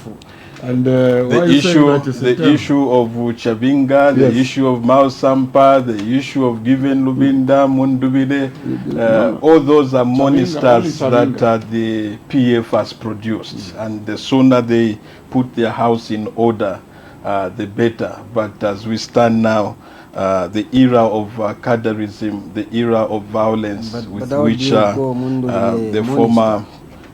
And the issue of Chavinga, the issue of Mao Sampa, the issue of Given Lubinda, Mundubide, all those are monsters that the PF has produced. And the sooner they put their house in order, the better. But as we stand now, the era of cadreism, the era of violence with which the former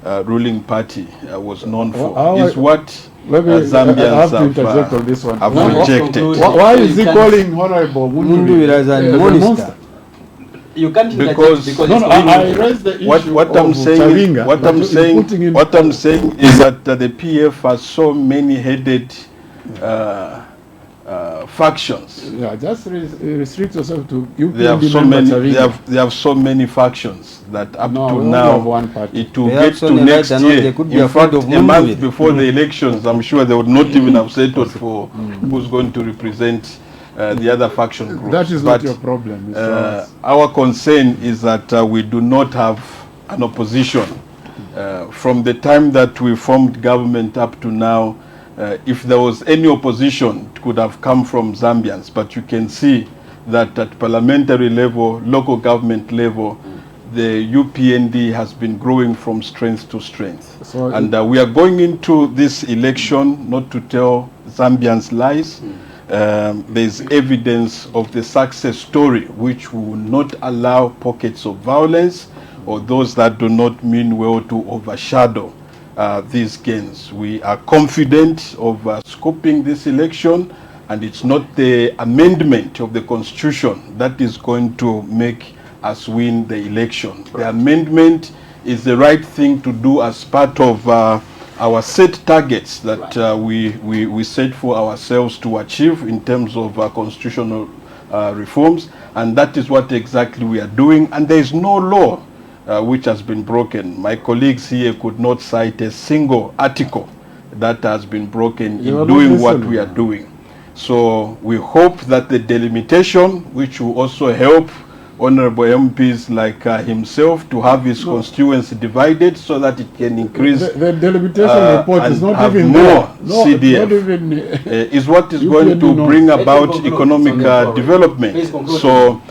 ruling party was known for, How is what Let me, I Zambians have to interject on this one. have Why- rejected. Why is he calling Honorable Mundu as a monster? You can't Because- because No, it's no, going I to- raised the issue What of I'm saying, Chavinga, what but I'm he's saying, putting in- what I'm saying is that the PF has so many-headed factions. Yeah, just restrict yourself to UPND They have so member many. Chavinga. They have so many factions that up No, to we only have now, one party. it will They get have so to many next right, I know year. they could be In afraid fact, of a Mundu month with it. before the elections, I'm sure they would not even have settled for who's going to represent the other faction groups. That is But, not your problem. It's ours. our concern is that we do not have an opposition. From the time that we formed government up to now, if there was any opposition, it could have come from Zambians. But you can see that at parliamentary level, local government level, the UPND has been growing from strength to strength. So And we are going into this election not to tell Zambians lies. There's evidence of the success story which will not allow pockets of violence or those that do not mean well to overshadow these gains. We are confident of scoping this election, and it's not the amendment of the Constitution that is going to make us win the election. The amendment is the right thing to do as part of our set targets that we set for ourselves to achieve in terms of constitutional reforms, and that is what exactly we are doing. And there is no law which has been broken. My colleagues here could not cite a single article that has been broken You are in not doing what listening. we are doing. So we hope that the delimitation, which will also help honorable MPs like himself to have his constituency divided so that it can increase The delimitation report is and not have even more there. No, CDF. not even. Is what is You going can to do bring not. Let about him conclude. economic It's on the floor. Please development. conclude. So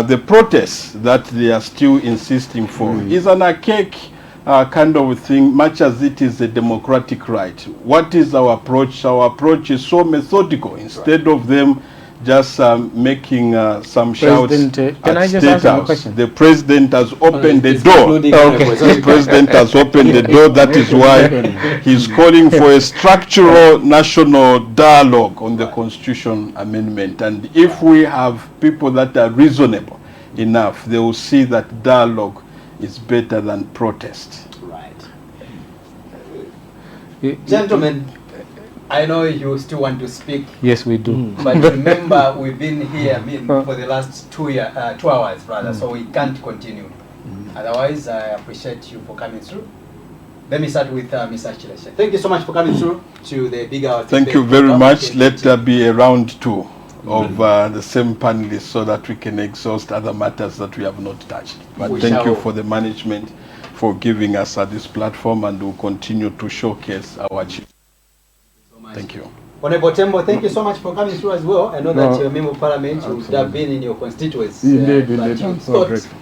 the protests that they are still insisting for is an archaic kind of thing, much as it is a democratic right. What is our approach? Our approach is so methodical. Instead of them just making some shouts President, can at I just State ask him a House. question? The president has opened the It's door. concluding, Okay. The president has opened the door. That is why he's calling for a structural national dialogue on the Constitution amendment. And if we have people that are reasonable enough, they will see that dialogue is better than protest. Right. Gentlemen, I know you still want to speak, Yes, we do. but remember we've been here for the last 2 hours, rather, so we can't continue. Otherwise, I appreciate you for coming through. Let me start with Mr. Hichilema'S. Thank you so much for coming through to the Big Hour. Thank you very much. Let there be a round two of the same panelists so that we can exhaust other matters that we have not touched. But We thank shall. you for the management for giving us this platform, and we'll continue to showcase our achievements. Thank you. Honorable Tembo, thank you so much for coming through as well. I know that No. you're a member of parliament, you would have been in your constituency. Indeed, but indeed. you I'm so thought grateful.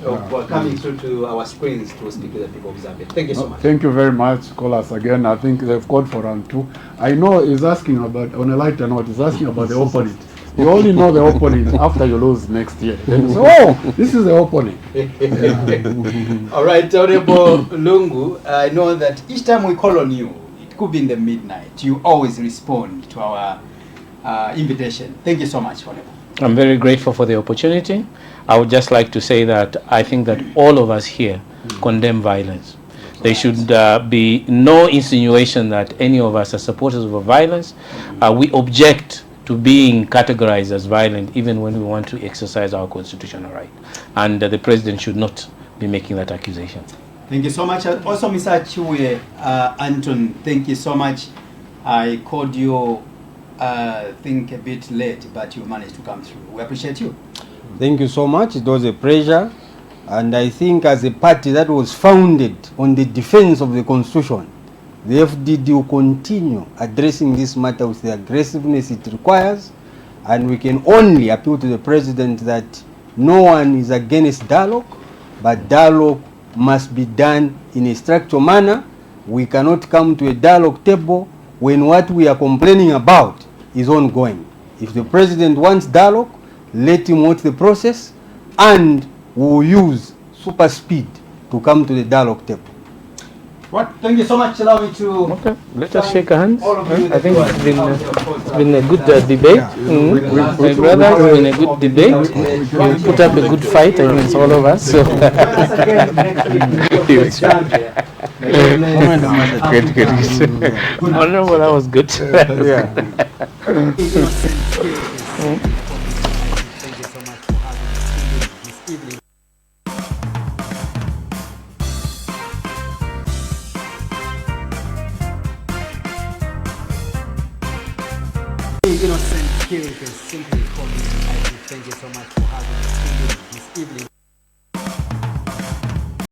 of coming through to our screens to speak to the people of Zambia. Thank you so much. Thank you very much. Call us again. I think they've called for round two. I know he's asking about, on a lighter note, he's asking about the opponent. You only know the opponent after you lose next year. Then you say, oh, this is the opponent. All right, Honorable Lungu, I know that each time we call on you, it could be in the midnight, you always respond to our invitation. Thank you so much, Honorable. I'm very grateful for the opportunity. I would just like to say that I think that all of us here condemn violence. There should be no insinuation that any of us are supporters of violence. We object to being categorized as violent even when we want to exercise our constitutional right. And the president should not be making that accusation. Thank you so much. Also, Mr. Chiwe, Anton, thank you so much. I called you, think a bit late, but you managed to come through. We appreciate you. Thank you so much. It was a pleasure. And I think as a party that was founded on the defense of the Constitution, the FDD will continue addressing this matter with the aggressiveness it requires. And we can only appeal to the president that no one is against dialogue, but dialogue must be done in a structured manner. We cannot come to a dialogue table when what we are complaining about is ongoing. If the president wants dialogue, let him watch the process, and we will use super speed to come to the dialogue table. What? Thank you so much. Allow me to. Okay, let us shake hands. All of you I think that it's you been, are- it's been a good debate. My brother, it's been a good debate. You put up a good fight against all of us. So. Join us again next week because Zambia. Good, good. Honorable, that was good. Yeah. Thank you so much for having us this evening. Innocent Kirike, simply call me. Thank you so much for having us this evening.